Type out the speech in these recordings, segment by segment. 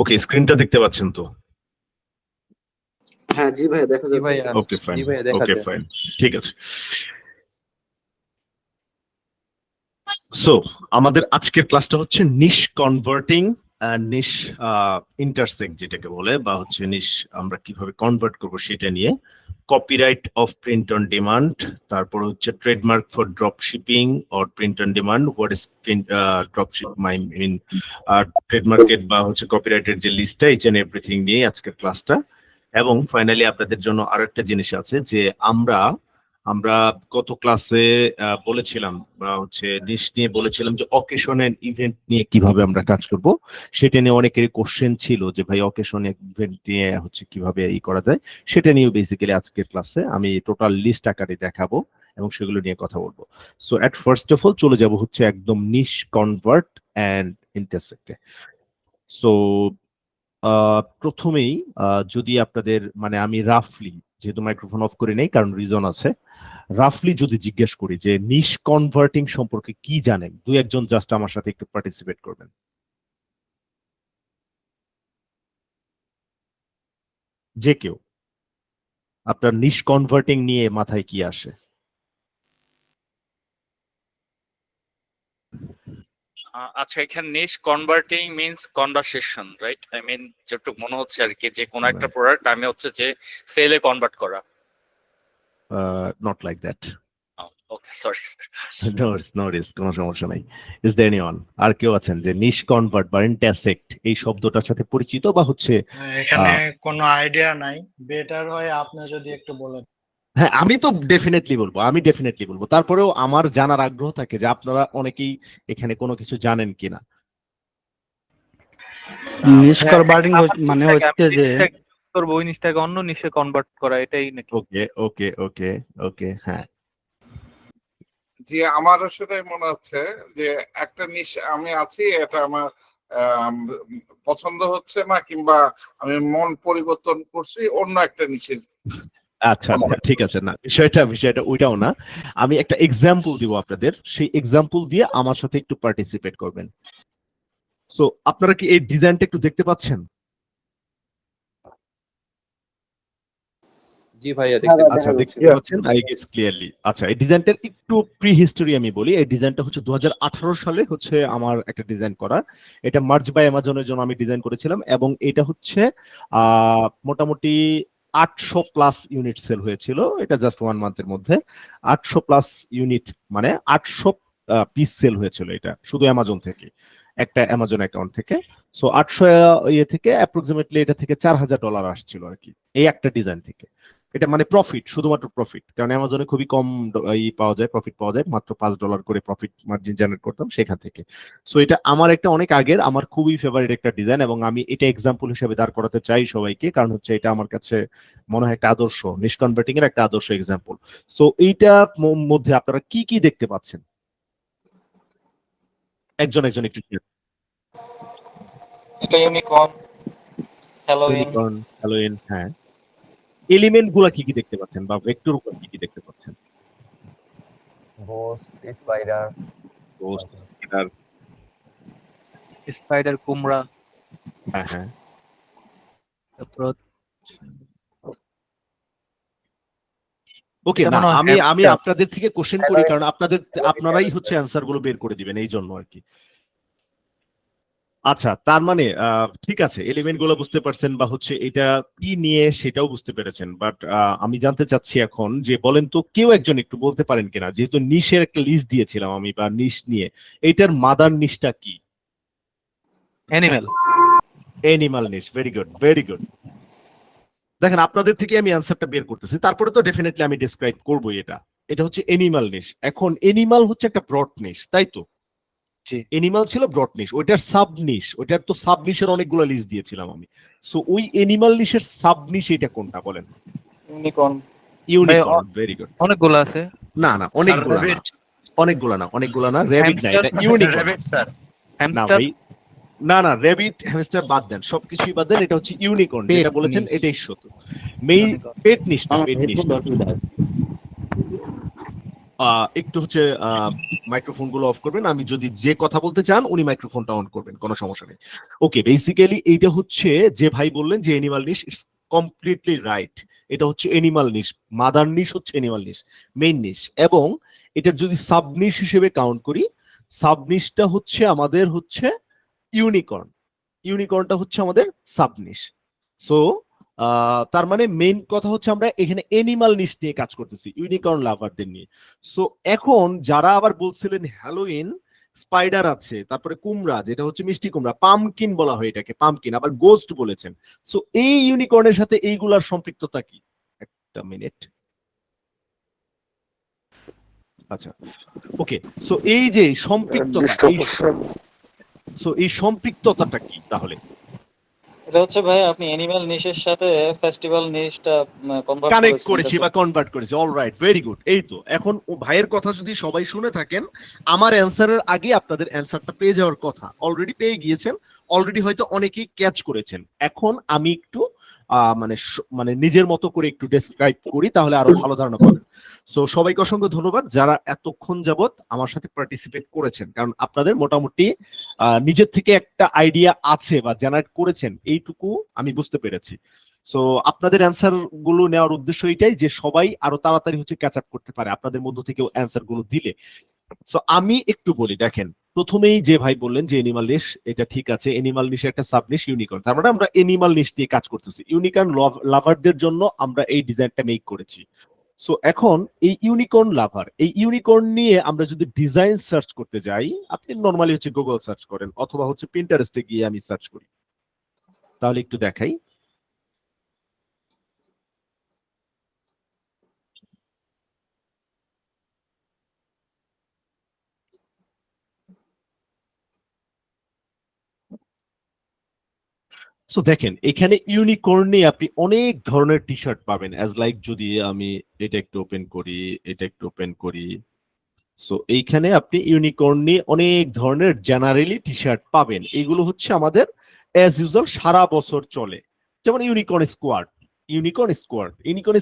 ওকে, স্ক্রিনটা দেখতে পাচ্ছেন তো? হ্যাঁ জি ভাইয়া দেখা জি যাচ্ছে। ভাইয়া, ওকে ফাইন, জি ভাইয়া দেখা ওকে যায়। ফাইন, ঠিক আছে। সো আমাদের আজকের ক্লাসটা হচ্ছে নিশ কনভার্টিং, নিশ ইন্টারসেক্ট যেটাকে বলে, বা হচ্ছে নিশ আমরা কিভাবে কনভার্ট করব সেটা নিয়ে। Copyright of print on demand, তারপর হচ্ছে trademark for drop shipping or print on demand, what is print drop ship my mean ট্রেডমার্কেট বা হচ্ছে কপিরাইটের যে লিস্টটা, ইচ এন্ড এভরিথিং নিয়ে আজকের ক্লাসটা। এবং ফাইনালি আপনাদের জন্য আরো একটা জিনিস আছে যে আমরা আমরা গত ক্লাসে বলেছিলাম বা হচ্ছে নিশ নিয়ে বলেছিলাম যে অকেশন এন্ড ইভেন্ট নিয়ে কিভাবে আমরা কাজ করব। সেটা নিয়ে অনেকেরই কোশ্চেন ছিল যে ভাই অকেশন ইভেন্ট নিয়ে হচ্ছে কিভাবে ই করা যায়। সেটা নিয়েও বেসিক্যালি আজকের ক্লাসে আমি টোটাল লিস্ট আকারে দেখাবো এবং সেগুলো নিয়ে কথা বলবো। So at first of all চলে যাব হচ্ছে একদম নিশ কনভার্ট এন্ড ইন্টারসেক্টে। সো প্রথমেই যদি আপনাদের মানে আমি রাফলি, যেহেতু মাইক্রোফোন অফ করে নেই কারণ রিজন আছে, রাফলি যদি জিজ্ঞেস করি যে নিশ কনভার্টিং সম্পর্কে কি জানেন, দুই একজন জাস্ট আমার সাথে একটু পার্টিসিপেট করবেন। যে কেউ আপনার নিশ কনভার্টিং নিয়ে মাথায় কি আসে? আচ্ছা, এখানে niche converting means conversation, right? I mean যেটুকু মনে হচ্ছে আর কি, যে কোনো একটা প্রোডাক্ট আমি হচ্ছে যে সেলে কনভার্ট করা। Not like that. Okay, sorry sir. No risk, কোনো সমস্যা নাই। ইজ দেয়ার এনিওয়ান আর কেউ আছেন যে নিশ কনভার্ট বা ইন্টারসেক্ট এই শব্দটার সাথে পরিচিত বা হচ্ছে? এখানে কোনো আইডিয়া নাই, বেটার হয় আপনি যদি একটু বলেন। হ্যাঁ, আমি তো ডেফিনেটলি বলবো, তারপরেও আমার জানার আগ্রহ থাকে যে আপনারা অনেকেই এখানে কোনো কিছু জানেন কিনা। নিশ কনভার্টিং মানে হচ্ছে যে করব ওই নিশটাকে অন্য নিশে কনভার্ট করা, এটাই নাকি? ওকে ওকে ওকে ওকে, হ্যাঁ। জি, আমারও সেটাই মনে হচ্ছে যে একটা নিশ আমি আছি, এটা আমার পছন্দ হচ্ছে না, কিংবা আমি মন পরিবর্তন করছি অন্য একটা নিশে। আচ্ছা আচ্ছা, ঠিক আছে, না বিষয়টা ওইটাও না। আমি একটা এক্সাম্পল দিব আপনাদের, সেই এক্সাম্পল দিয়ে আমার সাথে একটু পার্টিসিপেট করবেন। সো আপনারা কি এই ডিজাইনটা একটু দেখতে পাচ্ছেন? জি ভাইয়া দেখতে আচ্ছা, দেখতে পাচ্ছেন আই গেস ক্লিয়ারলি। আচ্ছা, এই ডিজাইনটার একটু প্রি হিস্টোরি আমি বলি। এই ডিজাইনটা হচ্ছে 2018 সালে হচ্ছে আমার একটা ডিজাইন করা। এটা মার্জ বাই অ্যামাজনের জন্য আমি ডিজাইন করেছিলাম এবং এটা হচ্ছে মোটামুটি 800 প্লাস ইউনিট সেল হয়েছিল। এটা জাস্ট 1 মান্থের মধ্যে 800 প্লাস ইউনিট, মানে 800 পিস সেল হয়েছিল এটা শুধু অ্যামাজন থেকে, একটা অ্যামাজন অ্যাকাউন্ট থেকে। সো 800 ইয়ে থেকে অ্যাপ্রক্সিমেটলি এটা থেকে $4000 আসছিল আর কি, এই একটা ডিজাইন থেকে। এটা মানে প্রফিট, শুধুমাত্র প্রফিট, কারণ অ্যামাজনে খুবই কম পাওয়া যায়, প্রফিট পাওয়া যায়, মাত্র $5 করে প্রফিট মার্জিন জেনারেট করতাম সেখান থেকে। সো এটা আমার একটা অনেক আগের, আমার খুবই ফেভারিট একটা ডিজাইন এবং আমি এটা এক্সাম্পল হিসেবে দাঁড় করাতে চাই সবাইকে, কারণ হচ্ছে এটা আমার কাছে মনে হয় একটা আদর্শ, নিশ কনভার্টিং এর একটা আদর্শ এক্সাম্পল। সো এইটা মধ্যে আপনারা কি কি দেখতে পাচ্ছেন একজন একজন একটু? এটা ইউনিকর্ন, হ্যালোইন, হ্যাঁ। এলিমেন্ট গুলা কি কি দেখতে পাচ্ছেন বা ভেক্টর গুলা কি কি দেখতে পাচ্ছেন? গোস্ট, স্পাইডার, স্পাইডার, কুমড়া, হ্যাঁ হ্যাঁ। তারপর ওকে, এটা না মনে হয় আমি hamster। আপনাদের থেকে কোশ্চেন করি কারণ আপনারাই হচ্ছে অ্যান্সার গুলো বের করে দিবেন এই জন্য আর কি। আচ্ছা, তার মানে ঠিক আছে, এলিমেন্ট গুলো বুঝতে পারছেন বা হচ্ছে এটা কি নিয়ে সেটাও বুঝতে পেরেছেন, বাট আমি জানতে চাচ্ছি এখন যে বলেন তো কেউ একজন একটু বলতে পারেন কিনা, যেহেতু নিশের একটা লিস্ট দিয়েছিলাম আমি বা নিশ নিয়ে, এইটার মাদার নিশটা কি? Animal niche. Very good, very good. দেখেন আপনাদের থেকে আমি অ্যান্সারটা বের করতেছি, তারপরে তো ডেফিনেটলি আমি ডেসক্রাইব করবো এটা। এটা হচ্ছে এনিমাল নিশ। এখন এনিমাল হচ্ছে একটা ব্রড নিশ, তাই তো? এনিমাল ছিল ব্রড নিশ, ওইটার সাব নিশ, ওইটার তো সাব নিশের অনেকগুলো লিস্ট দিয়েছিলাম আমি। সো ওই এনিমাল নিশের সাব নিশ এটা কোনটা বলেন? ইউনিকর্ন। Unicorn, very good. অনেকগুলো আছে। না না, অনেকগুলো না, র্যাবিট না, এটা ইউনিকর্ন। Rabbit sir. না ভাই, না না, র্যাবিট হ্যামস্টার বাদ দেন, সবকিছুই বাদ দেন, এটা হচ্ছে ইউনিকর্ন, যেটা বলেছেন এটাই সত্য। মেই পেট নিশ না, পেট নিশ। একটু হচ্ছে মাইক্রোফোন গুলো অফ করবেন, আমি যদি যে কথা বলতে চান উনি মাইক্রোফোনটা অন করবেন, কোনো সমস্যা নেই। ওকে, বেসিক্যালি এইটা হচ্ছে যে ভাই বললেন যে animal niche, it's completely right. এটা হচ্ছে এনিমাল নিশ, মাদার নিশ হচ্ছে এনিমাল নিশ, মেইন নিশ, এবং এটার যদি সাব নিশ হিসেবে কাউন্ট করি, সাব নিশটা হচ্ছে আমাদের হচ্ছে ইউনিকর্ন। ইউনিকর্নটা হচ্ছে আমাদের সাব নিশ। সো তার মানে মেইন কথা হচ্ছে আমরা এখানে এনিমাল নিশ নিয়ে কাজ করতেছি, ইউনিকর্ন লাভারদের নিয়ে। সো এখন যারা আবার বলছিলেন হ্যালোইন, স্পাইডার আছে, তারপরে কুমড়া যেটা হচ্ছে মিষ্টি কুমড়া, পামকিন বলা হয় এটাকে, পামকিন, আবার গোস্ট বলেছেন। সো এই ইউনিকর্নের সাথে এইগুলার সম্পৃক্ততা কি? একটা মিনিট। আচ্ছা, ওকে। সো এই যে সম্পৃক্ততা, এই সম্পৃক্ততাটা কি তাহলে? এটা হচ্ছে ভাই আপনি অ্যানিমাল নিশের সাথে ফেস্টিভ্যাল নিশটা কনভার্ট কানেক্ট করেছি বা কনভার্ট করেছি, অলরাইট, ভেরি গুড। এই তো এখন ও ভাইয়ের কথা যদি সবাই শুনে থাকেন, আমার অ্যান্সারের আগে আপনাদের অ্যান্সারটা পেয়ে যাওয়ার কথা, অলরেডি পেয়ে গিয়েছেন, অলরেডি হয়তো অনেকেই ক্যাচ করেছেন। এখন আমি একটু মানে নিজের মতো করে একটু ডেসক্রাইব করি, তাহলে আরো ভালো ধারণা পাবেন। সো সবাইকে অসংখ্য ধন্যবাদ যারা এতক্ষণ যাবত আমার সাথে পার্টিসিপেট করেছেন, কারণ আপনাদের মোটামুটি নিজের থেকে একটা আইডিয়া আছে বা জেনারেট করেছেন, এইটুকু আমি বুঝতে পেরেছি। সো আপনাদের অ্যান্সার গুলো নেওয়ার উদ্দেশ্য এটাই যে সবাই আরো তাড়াতাড়ি হচ্ছে ক্যাচ আপ করতে পারে আপনাদের মধ্য থেকেও অ্যান্সার গুলো দিলে। সো আমি একটু বলি, দেখেন, প্রথমেই যে ভাই বললেন যে এনিমাল নিশ, এটা ঠিক আছে, এনিমাল নিশ একটা সাব নিশ ইউনিকর্ন, তার মানে আমরা এনিমাল নিশ নিয়ে কাজ করতেছি, ইউনিকর্ন লাভারদের জন্য আমরা এই ডিজাইনটা মেক করেছি। সো এখন এই ইউনিকর্ন লাভার, এই ইউনিকর্ন নিয়ে আমরা যদি ডিজাইন সার্চ করতে যাই, আপনি নরমালি হচ্ছে গুগল সার্চ করেন অথবা হচ্ছে পিন্টারেস্টে গিয়ে আমি সার্চ করি, তাহলে একটু দেখাই। সো দেখেন এখানে ইউনিকর্নে আপনি অনেক ধরনের টি শার্ট পাবেন, অ্যাজ লাইক যদি আমি এটা একটু ওপেন করি, এটা একটু ওপেন করি। সো এইখানে আপনি ইউনিকর্নে অনেক ধরনের জেনারেলি টি শার্ট পাবেন, এগুলো হচ্ছে আমাদের অ্যাজ ইউজুয়াল সারা বছর চলে। যেমন ইউনিকর্ন স্কোয়াড, ইউনিকর্ন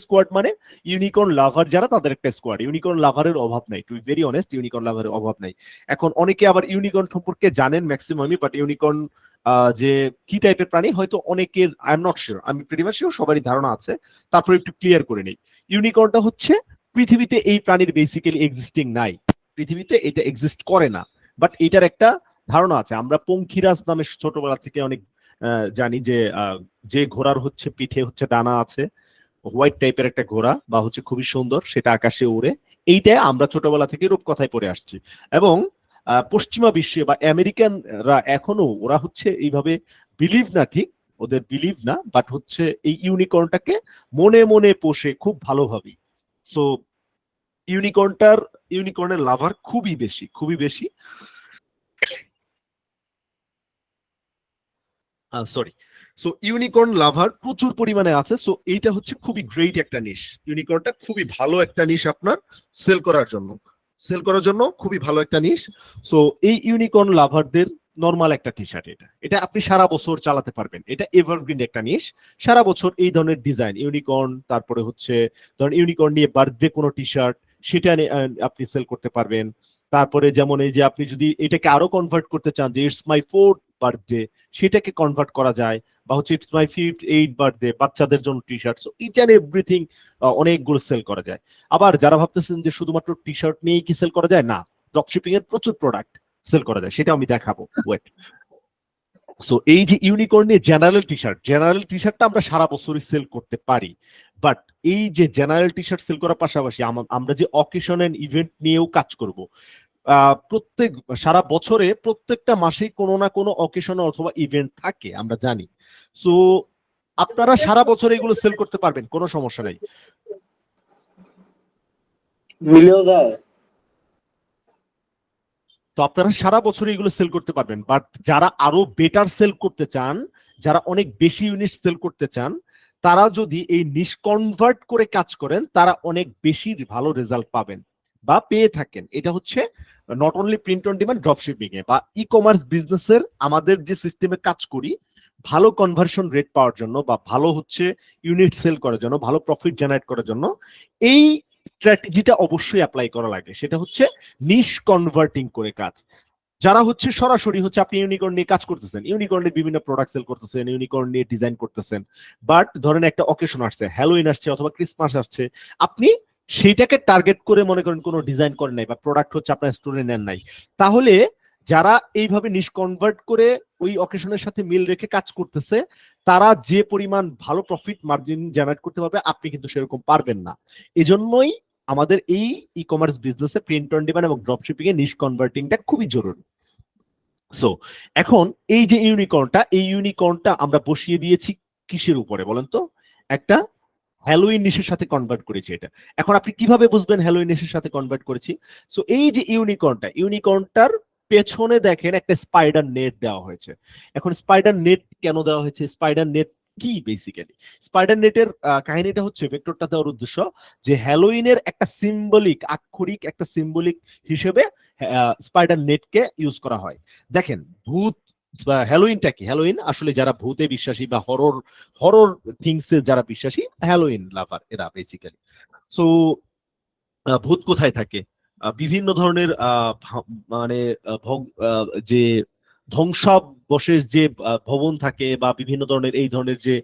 স্কোয়াড মানে ইউনিকর্ন লাভার যারা তাদের একটা স্কোয়াড, ইউনিকর্ন লাভারের অভাব নাই, to be very honest, unicorn লাভারের অভাব নাই। এখন অনেকে আবার ইউনিকর্ন সম্পর্কে জানেন ম্যাক্সিমামই, বাট ইউনিকর্ন যে কি টাইপের প্রাণী হয়তো অনেকের, আই এম নট শিওর, আমি প্রিটি মাচ শিওর সবারই ধারণা আছে, তারপরে একটু ক্লিয়ার করে নেই। ইউনিকর্নটা হচ্ছে পৃথিবীতে এই প্রাণীর বেসিক্যালি এক্সিস্টিং নাই, পৃথিবীতে এটা এক্সিস্ট করে না, বাট এটার একটা ধারণা আছে। আমরা পঙ্খিরাজ নামে ছোটবেলা থেকে অনেক জানি যে ঘোড়ার হচ্ছে পিঠে হচ্ছে ডানা আছে, হোয়াইট টাইপের একটা ঘোড়া বা হচ্ছে খুবই সুন্দর, সেটা আকাশে উড়ে, এইটা আমরা ছোটবেলা থেকে রূপকথায় পড়ে আসছি। এবং পশ্চিমা বিশ্বে বা আমেরিকানরা এখনো ওরা হচ্ছে এইভাবে বিলিভ না, ঠিক ওদের বিলিভ না, বাট হচ্ছে এই ইউনিকর্নটাকে মনে মনে পোষে খুব ভালোভাবেই। সো ইউনিকর্নের লাভার খুবই বেশি, খুবই বেশি, সরি। সো ইউনিকর্ন লাভার প্রচুর পরিমাণে আছে। সো এইটা হচ্ছে খুবই গ্রেট একটা নিশ, ইউনিকর্নটা খুবই ভালো একটা নিশ আপনার সেল করার জন্য খুবই ভালো একটা নিশ। সো এই ইউনিকর্ন লাভারদের নরমাল একটা টি শার্ট, এটা আপনি সারা বছর চালাতে পারবেন, এটা এভারগ্রিন একটা নিশ, সারা বছর এই ধরনের ডিজাইন ইউনিকর্ন, তারপরে হচ্ছে ধরেন ইউনিকর্ন নিয়ে বার্থডে কোনো টি শার্ট, সেটা আপনি সেল করতে পারবেন। তারপরে যেমন এই যে আপনি যদি এটাকে আরো কনভার্ট করতে চান যে ইটস মাই 4th বার্থডে, সেটাকে কনভার্ট করা যায়, বা হচ্ছে ইটস মাই 5th বার্থডে, বাচ্চাদের জন্য T shirt, so each and everything অনেকগুলো সেল করা যায়। আবার যারা ভাবতেছেন যে শুধুমাত্র টি শার্ট নিয়েই কি সেল করা যায়, না, ড্রপশিপিং এর প্রচুর প্রোডাক্ট সেল করা যায়, সেটা আমি দেখাবো, ওয়েট। সো এই যে ইউনিকর্ন নিয়ে জেনারেল টি শার্টটা আমরা সারা বছরই সেল করতে পারি, বাট এই যে জেনারেল টি শার্ট সেল করার পাশাপাশি আমরা যে অকেশন এন্ড ইভেন্ট নিয়েও কাজ করব, প্রত্যেক সারা বছরে প্রত্যেকটা মাসেই কোনো না কোনো অকেশন অথবা ইভেন্ট থাকে, আমরা জানি। সো আপনারা সারা বছর এগুলো সেল করতে পারবেন, কোনো সমস্যা নাই। তো আপনারা সারা বছর এগুলো সেল করতে পারবেন, বাট যারা আরো বেটার সেল করতে চান, যারা অনেক বেশি ইউনিট সেল করতে চান, তারা যদি এই নিশ কনভার্ট করে কাজ করেন, তারা অনেক বেশি ভালো রেজাল্ট পাবেন বা পেয়ে থাকেন। এটা হচ্ছে not only print on demand, dropshipping এ বা ই কমার্স বিজনেসের আমাদের যে সিস্টেমে কাজ করি, ভালো কনভার্সন রেট পাওয়ার জন্য বা ভালো হচ্ছে ইউনিট সেল করার জন্য, ভালো প্রফিট জেনারেট করার জন্য, এই স্ট্র্যাটেজিটা অবশ্যই অ্যাপ্লাই করা লাগে, সেটা হচ্ছে নিশ কনভার্টিং করে কাজ। যারা হচ্ছে সরাসরি হচ্ছে আপনি ইউনিকর্ন নিয়ে কাজ করতেছেন, ইউনিকর্নের বিভিন্ন প্রোডাক্ট সেল করতেছেন, ইউনিকর্ন নিয়ে ডিজাইন করতেছেন, বাট ধরেন একটা অকেশন আসছে, হ্যালোইন আসছে অথবা ক্রিসমাস আসছে, আপনি সেইটাকে টার্গেট করে মনে করেন কোনো ডিজাইন করেন নাই বা প্রোডাক্ট হচ্ছে আপনার স্টোরে নেন নাই, তাহলে যারা এইভাবে নিশ কনভার্ট করে ওই অকেশনের সাথে মিল রেখে কাজ করতেছে, তারা যে পরিমাণ ভালো প্রফিট মার্জিন জেনারেট করতে পারবে, আপনি কিন্তু সেরকম পারবেন না। এজন্যই আমাদের এই ই কমার্স বিজনেসে প্রিন্ট অন ডিমান্ড এবং ড্রপশিপিং এ নিশ কনভার্টিংটা খুবই জরুরি। সো এখন এই যে ইউনিকর্নটা আমরা বসিয়ে দিয়েছি কিসের উপরে বলেন তো? একটা হ্যালোইন নিশের সাথে কনভার্ট করেছি এটা। এখন আপনি কিভাবে বুঝবেন হ্যালোইন নিশের সাথে কনভার্ট করেছি? সো এই যে ইউনিকর্নটার পেছনে দেখেন একটা স্পাইডার নেট দেওয়া হয়েছে। এখন স্পাইডার নেট কেন দেওয়া হয়েছে? স্পাইডার নেট কি বেসিক্যালি? স্পাইডার নেটের কাহিনীটা হচ্ছে, ভেক্টরটা দেওয়ার উদ্দেশ্য যে হ্যালোইনের একটা সিম্বলিক, আক্ষরিক একটা সিম্বলিক হিসেবে স্পাইডার নেটকে ইউজ করা হয়। দেখেন ভূত, হ্যালোইনটা কি? হ্যালোইন আসলে যারা ভূতে বিশ্বাসী বা হরর হরর থিংসে যারা বিশ্বাসী, হ্যালোইন লাভার এরা বেসিক্যালি। সো ভূত কোথায় থাকে? বিভিন্ন ধরনের মানে যে ধ্বংসাবশেষ যে ভবন থাকে বা বিভিন্ন ধরনের এই ধরনের যে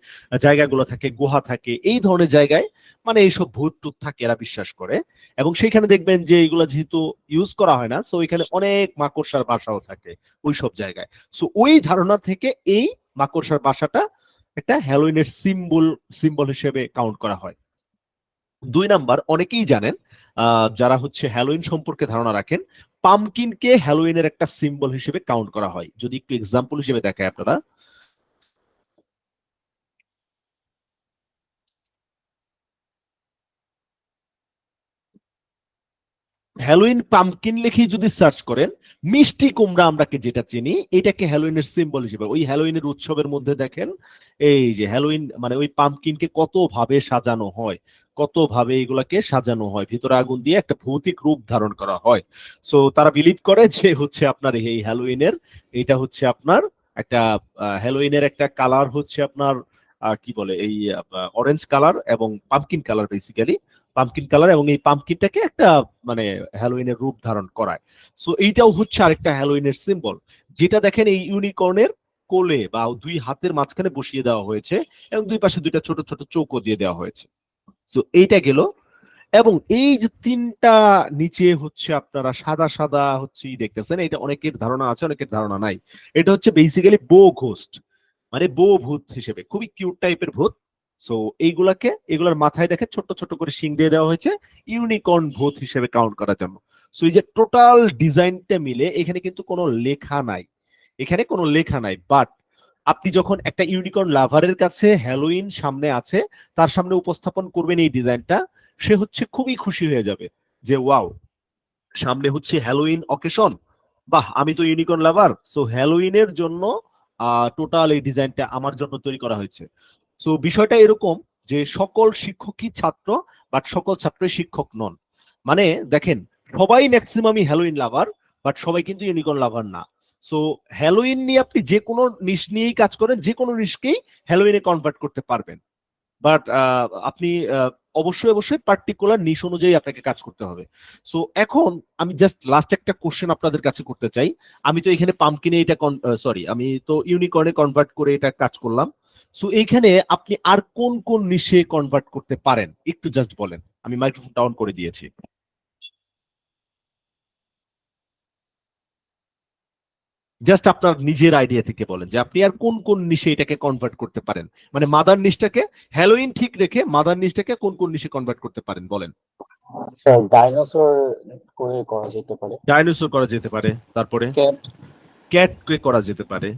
জায়গাগুলো থাকে, গুহা থাকে, এই ধরনের জায়গায় মানে এইসব ভূত টুত থাকে এরা বিশ্বাস করে। এবং সেইখানে দেখবেন যে এইগুলা যেহেতু ইউজ করা হয় না, সো এখানে অনেক মাকড়সার বাসাও থাকে ওই সব জায়গায়। সো ওই ধারণা থেকে এই মাকড়সার বাসাটা একটা হ্যালোইনের সিম্বল হিসেবে কাউন্ট করা হয়। 2 নাম্বার, অনেকেই জানেন যারা হচ্ছে হ্যালোইন সম্পর্কে ধারণা রাখেন, পামকিনকে হ্যালোইনের একটা সিম্বল হিসেবে কাউন্ট করা হয়। যদি একটু এক্সাম্পল হিসেবে দেখায় আপনারা, হ্যালোইন পামকিন লিখে যদি সার্চ করেন, মিষ্টি কুমড়া আমরা যেটা চিনি, এটাকে হ্যালোইনের সিম্বল হিসেবে, ওই হ্যালোইনের উৎসবের মধ্যে দেখেন এই যে হ্যালোইন মানে ওই পামকিনকে কত ভাবে সাজানো হয়, কত ভাবে এগুলাকে সাজানো হয়, ভিতরে আগুন দিয়ে একটা ভৌতিক রূপ ধারণ করা হয়। সো তারা বিলিভ করে যে হচ্ছে আপনার এই হ্যালোইনের, এটা হচ্ছে আপনার একটা হ্যালোইনের একটা কালার হচ্ছে আপনার কি বলে এই অরেঞ্জ কালার এবং pumpkin colour, basically pumpkin colour, এবং এই পামকিনটাকে একটা মানে হ্যালোইনের রূপ ধারণ করায়। সো এইটাও হচ্ছে আরেকটা হ্যালোইনের সিম্বল, যেটা দেখেন এই ইউনিকর্নের কোলে বা 2 হাতের মাঝখানে বসিয়ে দেওয়া হয়েছে এবং 2 পাশে 2টা ছোট ছোট চৌকো দিয়ে দেওয়া হয়েছে। সো এইটা গেল। এবং এই যে 3টা নিচে হচ্ছে আপনারা সাদা সাদা হচ্ছে দেখতেছেন, এটা অনেকের ধারণা আছে, অনেকের ধারণা নাই। এটা হচ্ছে বেসিক্যালি বো ঘোস্ট, মানে বো ভূত হিসেবে, খুবই কিউট টাইপের ভূত। সো এগুলার মাথায় দেখে ছোট ছোট করে শিং দিয়ে দেওয়া হয়েছে ইউনিকর্ন ভূত হিসেবে কাউন্ট করার জন্য। সো এই যে টোটাল ডিজাইনটা মিলে এখানে কিন্তু কোনো লেখা নাই, এখানে কোনো লেখা নাই, বাট আপনি যখন একটা ইউনিকর্ন লাভারের কাছে হ্যালোইন সামনে আছে, তার সামনে উপস্থাপন করবেন এই ডিজাইনটা, সে হচ্ছে খুবই খুশি হয়ে যাবে যে ওয়াও, সামনে হচ্ছে হ্যালোইন অকেশন, বাহ আমি তো ইউনিকর্ন লাভার, সো হ্যালোইনের জন্য টোটাল এই ডিজাইনটা আমার জন্য তৈরি করা হয়েছে। সো বিষয়টা এরকম যে সকল শিক্ষকই ছাত্র, বাট সকল ছাত্রই শিক্ষক নন। মানে দেখেন সবাই ম্যাক্সিমামই হ্যালোইন লাভার, বাট সবাই কিন্তু ইউনিকর্ন লাভার না। সো হ্যালোইন নিয়ে আপনি যে কোনো নিশ নিয়েই কাজ করেন, যে কোনো নিশকেই হ্যালোইনে কনভার্ট করতে পারবেন, বাট আপনি অবশ্যই অবশ্যই পার্টিকুলার নিশ অনুযায়ী আপনাকে কাজ করতে হবে। সো এখন আমি জাস্ট লাস্ট একটা কোশ্চেন আপনাদের কাছে করতে চাই। আমি তো এখানে পামকিনে এটা আমি তো ইউনিকর্নে কনভার্ট করে এটা কাজ করলাম। সো এইখানে আপনি আর কোন কোন নিশে কনভার্ট করতে পারেন একটু জাস্ট বলেন। আমি মাইক্রোফোন ডাউন করে দিয়েছি। জাস্ট আপনার নিজের আইডিয়া থেকে বলেন যে আপনি আর কোন কোন নিশে এটাকে কনভার্ট করতে পারেন, মানে মাদার নিশটাকে হ্যালোইন ঠিক রেখে মাদার নিশটাকে কোন কোন নিশে কনভার্ট করতে পারেন বলেন। স্যার ডাইনোসর করে করা যেতে পারে, ডাইনোসর করা যেতে পারে, তারপরে ক্যাট, ক্যাট কে করা যেতে পারে।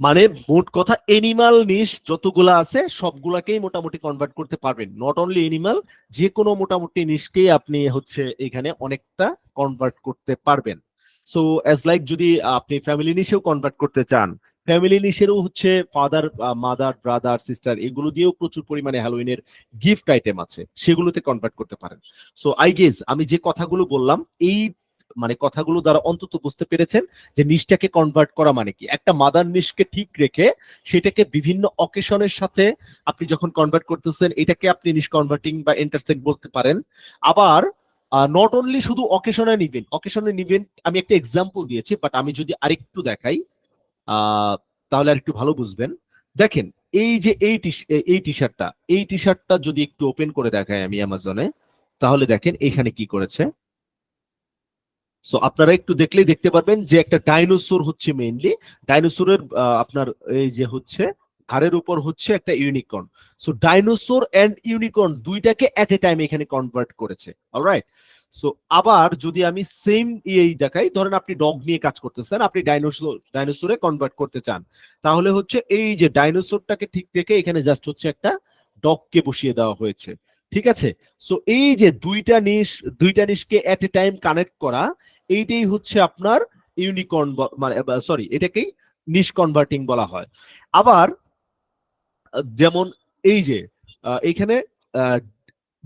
মানে মোট কথা এনিমাল নিশ যতগুলা আছে সবগুলাকেই মোটামুটি কনভার্ট করতে পারবেন, নট অনলি এনিমাল, যে কোনো মোটামুটি নিশকেই আপনি হচ্ছে এখানে অনেকটা কনভার্ট করতে পারবেন। সো অ্যাজ লাইক যদি আপনি ফ্যামিলি নিশেও কনভার্ট করতে চান, ফ্যামিলি নিশেরও হচ্ছে ফাদার মাদার ব্রাদার সিস্টার এগুলো দিয়েও প্রচুর পরিমাণে হ্যালোইনের গিফট আইটেম আছে, সেগুলোতে কনভার্ট করতে পারেন। সো আই গেস আমি যে কথাগুলো বললাম এই মানে কথাগুলো দ্বারা অন্তত বুঝতে পেরেছেন যে নিশটাকে কনভার্ট করা মানে কি। একটা মাদার নিশকে ঠিক রেখে সেটাকে বিভিন্ন অকেশনের সাথে আপনি যখন কনভার্ট করতেছেন, এটাকে আপনি নিশ কনভার্টিং বা ইন্টারসেক্ট বলতে পারেন। আবার নট অনলি শুধু occasion and event, occasion and event আমি একটা এক্সাম্পল দিয়েছি, বাট আমি যদি আরেকটু দেখাই তাহলে আর একটু ভালো বুঝবেন। দেখেন এই যে এই টি শার্টটা যদি একটু ওপেন করে দেখাই আমি অ্যামাজনে, তাহলে দেখেন এখানে কি করেছে। সো আপনারা একটু দেখলেই দেখতে পারবেন যে একটা ডাইনোসর হচ্ছে মেইনলি, ডাইনোসরের আপনার এই যে হচ্ছে ঘাড়ের উপর হচ্ছে একটা unicorn. So dinosaur and unicorn দুইটাকে এট এ টাইম এখানে কনভার্ট করেছে। অলরাইট, সো আবার যদি আমি সেম এই দেখাই, ধরেন আপনি ডগ নিয়ে কাজ করতেছেন, আপনি ডাইনোসরে কনভার্ট করতে চান, তাহলে হচ্ছে এই যে ডাইনোসরটাকে ঠিক রেখে এখানে জাস্ট হচ্ছে একটা ডগকে বসিয়ে দেওয়া হয়েছে। ঠিক আছে, সো এই যে দুইটা নিশকে এট এ টাইম কানেক্ট করা, এইটাই হচ্ছে আপনার ইউনিকর্ন, মানে সরি, এটাকেই নিশ কনভার্টিং বলা হয়। আবার যেমন এই যে এইখানে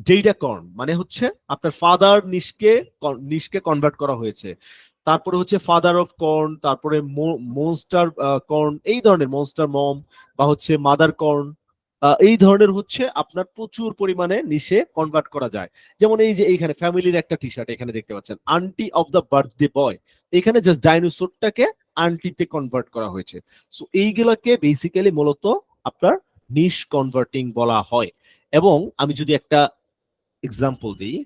ডেটাকর্ন মানে হচ্ছে আপনার ফাদার নিশকে কনভার্ট করা হয়েছে, তারপরে হচ্ছে ফাদার অফ কর্ন, তারপরে মনস্টার কর্ন, এই ধরনের মনস্টার মম বা হচ্ছে মাদার কর্ন, এই ধরনের হচ্ছে আপনার প্রচুর পরিমাণে নিশে কনভার্ট করা যায়। যেমন এই যে এইখানে ফ্যামিলির একটা টি শার্ট এখানে দেখতে পাচ্ছেন, aunty of the birthday boy, এখানে জাস্ট ডাইনোসরটাকে আন্টিতে কনভার্ট করা হয়েছে। সো এইগুলাকে বেসিক্যালি মূলত আপনার নিশ কনভার্টিং বলা হয়। এবং আমি যদি একটা এক্সাম্পল দিই,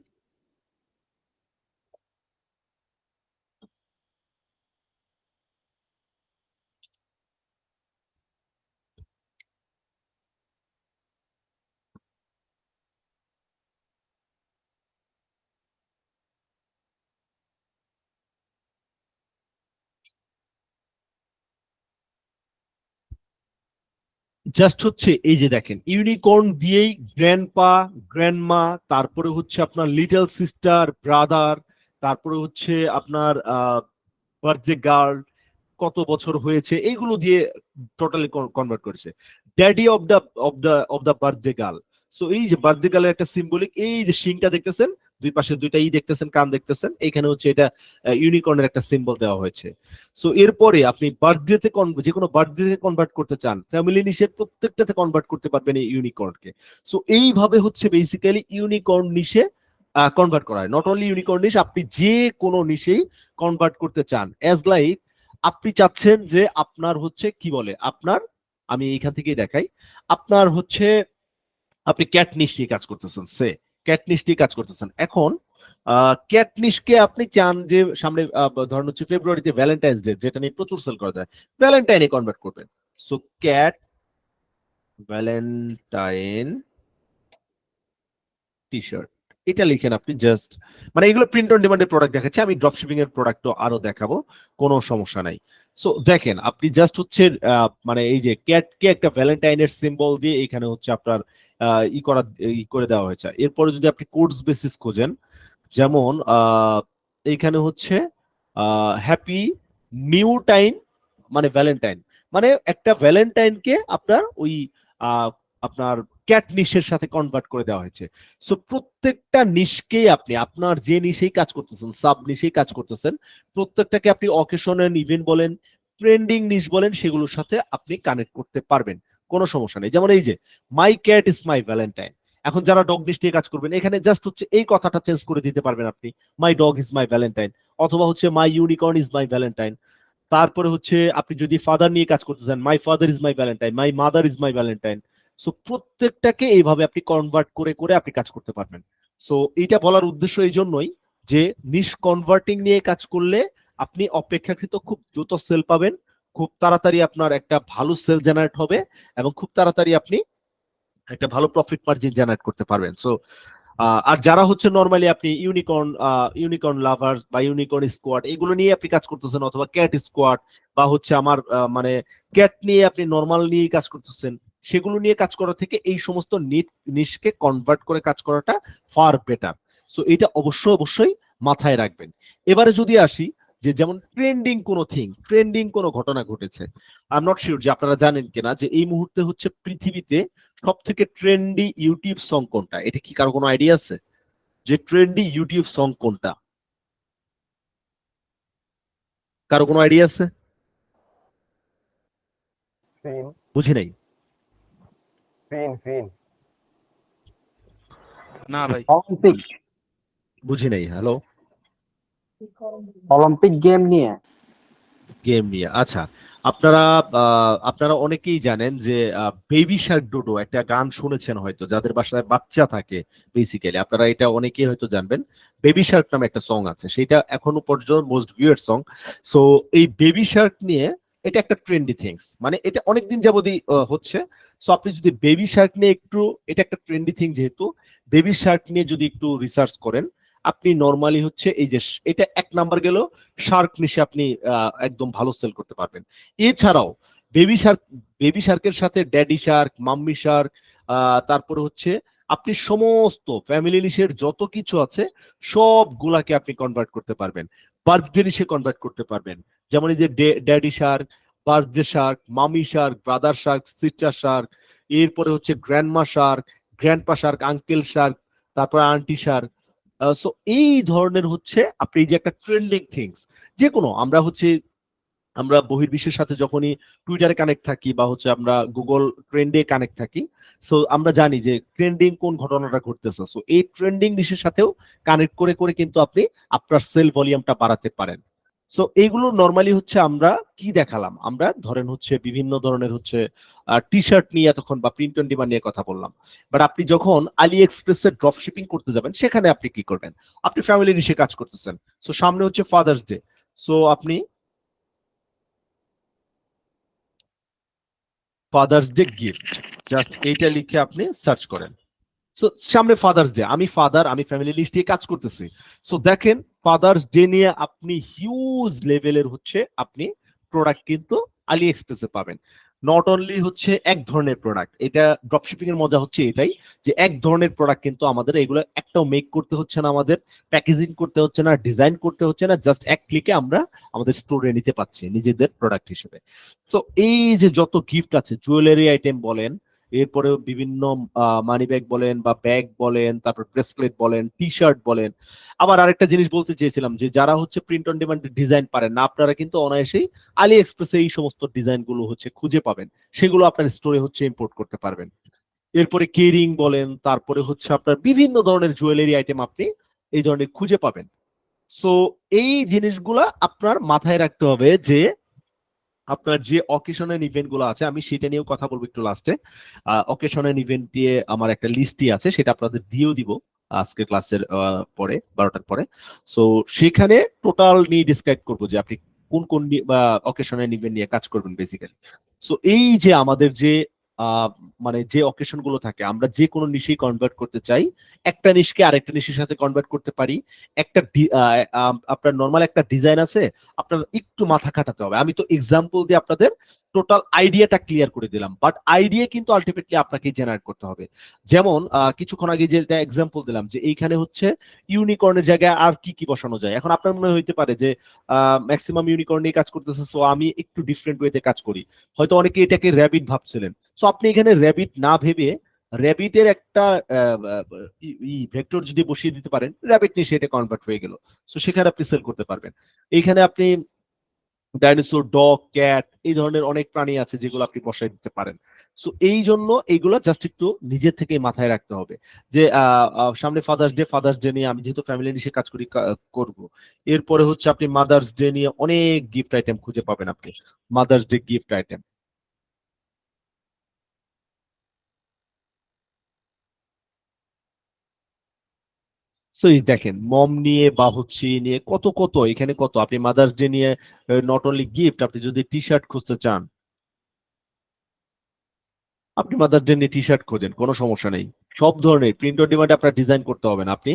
জাস্ট হচ্ছে এই যে দেখেন ইউনিকর্ন দিয়েই গ্র্যান্ডপা, গ্র্যান্ডমা, তারপরে হচ্ছে আপনার লিটল সিস্টার, ব্রাদার, তারপরে হচ্ছে আপনার বার্থডে গার্ল, কত বছর হয়েছে, এইগুলো দিয়ে টোটালি কনভার্ট করেছে। Daddy of the birthday girl. So এই যে বার্থডে গার্লের একটা সিম্বলিক, এই যে শিংটা দেখতেছেন, দুই পাশে দুইটা দেখতেছেন, কান দেখতেছেন, এখানে হচ্ছে এটা ইউনিকর্নের একটা সিম্বল দেওয়া হয়েছে। সো এরপরে আপনি বার্থডেতে যে কোনো বার্থডেতে কনভার্ট করতে চান, ফ্যামিলি নিশের প্রত্যেকটাতে কনভার্ট করতে পারবেন এই ইউনিকর্নকে। সো এইভাবে হচ্ছে বেসিক্যালি ইউনিকর্ন নিশে কনভার্ট করা হয়। নট অনলি ইউনিকর্ন নিশ, আপনি যে কোনো নিশেই কনভার্ট করতে চান। অ্যাজ লাইক আপনি চাচ্ছেন যে আপনার হচ্ছে কি বলে আপনার, আমি এইখান থেকেই দেখাই, আপনার হচ্ছে আপনি ক্যাট নিশ নিয়ে কাজ করতেছেন, ক্যাট নিশ নিয়ে কাজ করতেছেন। এখন ক্যাট নিশকে আপনি চান যে সামনে ধরেন হচ্ছে ফেব্রুয়ারিতে ভ্যালেন্টাইন্স ডে, যেটা নিয়ে প্রচুর সেল করা যায়, ভ্যালেন্টাইনে কনভার্ট করবেন। So cat Valentine T shirt, এটা লিখেন আপনি জাস্ট, মানে এগুলো প্রিন্ট অন ডিমান্ডের প্রোডাক্ট দেখাচ্ছে, আমি ড্রপ শিপিং এর প্রোডাক্টও আরো দেখাবো, কোনো সমস্যা নাই। সো দেখেন আপনি জাস্ট হচ্ছে মানে এই যে ক্যাটকে একটা ভ্যালেন্টাইনের সিম্বল দিয়ে এখানে হচ্ছে আপনার ই করে দেওয়া হয়েছে। এরপরে যদি আপনি কোডস বেসিস খোঁজেন, যেমন এইখানে হচ্ছে হ্যাপি নিউ টাইম, মানে ভ্যালেন্টাইন, মানে একটা ভ্যালেন্টাইনকে আপনার ওই আপনার ক্যাট নিশের সাথে কনভার্ট করে দেওয়া হয়েছে। সো প্রত্যেকটা নিশকেই আপনি আপনার যে নিশেই কাজ করতেছেন, সাব নিশেই কাজ করতেছেন, প্রত্যেকটাকে আপনি অকেশন এন্ড ইভেন্ট বলেন, ট্রেন্ডিং নিশ বলেন, সেগুলোর সাথে আপনি কানেক্ট করতে পারবেন, কোনো সমস্যা নেই। যেমন এই যে মাই ক্যাট ইজ মাই ভ্যালেন্টাইন, এখন যারা ডগ নিশ নিয়ে কাজ করবেন এখানে জাস্ট হচ্ছে এই কথাটা চেঞ্জ করে দিতে পারবেন আপনি, my dog is my Valentine, অথবা হচ্ছে my unicorn is my Valentine. তারপরে হচ্ছে আপনি যদি ফাদার নিয়ে কাজ করতে চান, my father is my Valentine, my mother is my Valentine. So প্রত্যেকটাকে এইভাবে আপনি কনভার্ট করে করে আপনি কাজ করতে পারবেন। সো এইটা বলার উদ্দেশ্য এই জন্যই যে নিশ কনভার্টিং নিয়ে কাজ করলে আপনি অপেক্ষাকৃত খুব দ্রুত সেল পাবেন, খুব তাড়াতাড়ি আপনার একটা ভালো সেল জেনারেট হবে, এবং খুব তাড়াতাড়ি আপনি একটা ভালো প্রফিট মার্জিন জেনারেট করতে পারবেন। সো আর যারা হচ্ছে নরমালি আপনি ইউনিকর্ন লাভার বা ইউনিকর্ন স্কোয়াড এগুলো নিয়ে আপনি কাজ করতেছেন, অথবা ক্যাট স্কোয়াড বা হচ্ছে আমার মানে ক্যাট নিয়ে আপনি নরমাল নিয়ে কাজ করতেছেন, সেগুলো নিয়ে কাজ করা থেকে এই সমস্ত নিশকে কনভার্ট করে কাজ করাটা ফার বেটার। সো এটা অবশ্যই মাথায় রাখবেন। এবারে যদি আসি যে যেমন ট্রেন্ডিং কোনো ঘটনা ঘটেছে, আই এম নট শিওর যে আপনারা জানেন কিনা যে এই মুহূর্তে হচ্ছে পৃথিবীতে সব থেকে ট্রেন্ডি ইউটিউব সং কোনটা, এটা কি কারো কোনো আইডিয়া আছে যে ট্রেন্ডি ইউটিউব সং কোনটা? কারো কোনো আইডিয়া আছে? ফিন বুঝি নাই। ফিন ফিন না ভাই, অলিম্পিক বুঝি নাই। হ্যালো, অলিম্পিক গেম নিয়ে। গেম নিয়ে। আচ্ছা, আপনারা আপনারা অনেকেই জানেন যে বেবি শার্ক ডুডো একটা গান শুনেছেন হয়তো, যাদের বাসায় বাচ্চা থাকে। বেসিক্যালি আপনারা এটা অনেকেই হয়তো জানবেন, বেবি শার্ক নামে একটা সং আছে, সেটা এখনো পর্যন্ত মোস্ট ভিউয়ার্ড সং। সো এই বেবি শার্ক নিয়ে এটা একটা ট্রেন্ডি থিংস, মানে এটা অনেকদিন যাবতই হচ্ছে। সো আপনি যদি বেবি শার্ক নিয়ে একটু, এটা একটা ট্রেন্ডি থিং যেহেতু, বেবি শার্ক নিয়ে যদি একটু রিসার্চ করেন, আপনি নর্মালি হচ্ছে এই যে এটা এক নাম্বার গেল, শার্ক নিশে আপনি একদম ভালো সেল করতে পারবেন। এছাড়াও বেবি শার্কের সাথে ড্যাডি শার্ক, মাম্মি শার্ক, তারপরে হচ্ছে আপনি সমস্ত ফ্যামিলি নিশের যত কিছু আছে সবগুলাকে আপনি কনভার্ট করতে পারবেন, বার্থডে নিশে কনভার্ট করতে পারবেন। যেমন এই যে ড্যাডি শার্ক, বার্থডে শার্ক, মামি Shark, brother Shark, sister Shark, এরপরে হচ্ছে grandma Shark, grandpa Shark, uncle Shark, তারপর আন্টি শার্ক। সো এই ধরনের হচ্ছে আপনি এই যে একটা ট্রেন্ডিং থিংস, যে কোনো আমরা বহির্বিশ্বের সাথে যখনই টুইটারে কানেক্ট থাকি বা হচ্ছে আমরা গুগল ট্রেন্ডে কানেক্ট থাকি, সো আমরা জানি যে ট্রেন্ডিং কোন ঘটনাটা ঘটতেছে। সো এই ট্রেন্ডিং নিশের সাথেও কানেক্ট করে করে কিন্তু আপনি আপনার সেল ভলিউমটা বাড়াতে পারেন। সো এইগুলো নর্মালি হচ্ছে আমরা কি দেখালাম, আমরা ধরেন হচ্ছে বিভিন্ন ধরনের হচ্ছে টি শার্ট নিয়ে এতক্ষণ বা প্রিন্ট অন ডিমান্ড নিয়ে কথা বললাম। বাট আপনি যখন আলি এক্সপ্রেসের ড্রপ শিপিং করতে যাবেন, সেখানে আপনি কি করবেন? আপনি ফ্যামিলি নিশে কাজ করতেছেন, সো সামনে হচ্ছে ফাদার্স ডে, সো আপনি ফাদার্স ডে গিফট জাস্ট এইটা লিখে আপনি সার্চ করেন। সো সামনে ফাদার্স ডে, আমি ফাদার, আমি ফ্যামিলি লিস্ট নিয়ে কাজ করতেছি। সো দেখেন ফাদার্স ডে নিয়ে আপনি হিউজ লেভেলের হচ্ছে আপনি প্রোডাক্ট কিন্তু আলি এক্সপ্রেসে পাবেন। নট অনলি হচ্ছে এক ধরনের প্রোডাক্ট, এটা ড্রপশিপিং এর মজা হচ্ছে এটাই যে এক ধরনের প্রোডাক্ট কিন্তু আমাদের এগুলো একটাও মেক করতে হচ্ছে না, আমাদের প্যাকেজিং করতে হচ্ছে না, ডিজাইন করতে হচ্ছে না, জাস্ট এক ক্লিকে আমরা আমাদের স্টোরে নিতে পারছি নিজেদের প্রোডাক্ট হিসেবে। সো এই যে যত গিফট আছে, জুয়েলারি আইটেম বলেন, এরপরে বিভিন্ন মানি ব্যাগ বলেন বা ব্যাগ বলেন, তারপর ব্রেসলেট বলেন, টি শার্ট বলেন। আবার আরেকটা জিনিস বলতে চেয়েছিলাম যে যারা হচ্ছে প্রিন্ট অন ডিমান্ড ডিজাইন পারেন না, আপনারা কিন্তু অনায়াসেই আলি এক্সপ্রেসে এই সমস্ত ডিজাইন গুলো হচ্ছে খুঁজে পাবেন, সেগুলো আপনার স্টোরে হচ্ছে ইম্পোর্ট করতে পারবেন। এরপরে কেরিং বলেন, তারপরে হচ্ছে আপনার বিভিন্ন ধরনের জুয়েলারি আইটেম আপনি এই ধরনের খুঁজে পাবেন। সো এই জিনিসগুলা আপনার মাথায় রাখতে হবে যে আপনার যে অকেশনের ইভেন্ট গুলো আছে, আমি সেটা নিয়েও কথা বলবো একটু লাস্টে। অকেশনের ইভেন্ট দিয়ে আমার একটা লিস্টই আছে, সেটা আপনাদের দিয়েও দিব আজকে ক্লাসের পরে 12টার পরে। সো সেখানে টোটাল নিয়ে ডিসক্রাইব করবো যে আপনি কোন কোন অকেশনের ইভেন্ট নিয়ে কাজ করবেন বেসিক্যালি। সো এই যে আমাদের যে মানে যে অকেশন গুলো থাকে, আমরা যে কোনো নিশেই কনভার্ট করতে চাই, একটা নিশকে আরেকটা নিশের সাথে কনভার্ট করতে পারি। একটা আপনার নর্মাল একটা ডিজাইন আছে, আপনার একটু মাথা খাটাতে হবে। আমি তো এক্সাম্পল দিয়ে আপনাদের টোটাল আইডিয়াটা ক্লিয়ার করে দিলাম, বাট আইডিয়া কিন্তু আলটিমেটলি আপনাকেই জেনারেট করতে হবে। যেমন কিছুক্ষণ আগে যেটা এক্সাম্পল দিলাম যে এইখানে হচ্ছে ইউনিকর্নের জায়গায় আর কি কি বসানো যায়। এখন আপনার মনে হইতে পারে যে ম্যাক্সিমাম ইউনিকর্ন নিয়ে কাজ করতেছে, সো আমি একটু ডিফারেন্ট ওয়েতে কাজ করি। হয়তো অনেকে এটাকে র্যাবিট ভাবছিলেন, সো আপনি এখানে র্যাবিট না ভেবে র্যাবিটের একটা ভেক্টর যদি বসিয়ে দিতে পারেন, র্যাবিট নিয়ে সেটা কনভার্ট হয়ে গেল। সো সেখানে আপনি সেল করতে পারবেন। এইখানে আপনি ডাইনোসর, ডগ, ক্যাট, এই ধরনের অনেক প্রাণী আছে যেগুলো আপনি বসাই দিতে পারেন। সো এই জন্য এইগুলো জাস্ট একটু নিজের থেকে মাথায় রাখতে হবে যে সামনে ফাদার্স ডে নিয়ে আমি যেহেতু ফ্যামিলি নিয়ে কাজ করি করব। এরপরে হচ্ছে আপনি মাদার্স ডে নিয়ে অনেক গিফট আইটেম খুঁজে পাবেন, আপনি mother's day gift item. So এই দেখেন মম নিয়ে বা হচ্ছে নিয়ে কত কত এখানে কত, আপনি মাদার্স ডে নিয়ে নট অনলি গিফট, আপনি যদি টি শার্ট খুঁজতে চান, আপনি মাদার ডে নিয়ে টি শার্ট খোঁজেন, কোনো সমস্যা নেই। সব ধরনের প্রিন্ট অন ডিমান্ডে আপনার ডিজাইন করতে হবে না, আপনি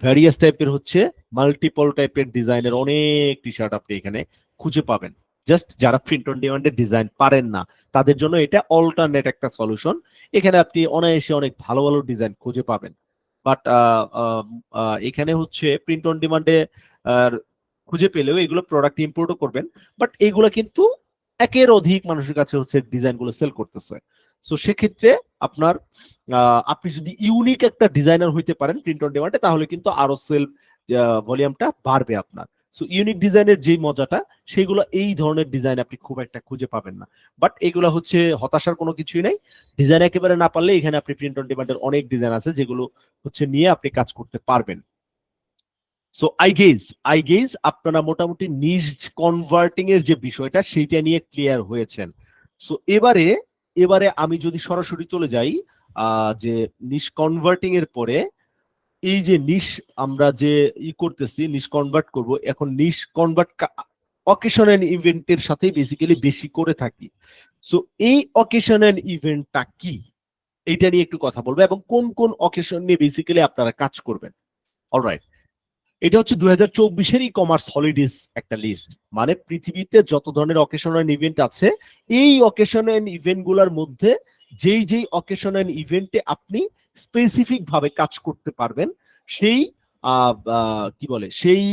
ভ্যারিয়াস টাইপের হচ্ছে মাল্টিপল টাইপের ডিজাইনের অনেক টি শার্ট আপনি এখানে খুঁজে পাবেন। জাস্ট যারা প্রিন্ট অন ডিমান্ডে ডিজাইন পারেন না, তাদের জন্য এটা অল্টারনেট একটা সলিউশন। এখানে আপনি অনায়াসে অনেক ভালো ভালো ডিজাইন খুঁজে পাবেন। বাট এখানে হচ্ছে প্রিন্ট অন ডিমান্ডে খুঁজে পেলেও এগুলো প্রোডাক্ট ইম্পোর্টও করবেন, বাট এগুলো কিন্তু একের অধিক মানুষের কাছে হচ্ছে ডিজাইনগুলো সেল করতেছে। সো সেক্ষেত্রে আপনার আপনি যদি ইউনিক একটা ডিজাইনার হইতে পারেন প্রিন্ট অন ডিমান্ডে, তাহলে কিন্তু আরো সেল ভলিউমটা বাড়বে আপনার। সো ইউনিক ডিজাইনের যেই মজাটা সেগুলো এই ধরনের ডিজাইন আপনি খুব একটা খুঁজে পাবেন না। বাট এগুলো হচ্ছে হতাশার কোনো কিছুই নাই। ডিজাইন একেবারে না পারলে এখানে আপনি প্রিন্ট অন ডিমান্ডের অনেক ডিজাইন আছে যেগুলো হচ্ছে নিয়ে আপনি কাজ করতে পারবেন। সো আই গেজ আপনারা মোটামুটি নিশ কনভার্টিং এর যে বিষয়টা সেইটা নিয়ে ক্লিয়ার হয়েছেন। সো এবারে আমি যদি সরাসরি চলে যাই যে নিশ কনভার্টিং এর পরে এই যে নিশ আমরা যে করতেছি নিশ কনভার্ট করব, এখন নিশ কনভার্ট অকেশন এন্ড ইভেন্টের সাথে বেসিক্যালি বেশি করে থাকি। সো এই অকেশন এন্ড ইভেন্টটা কি এইটা নিয়ে একটু কথা বলবো এবং কোন কোন অকেশন নিয়ে বেসিক্যালি আপনারা কাজ করবেন। অলরাইট, এটা হচ্ছে 2024-এর ই কমার্স হলিডেজ একটা লিস্ট, মানে পৃথিবীতে যত ধরনের অকেশন এন্ড ইভেন্ট আছে এই অকেশন এন্ড ইভেন্ট গুলার মধ্যে যেই অকেশন এন্ড ইভেন্টে আপনি স্পেসিফিক ভাবে কাজ করতে পারবেন সেই কি বলে সেই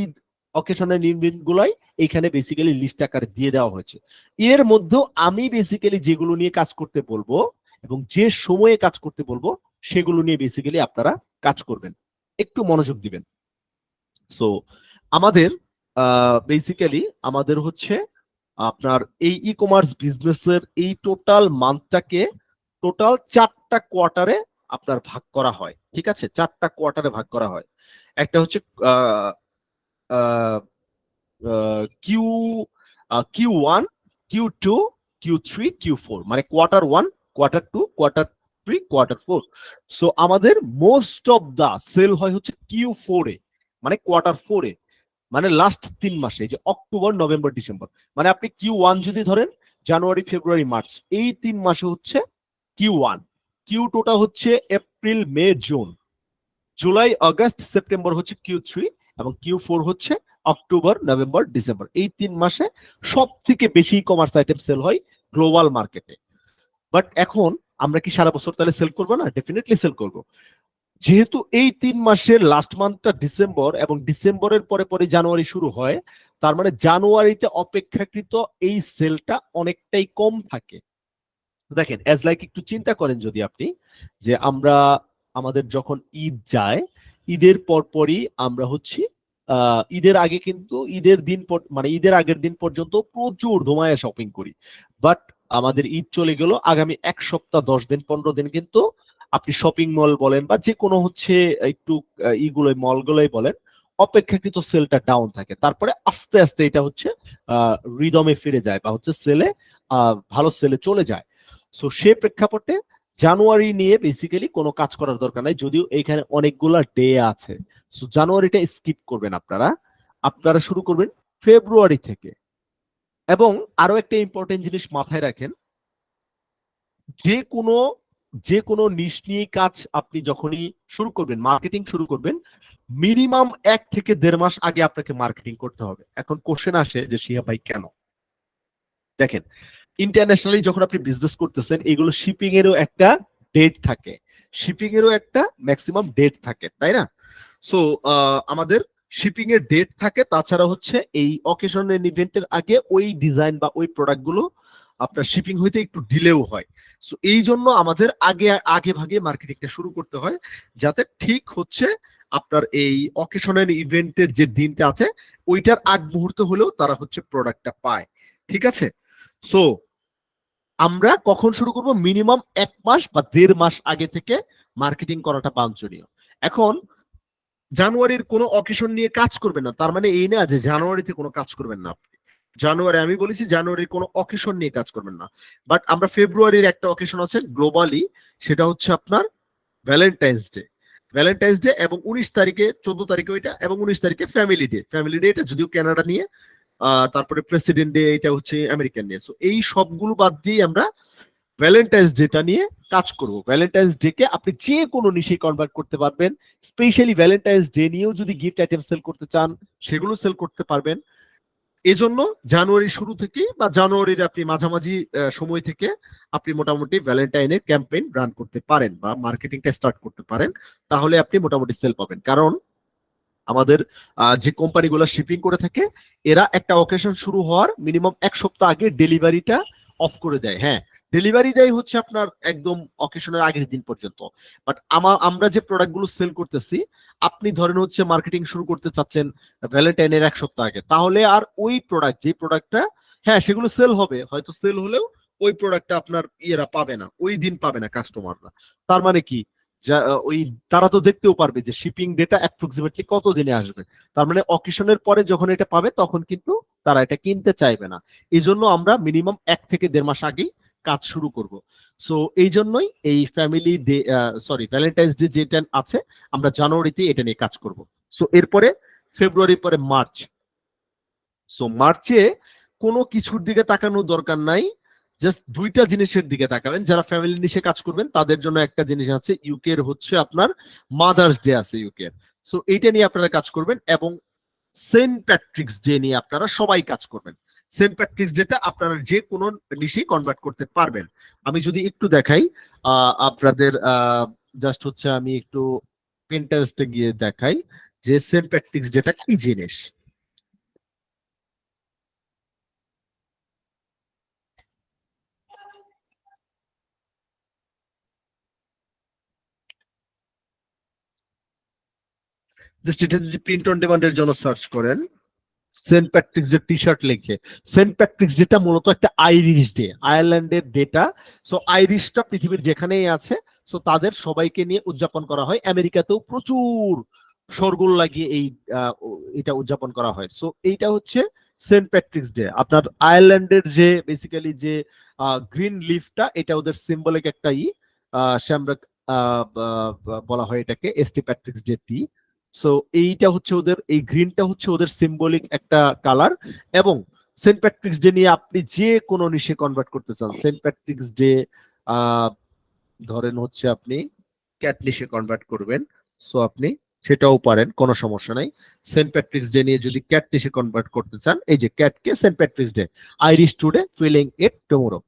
অকেশন এন্ড ইভেন্ট গুলাই এখানে বেসিক্যালি লিস্ট আকারে দিয়ে দেওয়া হয়েছে। এর মধ্যে আমি বেসিক্যালি যেগুলো নিয়ে কাজ করতে বলবো এবং যে সময়ে কাজ করতে বলবো সেগুলো নিয়ে বেসিক্যালি আপনারা কাজ করবেন, একটু মনোযোগ দিবেন। সো আমাদের বেসিক্যালি আমাদের হচ্ছে আপনার এই ই কমার্স বিজনেসের এই টোটাল মান্থটাকে টোটাল 4টা কোয়ার্টারে আপনার ভাগ করা হয়, ঠিক আছে? 4টা কোয়ার্টারে ভাগ করা হয়। একটা হচ্ছে Q1, Q2, Q3, Q4, মানে quarter 1, quarter 2, quarter 3, quarter 4। So আমাদের মোস্ট অফ দা সেল হয় হচ্ছে Q4 এ, মানে কোয়ার্টার 4 এ, মানে লাস্ট 3 মাসে, যে অক্টোবর, নভেম্বর, ডিসেম্বর। মানে আপনি Q1 যদি ধরেন জানুয়ারি, ফেব্রুয়ারি, মার্চ, এই 3 মাসে হচ্ছে Q1। Q2টা হচ্ছে এপ্রিল, মে, জুন, জুলাই, আগস্ট, সেপ্টেম্বর হচ্ছে Q3 এবং Q4 হচ্ছে অক্টোবর, নভেম্বর, ডিসেম্বর। এই 3 মাসে সব থেকে বেশি কমার্স আইটেম সেল হয় গ্লোবাল মার্কেটে। বাট এখন আমরা কি সারা বছর তাহলে সেল করবো না? ডেফিনেটলি সেল করব। যেহেতু এই 3 মাসের লাস্ট মান্থটা ডিসেম্বর এবং ডিসেম্বরের পরে পরে জানুয়ারি শুরু হয়, তার মানে জানুয়ারিতে অপেক্ষাকৃত এই সেলটা অনেকটাই কম থাকে। দেখেন অ্যাজ লাইক একটু চিন্তা করেন যদি আপনি, যে আমাদের যখন ঈদ যায়, ঈদের পরপরই আমরা হচ্ছে ঈদের আগে কিন্তু ঈদের দিন মানে ঈদের আগের দিন পর্যন্ত প্রচুর ধুমায়া শপিং করি। বাট আমাদের ঈদ চলে গেল, আগামী 1 সপ্তাহ, 10 দিন, 15 দিন কিন্তু আপনি শপিং মল বলেন বা যে কোনো হচ্ছে একটু ইগুলোই মলগুলোই বলেন, অপেক্ষাকৃত সেলটা ডাউন থাকে। তারপরে আস্তে আস্তে এটা হচ্ছে রিদমে ফিরে যায় বা হচ্ছে সেলে ভালো সেলে চলে যায়। সো সে প্রেক্ষাপটে জানুয়ারি নিয়ে বেসিক্যালি কোনো কাজ করার দরকার নাই, যদিও এখানে অনেকগুলা ডে আছে। সো জানুয়ারিটা স্কিপ করবেন আপনারা শুরু করবেন ফেব্রুয়ারি থেকে। এবং আরো একটা ইম্পর্টেন্ট জিনিস মাথায় রাখেন, যে কোনো নিশ নিয়ে কাজ আপনি যখনই শুরু করবেন, মার্কেটিং শুরু করবেন, মিনিমাম 1 থেকে 1.5 মাস আগে আপনাকে মার্কেটিং করতে হবে। এখন কোশ্চেন আসে যে শিয়া ভাই কেন? দেখেন, ইন্টারন্যাশনালি যখন আপনি বিজনেস করতেছেন, এগুলো শিপিং এরও একটা ডেট থাকে, শিপিং এরও একটা ম্যাক্সিমাম ডেট থাকে, তাই না? সো আমাদের শিপিং এর ডেট থাকে, তাছাড়া হচ্ছে এই অকেশন এন্ড ইভেন্টের আগে ওই ডিজাইন বা ওই প্রোডাক্ট গুলো আপনার শিপিং হইতে একটু ডিলেও হয়। সো এই জন্য আমাদের আগে ভাগে মার্কেটিংটা শুরু করতে হয়, যাতে ঠিক হচ্ছে আপনার এই অকেশন এন্ড ইভেন্টের যে দিনটা আছে ওইটার আগ মুহূর্তে হলেও তারা হচ্ছে প্রোডাক্টটা পায়, ঠিক আছে? সো আমরা কখন শুরু করব? মিনিমাম 1 মাস বা 1.5 মাস আগে থেকে মার্কেটিং করাটা বাঞ্ছনীয়। এখন জানুয়ারির কোনো অকেশন নিয়ে কাজ করবেন না, তার মানে এই না যে জানুয়ারিতে কোনো কাজ করবেন না আপনি। আমি বলেছি জানুয়ারির কোনো অকেশন নিয়ে কাজ করবেন না। বাট আমরা ফেব্রুয়ারির একটা অকেশন আছে গ্লোবালি, সেটা হচ্ছে আপনার ভ্যালেন্টাইন্স ডে এবং 19 তারিখে, 14 তারিখে ওইটা, এবং 19 তারিখে ফ্যামিলি ডে এটা যদিও কানাডা নিয়ে, তারপরে প্রেসিডেন্ট ডে এটা হচ্ছে আমেরিকান নিয়ে। সো এই সবগুলো বাদ দিয়ে আমরা ভ্যালেন্টাইন্স ডেটা নিয়ে কাজ করব। ভ্যালেন্টাইন্স ডে কে আপনি যে কোনো নিশে কনভার্ট করতে পারবেন। স্পেশালি ভ্যালেন্টাইন্স ডে নিয়েও যদি গিফট আইটেম সেল করতে চান সেগুলো সেল করতে পারবেন। এজন্য জানুয়ারির শুরু থেকে বা জানুয়ারির আপনি মাঝামাঝি সময় থেকে আপনি মোটামুটি ভ্যালেন্টাইনের ক্যাম্পেইন রান করতে পারেন বা মার্কেটিংটা স্টার্ট করতে পারেন, তাহলে আপনি মোটামুটি সেল পাবেন। কারণ আমাদের যে কোম্পানিগুলো শিপিং করে থাকে, এরা একটা অকেশন শুরু হওয়ার মিনিমাম 1 সপ্তাহ আগে ডেলিভারিটা অফ করে দেয়। হ্যাঁ, ডেলিভারি দেয় হচ্ছে আপনার একদম অকেশনের আগের দিন পর্যন্ত। বাট আমরা যে প্রোডাক্ট গুলো সেল করতেছি, আপনি ধরেন হচ্ছে মার্কেটিং শুরু করতে চাচ্ছেন ভ্যালেন্টাইনের 1 সপ্তাহ আগে, তাহলে আর ওই প্রোডাক্ট যে প্রোডাক্টটা, হ্যাঁ সেগুলো সেল হবে, হয়তো সেল হলেও ওই প্রোডাক্টটা আপনার ইয়েরা পাবে না, ওই দিন পাবে না কাস্টমাররা। তার মানে কি, ওই তারা তো দেখতেও পারবে যে শিপিং ডেটা অ্যাপ্রক্সিমেটলি কত দিনে আসবে। তার মানে অকেশনের পরে যখন এটা পাবে তখন কিন্তু তারা এটা কিনতে চাইবে না। এই জন্য আমরা মিনিমাম 1 থেকে 1.5 মাস আগেই কাজ শুরু করব। সো এই জন্যই এই ফ্যামিলি ডে, ভ্যালেন্টাইন্স ডে যেটা আছে, আমরা জানুয়ারিতে এটা নিয়ে কাজ করব। সো এরপরে ফেব্রুয়ারি, পরে মার্চ। সো মার্চে কোনো কিছুর দিকে তাকানোর দরকার নাই, জাস্ট 2টা জিনিসের দিকে তাকাবেন। যারা ফ্যামিলি নিশে কাজ করবেন তাদের জন্য একটা জিনিস আছে, ইউকের হচ্ছে আপনার মাদার্স ডে আছে ইউকের। সো এইটা নিয়ে আপনারা কাজ করবেন, এবং সেন্ট প্যাট্রিক্স ডে নিয়ে আপনারা সবাই কাজ করবেন। সেন্ট প্যাট্রিক্স ডেটা আপনারা যে কোনো নিশে কনভার্ট করতে পারবেন। আমি যদি একটু দেখাই আপনাদের, জাস্ট হচ্ছে আমি একটু পিন্টারেস্টে গিয়ে দেখাই যে সেন্ট প্যাট্রিক্স ডেটা কি জিনিস। জাস্ট এটা যদি প্রিন্ট অন ডিমান্ডের জন্য সার্চ করেন, Saint Patrick's Day T shirt লিখে, সেন্ট প্যাট্রিক্স ডেটা মূলত একটা আইরিশ ডে, আয়ারল্যান্ডের ডেটা। সো আইরিশটা পৃথিবীর যেখানেই আছে, সো তাদের সবাইকে নিয়ে উদযাপন করা হয়। আমেরিকাতেও প্রচুর শোরগোল লাগিয়ে এটা উদযাপন করা হয়। সো এইটা হচ্ছে সেন্ট প্যাট্রিক্স ডে। আপনার আয়ারল্যান্ডের যে বেসিক্যালি যে গ্রিন লিফটা, এটা ওদের সিম্বলিক একটা শ্যামরাক বলা হয় এটাকে, এসটি প্যাট্রিক্স ডে টি। সো এইটা হচ্ছে ওদের, এই গ্রিনটা হচ্ছে ওদের সিম্বলিক একটা কালার। এবং সেন্ট প্যাট্রিক্স ডে নিয়ে আপনি যে কোনো নিশে কনভার্ট করতে চান, সেন্ট প্যাট্রিক্স ডে ধরেন হচ্ছে আপনি ক্যাট নিশে কনভার্ট করবেন, সো আপনি সেটাও পারেন, কোনো সমস্যা নাই। সেন্ট প্যাট্রিক্স ডে নিয়ে যদি ক্যাট নিশে কনভার্ট করতে চান, এই যে ক্যাটকে Saint Patrick's Day, Irish today feeling it tomorrow.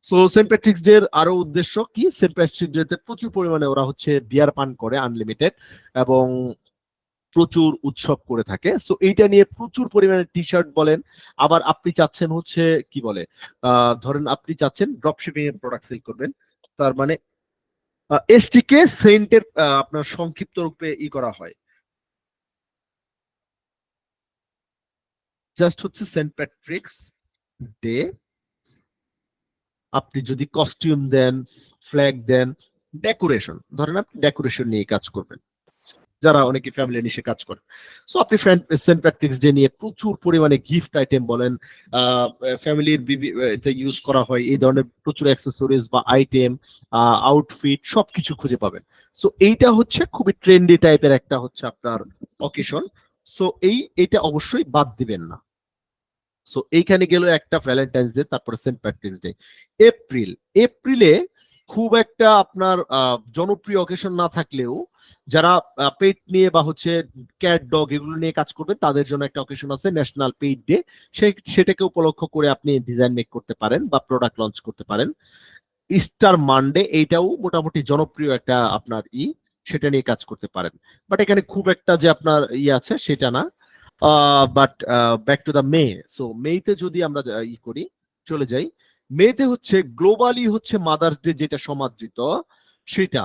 So Saint Patrick's Day এর আরো উদ্দেশ্য কি, সেন্ট প্যাট্রিক্স ডে তে প্রচুর পরিমাণে ওরা হচ্ছে বিয়ার পান করে আনলিমিটেড, এবং প্রচুর উৎসব করে থাকে। সো এইটা নিয়ে প্রচুর পরিমাণে টি শার্ট বলেন, আবার আপনি চাচ্ছেন হচ্ছে কি বলে, ধরেন আপনি চাচ্ছেন ড্রপশিপিং এর প্রোডাক্ট সেল করবেন, তার মানে এসটি কে সেন্টের আপনার সংক্ষিপ্ত রূপে করা হয়, জাস্ট হচ্ছে সেন্ট প্যাট্রিক্স ডে। আপনি যদি কস্টিউম দেন, ফ্ল্যাগ দেন, ডেকোরেশন, ধরেন আপনি ডেকোরেশন নিয়ে কাজ করবেন, যারা অনেকে ফ্যামিলি নিয়ে কাজ করে। সো আপনি সেন্ট প্যাট্রিক্স ডে নিয়ে প্রচুর পরিমাণে গিফট আইটেম বলেন, ফ্যামিলির ইউজ করা হয় এই ধরনের প্রচুর অ্যাক্সেসরিজ বা আইটেম, আউটফিট সবকিছু খুঁজে পাবেন। সো এইটা হচ্ছে খুবই ট্রেন্ডি টাইপের একটা হচ্ছে আপনার অকেশন। সো এইটা অবশ্যই বাদ দিবেন না। সো এইখানে গেল একটা ভ্যালেন্টাইন্স ডে, তারপরে সেন্ট প্যাট্রিক্স ডে। এপ্রিলে খুব একটা আপনার জনপ্রিয় অকেশন না থাকলেও, যারা পেট নিয়ে বা হচ্ছে ক্যাট ডগ এগুলো নিয়ে কাজ করবেন তাদের জন্য একটা অকেশন আছে, ন্যাশনাল পেট ডে। সেটাকে উপলক্ষ করে আপনি ডিজাইন মেক করতে পারেন বা প্রোডাক্ট লঞ্চ করতে পারেন। ইস্টার মানডে, এইটাও মোটামুটি জনপ্রিয় একটা আপনার সেটা নিয়ে কাজ করতে পারেন। বাট এখানে খুব একটা যে আপনার আছে সেটা না। But back to the May. So মেতে যদি আমরা করি, চলে যাই, মেতে হচ্ছে গ্লোবালি হচ্ছে মাদার্স ডে যেটা সমাদৃত, সেটা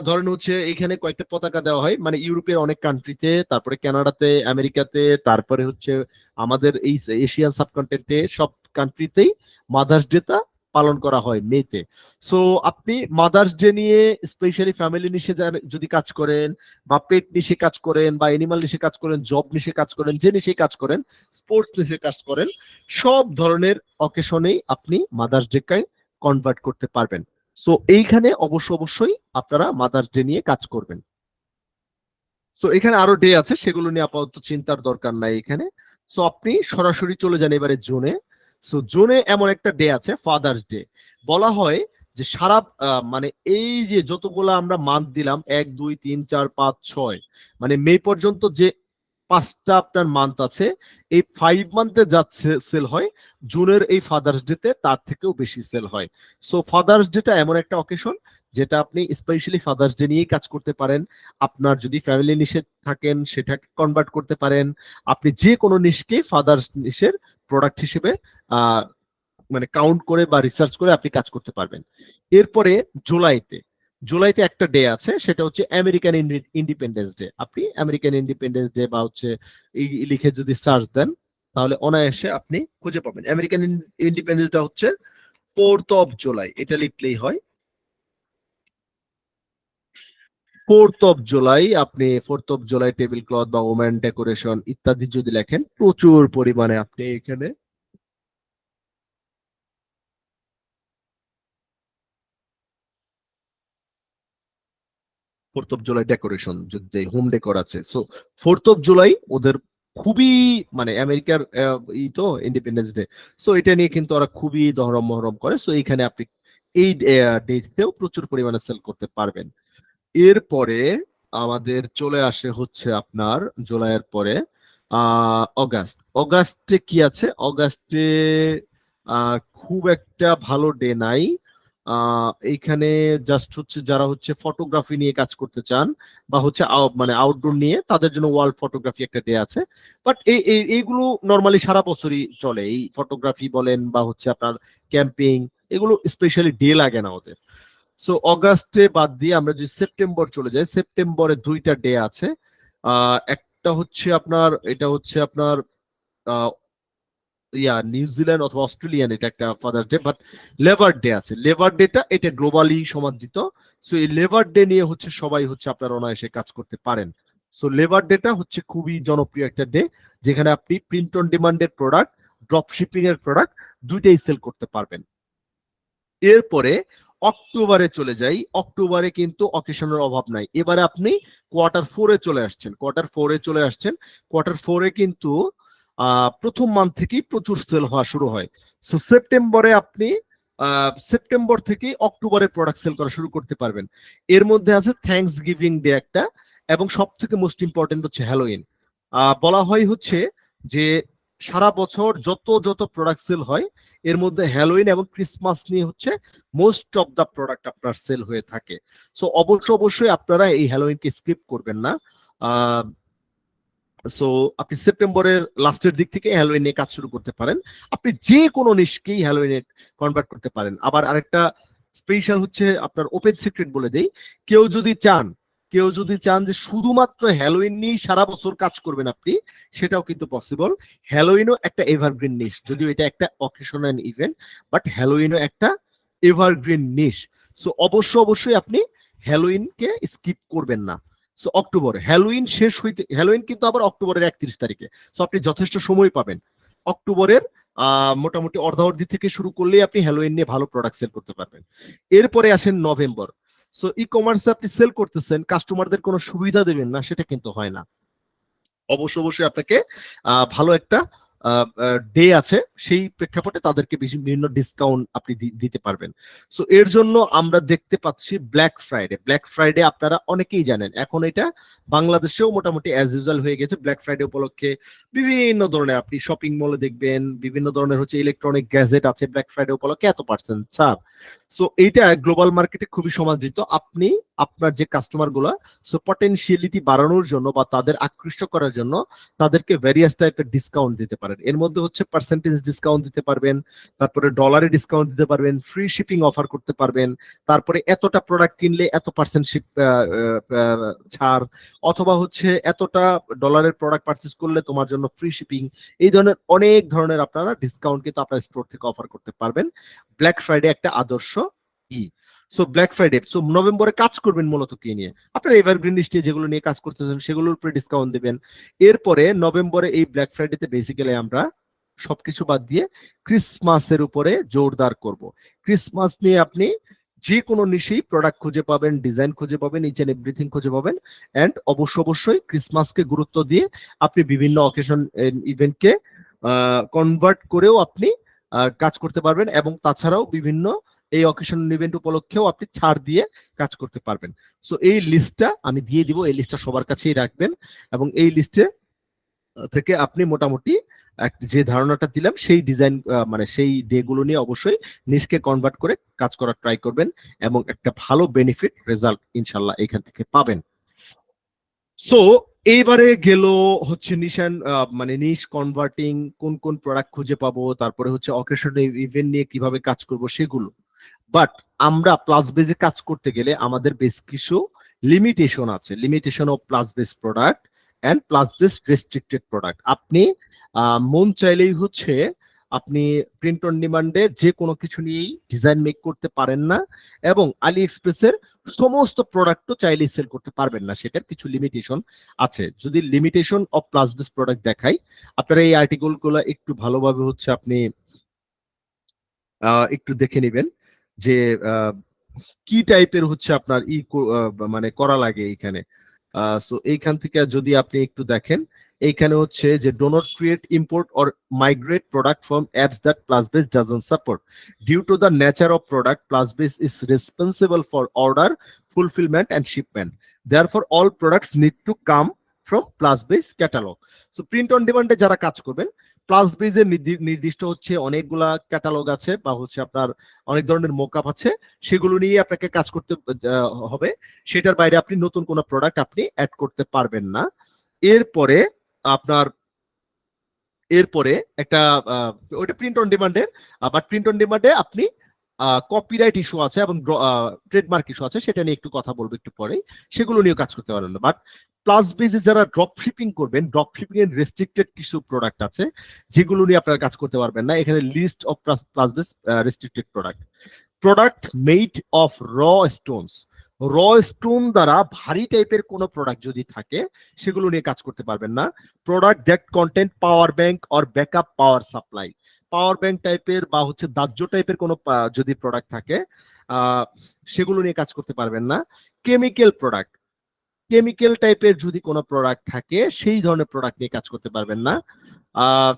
ধরেন হচ্ছে এখানে কয়েকটা পতাকা দেওয়া হয়, মানে ইউরোপের অনেক কান্ট্রিতে, তারপরে কানাডাতে, আমেরিকাতে, তারপরে হচ্ছে আমাদের এই এশিয়ান সাবকন্টিনেন্টে, সব কান্ট্রিতেই মাদার্স ডেটা পালন করা হয় মেতে। সো আপনি মাদার্স ডে নিয়ে স্পেশালি ফ্যামিলি নিশে যদি কাজ করেন, বা পেট নিশে কাজ করেন, বা এনিমাল নিশে কাজ করেন, জব নিশে কাজ করেন, যে নিশে কাজ করেন, স্পোর্টস নিশে কাজ করেন, সব ধরনের অকেশনেই আপনি মাদার্স ডে-কে কনভার্ট করতে পারবেন। সো এইখানে অবশ্যই আপনারা মাদার্স ডে নিয়ে কাজ করবেন। সো এখানে আরো ডে আছে, সেগুলো নিয়ে আপাতত চিন্তার দরকার নাই এখানে। সো আপনি সরাসরি চলে যান এবারে জোনে। সো জোনে এমন একটা ডে আছে ফাদার্স ডে। বলা হয় যে সারা মানে এই যে যতগুলা আমরা মান্থ দিলাম, 1 2 3 4 5 6, মানে মে পর্যন্ত যে 5টা আপনার মান্থ আছে, এই 5 মান্থে যা সেল হয়, জুনের এই ফাদার্স ডে তে তার থেকেও বেশি সেল হয়। সো ফাদার্স ডেটা এমন একটা অকেশন যেটা আপনি স্পেশালি ফাদার্স ডে নিয়েই কাজ করতে পারেন। আপনার যদি ফ্যামিলি নিশে থাকেন সেটাকে কনভার্ট করতে পারেন। আপনি যে কোনো নিশকে ফাদার্স নিশের প্রোডাক্ট হিসেবে মানে কাউন্ট করে বা রিসার্চ করে আপনি কাজ করতে পারবেন। এরপরে জুলাইতে একটা ডে আছে, সেটা হচ্ছে আমেরিকান ইন্ডিপেন্ডেন্স ডে। আপনি আমেরিকান ইন্ডিপেন্ডেন্স ডে বা হচ্ছে এই লিখে যদি সার্চ দেন তাহলে অনায়াসে আপনি খুঁজে পাবেন। আমেরিকান ইন্ডিপেন্ডেন্স ডে হচ্ছে 4th of জুলাই, এটা লিখলেই হয়। 4th of জুলাই, আপনি 4th of July table cloth বা ওম্যান ডেকোরেশন ইত্যাদি যদি লেখেন, প্রচুর পরিমাণে আপনি এখানে ফোর্থ অফ জুলাই ডেকোরেশন, যদি হোম ডেকোর আছে। সো 4th of জুলাই ওদের খুবই মানে আমেরিকার ই তো ইন্ডিপেন্ডেন্স ডে, সো এটা নিয়ে কিন্তু ওরা খুবই দহরম মহরম করে। সো এইখানে আপনি এই ডেতেও প্রচুর পরিমাণে সেল করতে পারবেন। এরপরে আমাদের চলে আসে হচ্ছে আপনার জুলাইয়ের পরে অগাস্টে কি আছে? অগাস্টে খুব একটা ভালো ডে নাই। এইখানে জাস্ট হচ্ছে যারা হচ্ছে ফটোগ্রাফি নিয়ে কাজ করতে চান বা হচ্ছে মানে আউটডোর নিয়ে, তাদের জন্য ওয়ার্ল্ড ফটোগ্রাফি একটা ডে আছে। বাট এইগুলো নর্মালি সারা বছরই চলে, এই ফটোগ্রাফি বলেন বা হচ্ছে আপনার ক্যাম্পিং, এগুলো স্পেশালি ডে লাগে না ওদের। সো অগাস্টে বাদ দিয়ে আমরা যদি সেপ্টেম্বর চলে যাই, সেপ্টেম্বরে 2টা ডে আছে। একটা হচ্ছে আপনার, এটা হচ্ছে আপনার নিউজিল্যান্ড অথবা অস্ট্রেলিয়ান, এটা একটা father's day. But labour day আছে, লেবার ডেটা এটা গ্লোবালি সমাদৃত। সো এই লেবার ডে নিয়ে হচ্ছে সবাই হচ্ছে আপনার অনায়াসে কাজ করতে পারেন। সো লেবার ডেটা হচ্ছে খুবই জনপ্রিয় একটা ডে, যেখানে আপনি প্রিন্ট অন ডিমান্ডের প্রোডাক্ট, ড্রপ শিপিং এর প্রোডাক্ট দুইটাই সেল করতে পারবেন। এরপরে অক্টোবরে চলে যাই। অক্টোবরে কিন্তু অকেশনের অভাব নাই। এবারে আপনি কোয়ার্টার 4-এ চলে আসছেন। কোয়ার্টার 4-এ কিন্তু প্রথম মান্থ থেকেই প্রচুর সেল হওয়া শুরু হয়। সো সেপ্টেম্বরে আপনি সেপ্টেম্বর থেকে অক্টোবরে প্রোডাক্ট সেল করা শুরু করতে পারবেন। এর মধ্যে আছে থ্যাঙ্কস গিভিং ডে একটা, এবং সব থেকে মোস্ট ইম্পর্টেন্ট হচ্ছে হ্যালোইন। বলা হয় হচ্ছে যে সারা বছর যত প্রোডাক্ট সেল হয়, এর মধ্যে হ্যালোইন এবং ক্রিসমাস নিয়ে হচ্ছে মোস্ট অফ দা প্রোডাক্ট আপনার সেল হয়ে থাকে। সো অবশ্যই আপনারা এই হ্যালোইনকে স্কিপ করবেন না। সো আপনি সেপ্টেম্বরের লাস্টের দিক থেকে হ্যালোইন নিয়ে কাজ শুরু করতে পারেন। আপনি যে কোনো নিশকেই হ্যালোইনে কনভার্ট করতে পারেন। আবার আরেকটা স্পেশাল হচ্ছে আপনার ওপেন সিক্রেট বলে দেই, কেউ যদি চান যে শুধুমাত্র হ্যালোইন নিয়ে সারা বছর কাজ করবেন আপনি, সেটাও কিন্তু পসিবল। হ্যালোইনও একটা এভারগ্রিন নিশ, যদিও এটা একটা অকেশনাল ইভেন্ট, বাট হ্যালোইনও একটা এভারগ্রিন নিশ। সো অবশ্যই আপনি হ্যালোইনকে স্কিপ করবেন না। সো অক্টোবরে হ্যালোইন কিন্তু আবার অক্টোবরের 31 তারিখে। সো আপনি যথেষ্ট সময় পাবেন। অক্টোবরের মোটামুটি অর্ধাবধি থেকে শুরু করলেই আপনি হ্যালোইন নিয়ে ভালো প্রোডাক্ট সেল করতে পারবেন। এরপরে আসেন নভেম্বর। সো ই কমার্সে আপনি সেল করতেছেন, কাস্টমারদের কোনো সুবিধা দেবেন না, সেটা কিন্তু হয় না। অবশ্যই আপনাকে ভালো একটা ডে আছে, সেই প্রেক্ষাপটে তাদেরকে বিভিন্ন ডিসকাউন্ট আপনি দিতে পারবেন। সো এর জন্য আমরা দেখতে পাচ্ছি ব্ল্যাক ফ্রাইডে আপনারা অনেকেই জানেন, এখন এটা বাংলাদেশেও মোটামুটি অ্যাজ ইউজুয়াল হয়ে গেছে। ব্ল্যাক ফ্রাইডে উপলক্ষে বিভিন্ন ধরনের আপনি শপিং মলে দেখবেন, বিভিন্ন ধরনের হচ্ছে ইলেকট্রনিক গ্যাজেট আছে ব্ল্যাক ফ্রাইডে উপলক্ষে এত% ছাড়। সো এইটা গ্লোবাল মার্কেটে খুবই সমাদৃত। আপনি আপনার যে কাস্টমার গুলা, সো পটেনশিয়ালিটি বাড়ানোর জন্য বা তাদের আকৃষ্ট করার জন্য তাদেরকে ভ্যারিয়াস টাইপের ডিসকাউন্ট দিতে পারেন। এর মধ্যে হচ্ছে পার্সেন্টেজ ডিসকাউন্ট দিতে পারবেন, তারপরে ডলারে ডিসকাউন্ট দিতে পারবেন, ফ্রি শিপিং অফার করতে পারবেন, তারপরে এতটা প্রোডাক্ট কিনলে এত% ছাড়, অথবা হচ্ছে এতটা ডলারের প্রোডাক্ট পারচেজ করলে তোমার জন্য ফ্রি শিপিং। এই ধরনের অনেক ধরনের আপনারা ডিসকাউন্ট কিন্তু আপনার স্টোর থেকে অফার করতে পারবেন। ব্ল্যাক ফ্রাইডে একটা আদর্শ সো ব্ল্যাক ফ্রাইডে। সো নভেম্বরে কাজ করবেন মূলত কি নিয়ে? আপনার এভারগ্রিন লিস্ট নিয়ে যেগুলো নিয়ে কাজ করতেছেন সেগুলোর উপরে ডিসকাউন্ট দিবেন। এরপরে নভেম্বরে এই ব্ল্যাক ফ্রাইডেতে বেসিক্যালি আমরা সবকিছু বাদ দিয়ে ক্রিসমাসের উপরে জোরদার করব। ক্রিসমাস নিয়ে আপনি যে কোনো নিশেই প্রোডাক্ট খুঁজে পাবেন, ডিজাইন খুঁজে পাবেন, ইচ এন্ড এভরিথিং খুঁজে পাবেন। এন্ড অবশ্যই ক্রিসমাসকে গুরুত্ব দিয়ে আপনি বিভিন্ন অকেশন ইভেন্টকে কনভার্ট করেও আপনি কাজ করতে পারবেন, এবং তাছাড়াও বিভিন্ন এই অকেশন ইভেন্ট উপলক্ষেও আপনি ছাড় দিয়ে কাজ করতে পারবেন। সো এই লিস্টটা আমি দিয়ে দিব, এই লিস্টটা সবার কাছেই রাখবেন, এবং এই লিস্টে থেকে আপনি মোটামুটি যে ধারণাটা দিলাম সেই ডিজাইন মানে সেই ডে গুলো নিয়ে অবশ্যই নিশকে কনভার্ট করে কাজ করার ট্রাই করবেন, এবং একটা ভালো বেনিফিট রেজাল্ট ইনশাল্লাহ এখান থেকে পাবেন। সো এইবারে গেল হচ্ছে নিশান মানে নিশ কনভার্টিং, কোন কোন প্রোডাক্ট খুঁজে পাবো, তারপরে হচ্ছে অকেশনাল ইভেন্ট নিয়ে কিভাবে কাজ করব সেগুলো। বাট আমরা প্লাস বেজে কাজ করতে গেলে আমাদের বেশ কিছু লিমিটেশন আছে, limitation of plus base product and plus base restricted product. আপনি মন চাইলেই হচ্ছে আপনি প্রিন্ট অন ডিমান্ডে যে কোনো কিছু নিয়েই ডিজাইন মেক করতে পারেন না, এবং আলি এক্সপ্রেসের সমস্ত প্রোডাক্টও চাইলেই সেল করতে পারবেন না, সেটার কিছু লিমিটেশন আছে। যদি limitation of plus base product দেখাই, আপনারা এই আর্টিকেল গুলো একটু ভালোভাবে হচ্ছে আপনি একটু দেখে নেবেন যে কি টাইপের হচ্ছে আপনার মানে করা লাগে এইখানে। সো এইখান থেকে যদি আপনি একটু দেখেন, এইখানে হচ্ছে যে do not create import or migrate product from apps that Plusbase doesn't support due to the nature of product Plusbase is responsible for order fulfilment and shipment, therefore all products need to come from Plusbase catalogue. So print on ডিমান্ডে যারা কাজ করবেন, plus বেজের নির্দিষ্ট হচ্ছে অনেকগুলা catalogue আছে বা হচ্ছে আপনার অনেক ধরনের মোকআপ আছে, সেগুলো নিয়ে আপনাকে কাজ করতে হবে। সেটার বাইরে আপনি নতুন কোনো প্রোডাক্ট আপনি অ্যাড করতে পারবেন না। এরপরে আপনার একটা ওইটা প্রিন্ট অন ডিমান্ডের, বাট প্রিন্ট অন ডিমান্ডে আপনি কপিরাইট ইস্যু আছে এবং ট্রেডমার্ক ইস্যু আছে, সেটা নিয়ে একটু কথা বলবো একটু পরেই, সেগুলো নিয়ে কাজ করতে পারবেন না। বাট প্লাস বেজে যারা ড্রপ শিপিং করবেন, ড্রপ শিপিং এর রেস্ট্রিক্টেড কিছু প্রোডাক্ট আছে যেগুলো নিয়ে আপনারা কাজ করতে পারবেন না। এখানে list of plus base restricted product made of raw stones, raw stone দ্বারা ভারী টাইপের কোনো প্রোডাক্ট যদি থাকে সেগুলো নিয়ে কাজ করতে পারবেন না। Product that content power bank or backup power supply, power bank টাইপের বা হচ্ছে দাহ্য টাইপের কোনো যদি প্রোডাক্ট থাকে সেগুলো নিয়ে কাজ করতে পারবেন না। কেমিক্যাল প্রোডাক্ট, কেমিক্যাল টাইপের যদি কোনো প্রোডাক্ট থাকে সেই ধরনের প্রোডাক্ট নিয়ে কাজ করতে পারবেন না।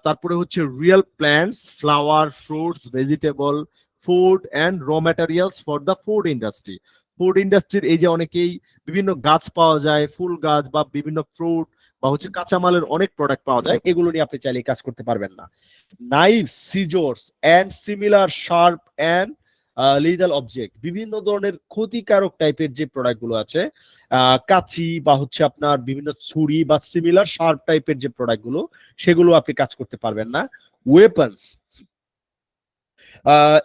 তারপরে হচ্ছে real plants, flower, fruits, vegetable, food and র materials for the food industry. Food ইন্ডাস্ট্রির এই যে অনেকেই বিভিন্ন গাছ পাওয়া যায়, ফুল গাছ বা বিভিন্ন ফ্রুট বা হচ্ছে কাঁচামালের অনেক প্রোডাক্ট পাওয়া যায়, এগুলো নিয়ে আপনি চাইলে কাজ করতে পারবেন না। Knife, scissors and similar sharp and lethal object, বিভিন্ন ধরনের ক্ষতিকারক টাইপের যে প্রোডাক্ট গুলো আছে, কাঁচি বা হচ্ছে আপনার বিভিন্ন ছুরি বা সিমিলার শার্প টাইপের যে প্রোডাক্ট গুলো, সেগুলো আপনি কাজ করতে পারবেন না। Weapons,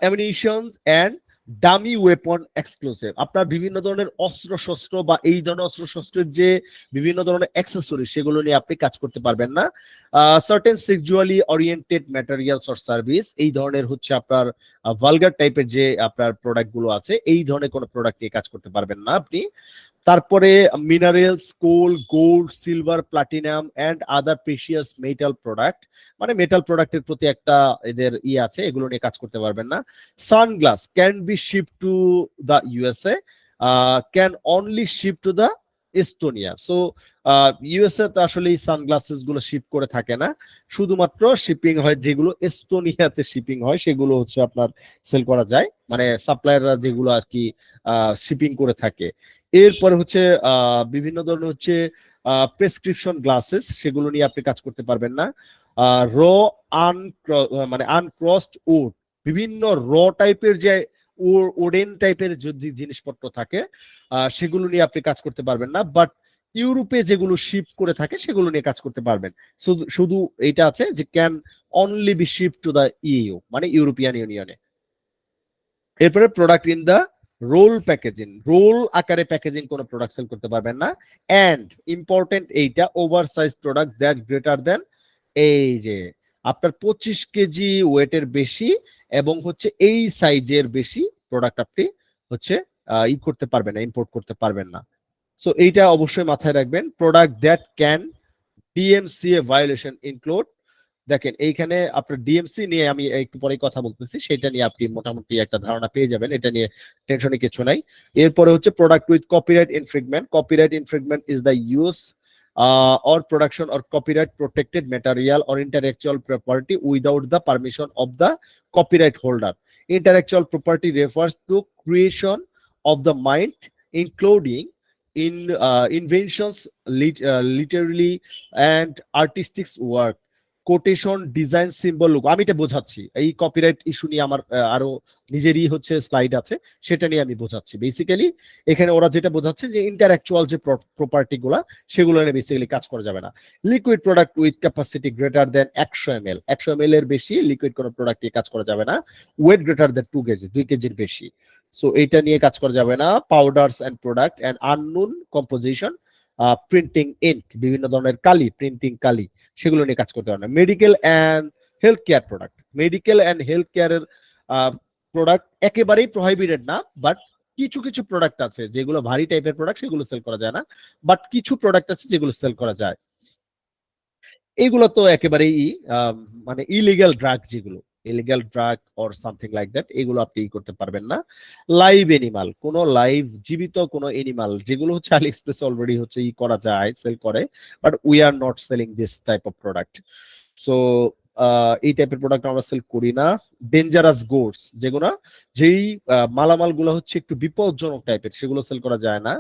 ammunitions and dummy weapon exclusive, আপনার বিভিন্ন ধরনের অস্ত্র শস্ত্র বা এই ধরনের অস্ত্র শস্ত্রের যে বিভিন্ন ধরনের অ্যাক্সেসরি, সেগুলো নিয়ে আপনি কাজ করতে পারবেন না। Certain sexually oriented materials or service, এই ধরনের হচ্ছে আপনার ভালগার টাইপের যে আপনার প্রোডাক্ট গুলো আছে, এই ধরনের কোনো প্রোডাক্ট নিয়ে কাজ করতে পারবেন না আপনি। তারপরে minerals, coal, gold, silver, platinum and other precious metal product, মানে মেটাল প্রোডাক্টের প্রতি একটা এদের আছে, এগুলো নিয়ে কাজ করতে পারবেন না। Sunglass can be ship to the USA, can only ship to the Estonia. So USA তে আসলে এই সানগ্লাসেস গুলো শিপ করে থাকে না, শুধুমাত্র শিপিং হয় যেগুলো এস্তোনিয়াতে শিপিং হয়, সেগুলো হচ্ছে আপনার সেল করা যায়, মানে সাপ্লায়াররা যেগুলো আর কি শিপিং করে থাকে। এরপরে হচ্ছে বিভিন্ন ধরনের হচ্ছে প্রেসক্রিপশন গ্লাসেস, সেগুলো নিয়ে আপনি কাজ করতে পারবেন না। র মানে আনক্রসড উড, বিভিন্ন র টাইপের যে ওডেন টাইপের যদি জিনিসপত্র থাকে সেগুলো নিয়ে আপনি কাজ করতে পারবেন না। বাট ইউরোপে যেগুলো শিপ করে থাকে সেগুলো নিয়ে কাজ করতে পারবেন। শুধু এইটা আছে যে can only be ship to the EU, মানে ইউরোপিয়ান ইউনিয়নে। এরপরে product in the roll packaging, roll আকারে প্যাকেজিং কোনো প্রোডাক্ট সেল করতে পারবেন না। এন্ড ইম্পর্টেন্ট এইটা, over size product that greater than, এই যে আপনার 25 কেজি ওয়েটের বেশি এবং হচ্ছে এই সাইজের বেশি প্রোডাক্ট আপনি হচ্ছে করতে পারবেন না, ইম্পোর্ট করতে পারবেন না। সো এইটা অবশ্যই মাথায় রাখবেন। Product that can DMCA violation include, দেখেন এইখানে আপনার ডিএমসি নিয়ে আমি একটু পরে কথা বলতেছি, সেটা নিয়ে আপনি মোটামুটি একটা ধারণা পেয়ে যাবেন, এটা নিয়ে টেনশনে কিছু নাই। এরপরে হচ্ছে product with copyright infringement, copyright infringement is the use or production or copyright protected material or intellectual property without the permission of the copyright holder. Intellectual property refers to creation of the mind, including inventions, literally and artistic work. Quotation, design, symbol, logo, আমি এটা বোঝাচ্ছি। এই copyright issue নিয়ে আমার আরো নিজেরই হচ্ছে slide আছে, সেটা নিয়ে আমি বোঝাচ্ছি। বেসিক্যালি এখানে ওরা যেটা বোঝাচ্ছে যে ইন্টারঅ্যাকচুয়াল যে প্রপার্টি গুলা, সেগুলো নিয়ে বেসিক্যালি কাজ করা যাবে না। Liquid product with capacity greater than 100 ml, 100 ml এর বেশি লিকুইড কোনো প্রোডাক্ট নিয়ে কাজ করা যাবে না। ওয়েট গ্রেটার দেন 2 কেজি, 2 কেজির বেশি, সো এইটা নিয়ে কাজ করা যাবে না। Powders and product and unknown composition, printing ink, বিভিন্ন ধরনের কালি, প্রিন্টিং কালি, সেগুলো নিয়ে কাজ করতে হবে না। Medical and health care product, medical and health কেয়ারের প্রোডাক্ট একেবারেই প্রোহিবিটেড না, বাট কিছু কিছু প্রোডাক্ট আছে যেগুলো ভারী টাইপের প্রোডাক্ট, সেগুলো সেল করা যায় না, বাট কিছু প্রোডাক্ট আছে যেগুলো সেল করা যায়। এইগুলো তো একেবারেই মানে ইলিগাল ড্রাগ, যেগুলো illegal drug or something like that, এগুলো আপনি করতে পারবেন না। লাইভ এনিমাল, কোন লাইভ জীবিত কোন এনিমাল, যেগুলো হচ্ছে আলি এক্সপ্রেস অলরেডি হচ্ছে করা যায়, সেল করে, but we are not selling this type of product. So এই টাইপের প্রোডাক্ট আমরা সেল করি না। ডেঞ্জারাস গুডস, যেগুলো যেই মালামাল গুলো হচ্ছে একটু বিপজ্জনক টাইপের, সেগুলো সেল করা যায় না।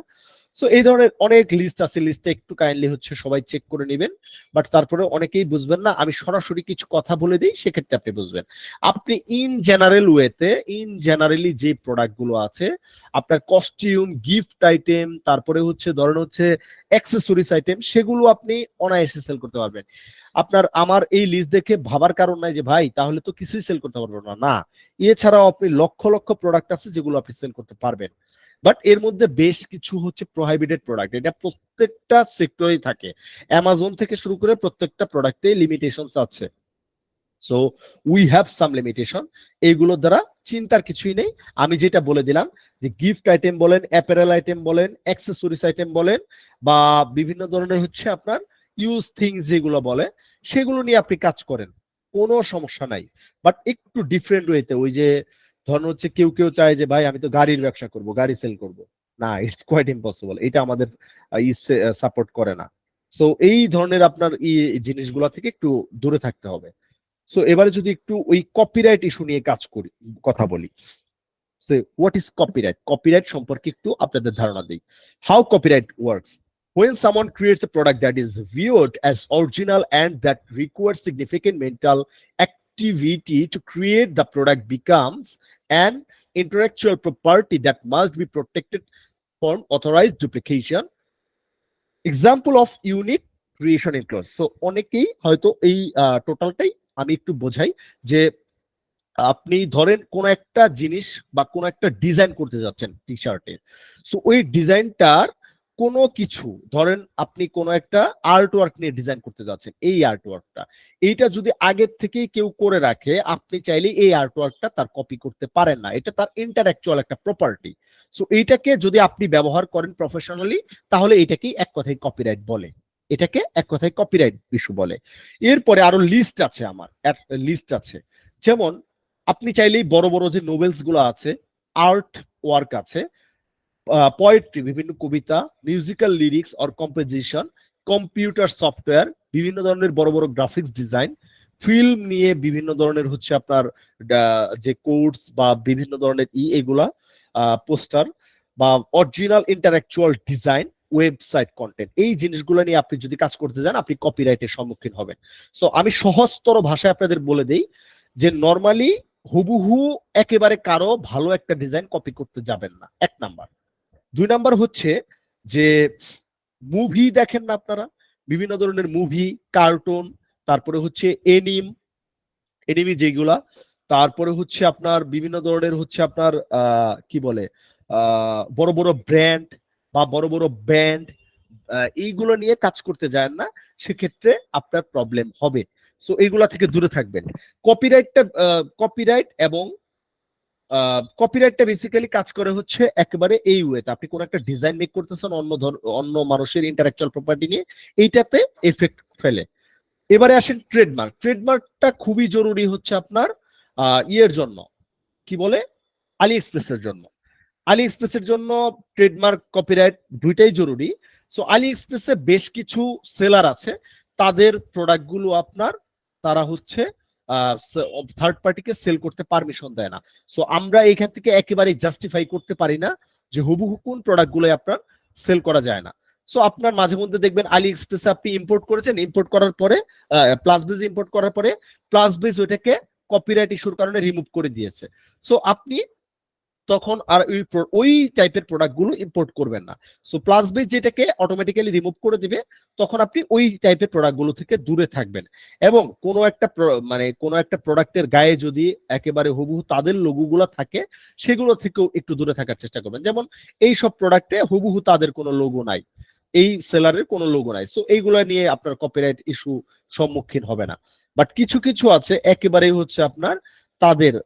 সো এই ধরনের অনেক লিস্ট আছে, লিস্টে একটু কাইন্ডলি হচ্ছে সবাই চেক করে নেবেন, বাট তারপরে অনেকেই বুঝবেন না, আমি সরাসরি কিছু কথা বলে দিই, সেক্ষেত্রে আপনি বুঝবেন। আপনি ইন জেনারেল ওয়েতে, ইন জেনারেলি যে প্রোডাক্ট গুলো আছে, আপনার কস্টিউম, গিফট আইটেম, তারপরে হচ্ছে ধরেন হচ্ছে অ্যাক্সেসরিজ আইটেম, সেগুলো আপনি অনায়াসে সেল করতে পারবেন। আপনার আমার এই লিস্ট দেখে ভাবার কারণ নাই যে ভাই তাহলে তো কিছুই সেল করতে পারবো না, না, এছাড়াও আপনি লক্ষ লক্ষ প্রোডাক্ট আছে যেগুলো আপনি সেল করতে পারবেন, বাট এর মধ্যে বেশ কিছু হচ্ছে প্রোহিবিটেড প্রোডাক্ট। এটা প্রত্যেকটা সেক্টরেই থাকে, অ্যামাজন থেকে শুরু করে প্রত্যেকটা প্রোডাক্টে লিমিটেশনস আছে। So we have some limitation, এইগুলোর দ্বারা চিন্তার কিছুই নেই। আমি যেটা বলে দিলাম যে গিফট আইটেম বলেন, অ্যাপারেল আইটেম বলেন, অ্যাক্সেসরিজ আইটেম বলেন, বা বিভিন্ন ধরনের হচ্ছে আপনার ইউজ থিংস যেগুলো বলে, সেগুলো নিয়ে আপনি কাজ করেন, কোনো সমস্যা নাই। বাট একটু ডিফারেন্ট ওয়েতে, ওই যে ধরুন হচ্ছে কেউ কেউ চায় যে ভাই আমি তো গাড়ির ব্যবসা করব, গাড়ি সেল করব, না, ইটস কোয়াইট ইম্পসিবল, এটা আমাদের সাপোর্ট করে না। সো এই ধরনের আপনার জিনিসগুলো থেকে একটু দূরে থাকতে হবে। সো এবারে যদি একটু ওই কপিরাইট ইস্যু নিয়ে কথা বলি। So what is copyright, copyright সম্পর্কে একটু আপনাদের ধারণা দিই। How copyright works: when someone creates a product that is viewed as original and that requires significant mental activity to create, the product becomes an intellectual property that must be protected from authorized duplication. Example of unique creation includes, so অনেকেই হয়তো এই টোটালটাই আমি একটু বোঝাই যে আপনি ধরেন কোন একটা জিনিস বা কোন একটা ডিজাইন করতে যাচ্ছেন টি শার্টের, সো ওই ডিজাইনটার কোনো কিছু, ধরেন আপনি কোনো একটা আর্ট ওয়ার্ক নিয়ে ডিজাইন করতে যাচ্ছেন, এই আর্ট ওয়ার্কটা, এইটা যদি আগের থেকেই কেউ করে রাখে, আপনি চাইলে এই আর্ট ওয়ার্কটা তার কপি করতে পারেন না, এটা তার ইন্টারঅ্যাকচুয়াল একটা প্রপার্টি। সো এইটাকে যদি আপনি ব্যবহার করেন প্রফেশনালি, তাহলে এটাকেই এক কথায় কপিরাইট বলে, এটাকে এক কথায় কপিরাইট ইস্যু বলে। এরপরে আরো লিস্ট আছে, আমার লিস্ট আছে, যেমন আপনি চাইলেই বড় বড় যে নোবেলস গুলো আছে, আর্ট ওয়ার্ক আছে, পোয়েট্রি, বিভিন্ন কবিতা, musical lyrics or composition, computer software, বিভিন্ন ধরনের বড় বড় গ্রাফিক্স ডিজাইন, ফিল্ম নিয়ে বিভিন্ন ধরনের হচ্ছে আপনার যে কোর্স বা বিভিন্ন ধরনের এগুলা, পোস্টার বা অরিজিনাল ইন্টারঅ্যাকচুয়াল ডিজাইন, ওয়েবসাইট কন্টেন্ট, এই জিনিসগুলো নিয়ে আপনি যদি কাজ করতে যান, আপনি কপিরাইটের সম্মুখীন হবেন। সো আমি সহজতর ভাষায় আপনাদের বলে দেই যে নরমালি হুবহু একেবারে কারো ভালো একটা ডিজাইন কপি করতে যাবেন না, এক নাম্বার। 2 নাম্বার হচ্ছে যে মুভি দেখেন না আপনারা, বিভিন্ন ধরনের মুভি, কার্টুন, তারপরে হচ্ছে এনিমি যেগুলা, তারপরে হচ্ছে আপনার বিভিন্ন ধরনের হচ্ছে আপনার কি বলে বড় বড় ব্র্যান্ড বা বড় বড় ব্যান্ড, এইগুলো নিয়ে কাজ করতে যায় না, সেক্ষেত্রে আপনার প্রবলেম হবে। সো এইগুলা থেকে দূরে থাকবেন। কপিরাইটটা বেসিক্যালি কাজ করে হচ্ছে একেবারে এই ওয়েতে, আপনি কোন একটা ডিজাইন মেক করতেছেন অন্য মানুষের ইন্টারঅ্যাকচুয়াল প্রপার্টি নিয়ে, এইটাতে এফেক্ট ফেলে। এবারে আসেন ট্রেডমার্ক। ট্রেডমার্কটা খুবই জরুরি হচ্ছে আপনার ইয়ের জন্য, কি বলে, আলি এক্সপ্রেসের জন্য। আলি এক্সপ্রেসের জন্য ট্রেডমার্ক, কপিরাইট দুইটাই জরুরি। সো আলি এক্সপ্রেসে বেশ কিছু সেলার আছে, তাদের প্রোডাক্টগুলো আপনার তারা হচ্ছে থার্ড পার্টিকে সেল করতে পারমিশন দেয় না। সো আমরা এখান থেকে একেবারে জাস্টিফাই করতে পারি না যে হুবহু কোন প্রোডাক্টগুলো আপনার সেল করা যায় না। সো আপনার মাঝে মধ্যে দেখবেন আলি এক্সপ্রেসে আপনি ইম্পোর্ট করেছেন, ইম্পোর্ট করার পরে প্লাস বেজ ইম্পোর্ট করার পরে প্লাস বেজ ওইটাকে কপিরাইট ইস্যুর কারণে রিমুভ করে দিয়েছে। সো আপনি তখন আর ওই টাইপের প্রোডাক্টগুলো ইম্পোর্ট করবেন না। সো প্লাস বেজ যেটাকে অটোমেটিক্যালি রিমুভ করে দিবে, তখন আপনি ওই টাইপের প্রোডাক্টগুলো থেকে দূরে থাকবেন। এবং কোনো একটা কোনো একটা প্রোডাক্টের গায়ে যদি একেবারে হুবহু তাদের লোগোগুলো থাকে, সেগুলো থেকেও একটু দূরে থাকার চেষ্টা করবেন। যেমন এই সব প্রোডাক্টে হুবহু তাদের কোনো লোগো নাই, এই সেলারের কোনো লোগো নাই, সো এইগুলো নিয়ে আপনার কপিরাইট ইস্যু সম্মুখীন হবে না। বাট কিছু কিছু আছে একেবারেই হচ্ছে আপনার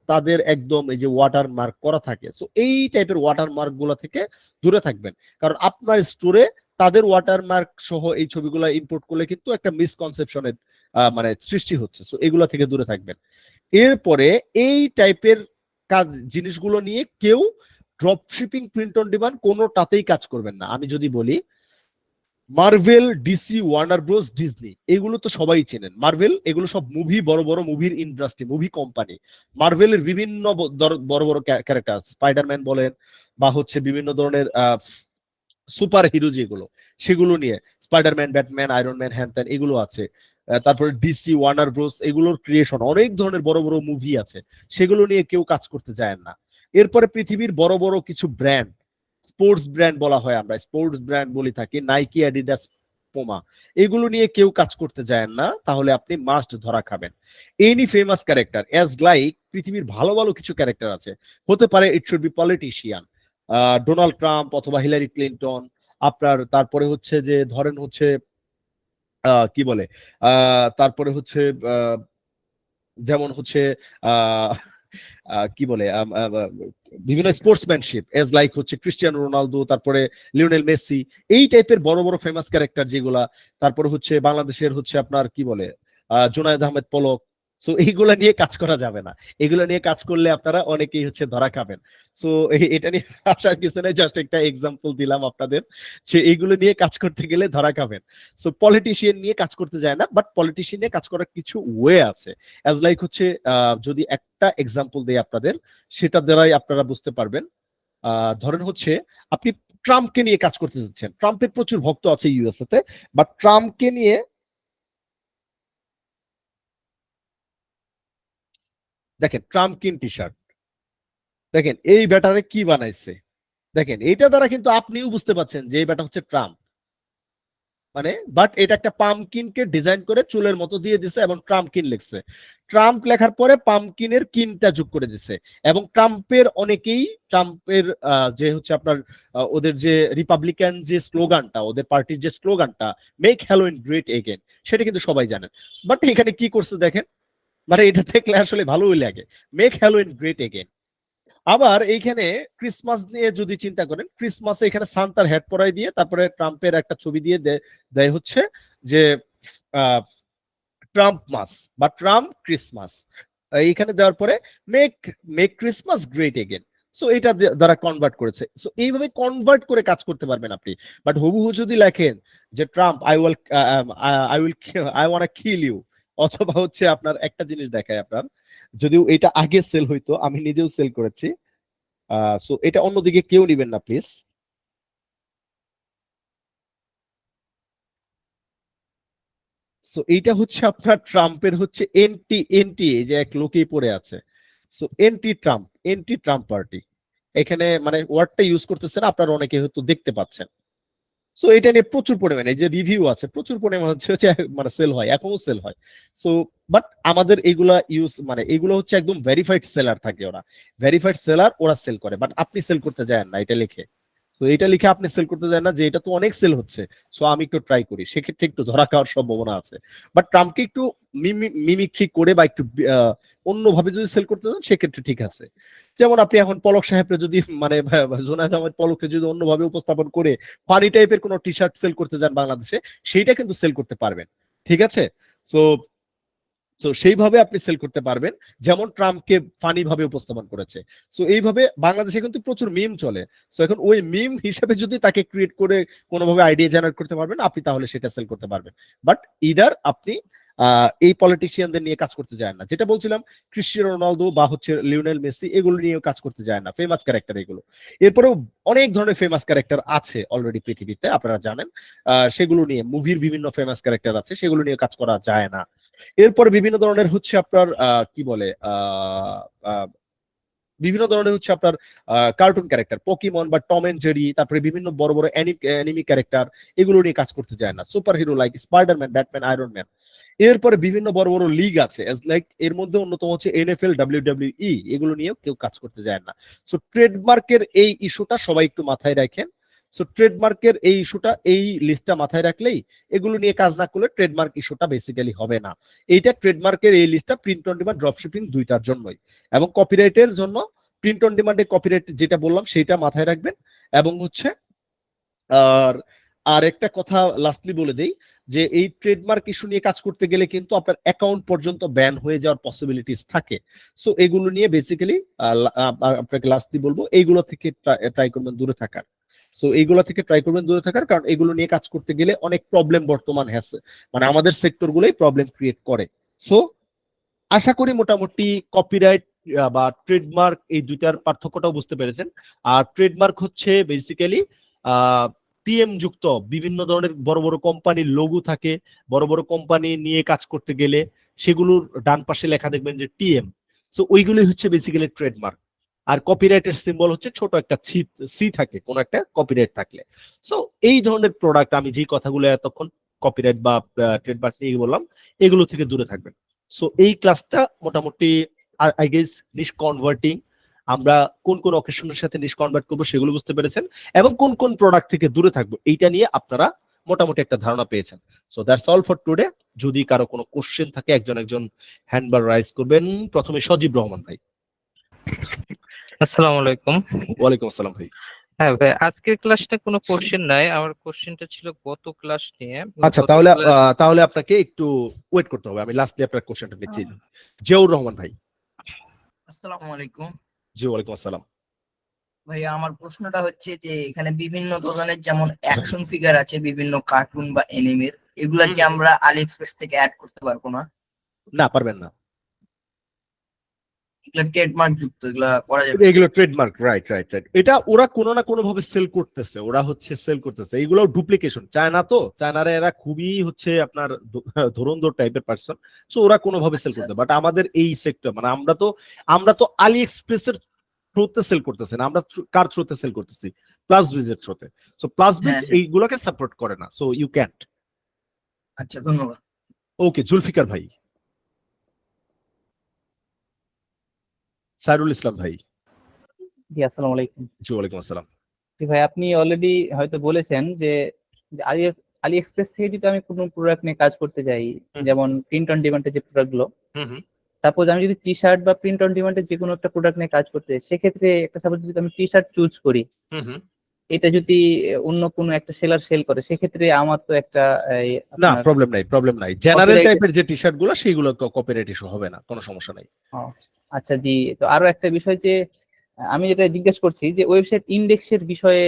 তাদের একদম এই যে ওয়াটার মার্ক করা থাকে, সো এই টাইপের ওয়াটার মার্ক গুলো থেকে দূরে থাকবেন। কারণ আপনার স্টোরে তাদের ওয়াটার মার্ক সহ এই ছবিগুলো ইম্পোর্ট করলে কিন্তু একটা মিসকনসেপশনের সৃষ্টি হচ্ছে, সো এগুলো থেকে দূরে থাকবেন। এরপরে এই টাইপের কাজ জিনিসগুলো নিয়ে কেউ drop shipping, print on demand কোনোটাতেই কাজ করবেন না। আমি যদি বলি Marvel, DC, Warner Bros, Disney, এগুলো তো সবাই চেনেন। মার্ভেল এগুলো সব মুভি, বড় বড় মুভির ইন্ডাস্ট্রি, মুভি কোম্পানি। মার্ভেলের বিভিন্ন বড় বড় ক্যারেক্টার, স্পাইডারম্যান বলেন বা হচ্ছে বিভিন্ন ধরনের সুপার হিরো যেগুলো, সেগুলো নিয়ে স্পাইডারম্যান, ব্যাটম্যান, আয়রন ম্যান, হ্যান ত্যান এগুলো আছে। তারপরে ডিসি, ওয়ার্নার ব্রোস এগুলোর ক্রিয়েশন, অনেক ধরনের বড় বড় মুভি আছে, সেগুলো নিয়ে কেউ কাজ করতে যায় না। এরপরে পৃথিবীর বড় বড় কিছু ব্র্যান্ড, স্পোর্টস ব্র্যান্ড বলা হয়, আমরা স্পোর্টস ব্র্যান্ড বলি থাকি, নাইকি, অ্যাডিডাস, পোমা, এগুলো নিয়ে কেউ কাজ করতে যায় না, তাহলে আপনি মাস্ট ধরা খাবেন। Any famous character as like পৃথিবীর ভালো ভালো কিছু ক্যারেক্টার আছে, হতে পারে it should be politician, Donald Trump অথবা হিলারি ক্লিনটন, আপনার তারপরে হচ্ছে যে ধরেন হচ্ছে কি বলে তারপরে হচ্ছে যেমন হচ্ছে কি বলে বিভিন্ন স্পোর্টসম্যানশিপ এজ লাইক হচ্ছে ক্রিস্টিয়ানো রোনালদো, তারপরে লিওনেল মেসি, এই টাইপের বড় বড় ফেমাস ক্যারেক্টার যেগুলা। তারপরে হচ্ছে বাংলাদেশের হচ্ছে আপনার কি বলে জুনায়েদ আহমেদ পলক। সো এইগুলা নিয়ে কাজ করা যাবে না, এগুলা নিয়ে কাজ করলে আপনারা অনেকেই হচ্ছে ধরা খাবেন। সো এটা নিয়ে আসার কিছু নেই, জাস্ট একটা এক্সাম্পল দিলাম আপনাদের যে এইগুলো নিয়ে কাজ করতে গেলে ধরা খাবেন। সো পলিটিশিয়ান নিয়ে কাজ করতে যায় না, বাট পলিটিশিয়ান নিয়ে কাজ করার কিছু ওয়ে আছে। অ্যাজ লাইক হচ্ছে যদি একটা এক্সাম্পল দেই আপনাদের, সেটা দ্বারাই আপনারা বুঝতে পারবেন। ধরেন হচ্ছে আপনি ট্রাম্পকে নিয়ে কাজ করতে যাচ্ছেন, ট্রাম্পের প্রচুর ভক্ত আছে ইউএসএ তে, বাট ট্রাম্পকে নিয়ে দেখেন ট্রাম্প কিন টি শার্ট, দেখেন এই ব্যাটারে কি বানাইছে, দেখেন এটা দ্বারা কিন্তু আপনিও বুঝতে পারছেন যে এই ব্যাটা হচ্ছে ট্রাম্প, বাট এটা একটা পামকিনকে ডিজাইন করে চুলের মতো দিয়ে দিছে এবং ট্রাম্পকিন লিখছে। ট্রাম্প লেখার পরে পামকিনের কিনটা যোগ করে দিছে। এবং ট্রাম্পের অনেকেই ট্রাম্পের যে হচ্ছে আপনার ওদের যে রিপাবলিকান যে স্লোগানটা, ওদের পার্টির যে স্লোগানটা মেক হ্যালোইন গ্রেট এগেন, সেটা কিন্তু সবাই জানেন। বাট এখানে কি করছে দেখেন, এটা দেখলে আসলে ভালোই লাগে, মেক হ্যালোইন গ্রেট এগেন। আবার এইখানে ক্রিসমাস নিয়ে যদি চিন্তা করেন, ক্রিসমাসে এখানে সান্তার হ্যাট পরাই দিয়ে তারপরে ট্রাম্পের একটা ছবি দিয়ে দেয় হচ্ছে যে ট্রাম্প মাস বা ট্রাম্প ক্রিসমাস, এইখানে দেওয়ার পরে make Christmas great again. So এটা দ্বারা কনভার্ট করেছে। সো এইভাবে কনভার্ট করে কাজ করতে পারবেন আপনি। বাট হুবহু যদি লেখেন যে Trump I want kill you, অথবা হচ্ছে আপনার একটা জিনিস দেখায় আপনার, যদিও এটা আগে সেল হইতো, আমি নিজেও সেল করেছি, সো এটা অন্যদিকে কেউ নিবেন না প্লিজ। সো এইটা হচ্ছে আপনার ট্রাম্পের হচ্ছে এনটি এই যে এক লোকেই পড়ে আছে, সো এনটি ট্রাম্প পার্টি, এখানে ওয়ার্ডটা ইউজ করতেছেন আপনারা অনেকে হয়তো দেখতে পাচ্ছেন। সো এটা নিয়ে প্রচুর পরিমাণে যে রিভিউ আছে, প্রচুর পরিমাণে হচ্ছে সেল হয়, এখনো সেল হয়। সো বাট আমাদের এগুলা এগুলো হচ্ছে একদম ভেরিফাইড সেলার থাকে, ওরা ভেরিফাইড সেলার, ওরা সেল করে, বাট আপনি সেল করতে যান না এটা লিখে। তো এটা লিখে আপনি সেল করতে যান না যে এটা তো অনেক সেল হচ্ছে, সো আমি একটু ট্রাই করি, সেক্ষেত্রে একটু ধরা খাওয়ার সম্ভাবনা আছে। বাট ট্রাম্পকে একটু মিমিক্রি করে বা একটু অন্যভাবে যদি সেল করতে যান সেক্ষেত্রে ঠিক আছে। যেমন আপনি এখন পলক সাহেবকে যদি জোনায়েদ আহমেদ পলককে যদি অন্যভাবে উপস্থাপন করে ফানি টাইপের কোনো টি শার্ট সেল করতে যান বাংলাদেশে, সেইটা কিন্তু সেল করতে পারবেন, ঠিক আছে? তো সেইভাবে আপনি সেল করতে পারবেন, যেমন ট্রাম্পকে ফানি ভাবে উপস্থাপন করেছে। সো এইভাবে বাংলাদেশে কিন্তু প্রচুর মিম চলে। সো এখন ওই মিম হিসেবে যদি তাকে ক্রিয়েট করে কোনোভাবে আইডিয়া জেনারেট করতে পারবেন আপনি, তাহলে সেটা সেল করতে পারবেন। বাট ইদার আপনি এই পলিটিশিয়ানদের নিয়ে কাজ করতে যায় না। যেটা বলছিলাম ক্রিস্টিয়ানো রোনালদো বা হচ্ছে লিওনেল মেসি এগুলো নিয়েও কাজ করতে যায় না, ফেমাস ক্যারেক্টার এগুলো। এরপরেও অনেক ধরনের ফেমাস ক্যারেক্টার আছে অলরেডি পৃথিবীতে, আপনারা জানেন। সেগুলো নিয়ে মুভির বিভিন্ন ফেমাস ক্যারেক্টার আছে, সেগুলো নিয়ে কাজ করা যায় না। এরপর বিভিন্ন ধরনের হচ্ছে আপনার কি বলে বিভিন্ন ধরনের হচ্ছে আপনার কার্টুন ক্যারেক্টার, পকিমন বা টম এন্ড জেরি, তারপরে বিভিন্ন বড় বড় অ্যানিমি ক্যারেক্টার, এগুলো নিয়ে কাজ করতে যায় না। Super hero like Spiderman, Batman, iron man. এরপরে বিভিন্ন বড় বড় লিগ আছে, লাইক এর মধ্যে অন্যতম হচ্ছে NFL, WWE, এগুলো নিয়েও কেউ কাজ করতে যায় না। সো ট্রেডমার্কের এই ইস্যুটা সবাই একটু মাথায় রাখেন। সো ট্রেডমার্কের এই ইস্যুটা, এই লিস্টটা মাথায় রাখলেই, এগুলো নিয়ে কাজ না করলে ট্রেডমার্ক ইস্যুটা বেসিক্যালি হবে না। এইটা ট্রেডমার্কের এই লিস্টটা প্রিন্ট অন ডিমান্ড, ড্রপশিপিং দুইটার জন্যই, এবং কপিরাইটের জন্য প্রিন্ট অন ডিমান্ডে কপিরাইট যেটা বললাম সেটা মাথায় রাখবেন। এবং হচ্ছে আর একটা কথা লাস্টলি বলে দেই যে এই ট্রেডমার্ক ইস্যু নিয়ে কাজ করতে গেলে কিন্তু আপনার অ্যাকাউন্ট পর্যন্ত ব্যান হয়ে যাওয়ার পসিবিলিটিস থাকে। সো এগুলো নিয়ে বেসিক্যালি আপনাকে লাস্টলি বলবো এইগুলো থেকে ট্রাই করবেন দূরে থাকার। সো এইগুলো থেকে ট্রাই করবেন দূরে থাকার, কারণ এগুলো নিয়ে কাজ করতে গেলে অনেক প্রবলেম বর্তমান হ্যাছে, মানে আমাদের সেক্টরগুলোই প্রবলেম ক্রিয়েট করে। সো আশা করি মোটামুটি কপিরাইট বা ট্রেডমার্ক এই দুইটার পার্থক্যটাও বুঝতে পেরেছেন। আর ট্রেডমার্ক হচ্ছে বেসিক্যালি টিএম যুক্ত বিভিন্ন ধরনের বড় বড় কোম্পানির লোগো থাকে, বড় বড় কোম্পানি নিয়ে কাজ করতে গেলে সেগুলোর ডান পাশে লেখা দেখবেন যে টিএম। সো ওইগুলোই হচ্ছে বেসিক্যালি ট্রেডমার্ক। আর কপিরাইটের সিম্বল হচ্ছে ছোট একটা সি থাকে কোন একটা কপিরাইট থাকলে। সো এই ধরনের প্রোডাক্ট, আমি যে কথাগুলো এতক্ষণ কপিরাইট বা ট্রেডমার্ক নিয়ে বললাম, এগুলো থেকে দূরে থাকবেন। সো এই ক্লাসটা মোটামুটি আই গেস নিশ কনভার্টিং, আমরা কোন কোন অকেশনের সাথে নিশ কনভার্ট করবো সেগুলো বুঝতে পেরেছেন, এবং কোন কোন প্রোডাক্ট থেকে দূরে থাকবো এইটা নিয়ে আপনারা মোটামুটি একটা ধারণা পেয়েছেন। So that's all for today. যদি কারো কোনো কোশ্চেন থাকে একজন হ্যান্ডবার রাইজ করবেন। প্রথমে সজীব রহমান ভাই। আসসালামু আলাইকুম। ওয়ালাইকুম আসসালাম ভাই। হ্যাঁ ভাই, আজকের ক্লাসটা কোনো কোশ্চেন নাই, আমার কোশ্চেনটা ছিল গত ক্লাস নিয়ে। আচ্ছা, তাহলে আপনাকে একটু ওয়েট করতে হবে, আমি লাস্টলি আপনার কোশ্চেনটা নিচ্ছি। জিয়াউর রহমান ভাই। আসসালামু আলাইকুম। জি ওয়ালাইকুম আসসালাম। ভাই আমার প্রশ্নটা হচ্ছে যে এখানে বিভিন্ন ধরনের যেমন অ্যাকশন ফিগার আছে, বিভিন্ন কার্টুন বা অ্যানিমের, এগুলা কি আমরা আলি এক্সপ্রেস থেকে অ্যাড করতে পারবো না? না, পারবেন না। এগুলা ট্রেডমার্ক যুক্ত, এগুলা করা যাবে? এগুলো ট্রেডমার্ক, রাইট। এটা ওরা কোনো না কোনো ভাবে সেল করতেছে, এগুলো ডুপ্লিকেশন। চায়নারা এরা খুবই হচ্ছে আপনার ধুরন্ধর টাইপের পার্সন। সো ওরা কোনোভাবে সেল করতে, বাট আমাদের এই সেক্টর, মানে আমরা তো আলি এক্সপ্রেসের থ্রুতে সেল করতেছি না, আমরা কার থ্রুতে সেল করতেছি? প্লাস বিজের থ্রুতে। সো প্লাস বিজ এইগুলোকে সাপোর্ট করে না, সো ইউ ক্যান্ট। আচ্ছা, ধন্যবাদ। ওকে, জুলফিকার ভাই। সাইরুল ইসলাম ভাই। জি আসসালামু আলাইকুম। জি ওয়ালাইকুম আসসালাম। জি ভাই, আপনি অলরেডি হয়তো বলেছেন যে আলি এক্সপ্রেস থেকে যদি আমি কোনো প্রোডাক্ট নিয়ে কাজ করতে যাই, যেমন প্রিন্ট অন ডিমান্ডের যে প্রোডাক্ট গুলো, সাপোজ আমি যদি টি শার্ট বা প্রিন্ট অন ডিমান্ডের যে কোনো একটা প্রোডাক্ট নিয়ে কাজ করতে যাই, সেক্ষেত্রে একটা সাপোজ যদি আমি টি শার্ট চুজ করি, এটা যদি অন্য কোনো একটা সেলার সেল করে, সেক্ষেত্রে আমার তো একটা না, প্রবলেম নাই। জেনারেল টাইপের যে টি শার্ট গুলো সেগুলো কপিরাইট ইস্যু হবে না, কোনো সমস্যা নাই। আচ্ছা জি। তো আরো একটা বিষয় যে আমি যেটা জিজ্ঞেস করছি যে ওয়েবসাইট ইন্ডেক্সের বিষয়ে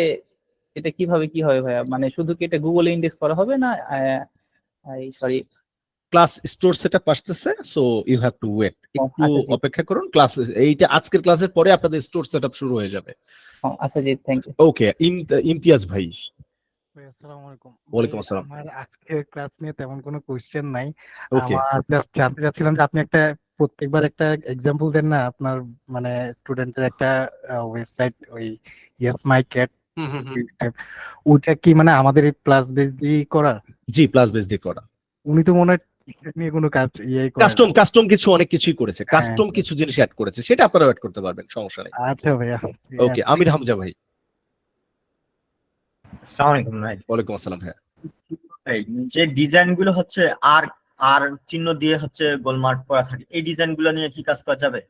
এটা কিভাবে কি হবে ভাইয়া, মানে শুধু কি এটা গুগলে ইন্ডেক্স করা হবে না? সরি, ক্লাস স্টোর সেটআপ আসতেছে, so you have to wait, একটু অপেক্ষা করুন। ক্লাস এইটা আজকের ক্লাসের পরে আপনাদের স্টোর সেটআপ শুরু হয়ে যাবে। আচ্ছা জি, থ্যাংক ইউ। ওকে, ইমতিয়াজ ভাই। আসসালামু আলাইকুম। ওয়ালাইকুম আসসালাম। আমার আজকের ক্লাস নিয়ে তেমন কোনো কোশ্চেন নাই। ওকে, আমার জাস্ট জানতে চাচ্ছিলাম যে আপনি প্রত্যেকবার একটা এক্সাম্পল দেন না আপনার, মানে স্টুডেন্টের একটা ওয়েবসাইট, ওই ইয়েস মাই ক্যাট, ওইটা কি মানে আমাদের প্লাস বেস দিয়ে করা? জি, প্লাস বেস দিয়ে করা। উনি তো মনে হয় নিয়ে কোনো কাজ কাস্টম কিছু অনেক কিছুই করেছে, কাস্টম কিছু জিনিস অ্যাড করেছে, সেটা আপনারা অ্যাড করতে পারবেন, সমস্যা নেই। আচ্ছা ভাইয়া। ওকে, আমির হামজা ভাই। আসসালামু আলাইকুম ভাই। ওয়ালাইকুম আসসালাম ভাই। যে ডিজাইন গুলো হচ্ছে আর চিহ্ন দিয়ে হচ্ছে গোল মার্ক করা থাকে, এই ডিজাইন গুলো নিয়ে কি কাজ করা যাবে?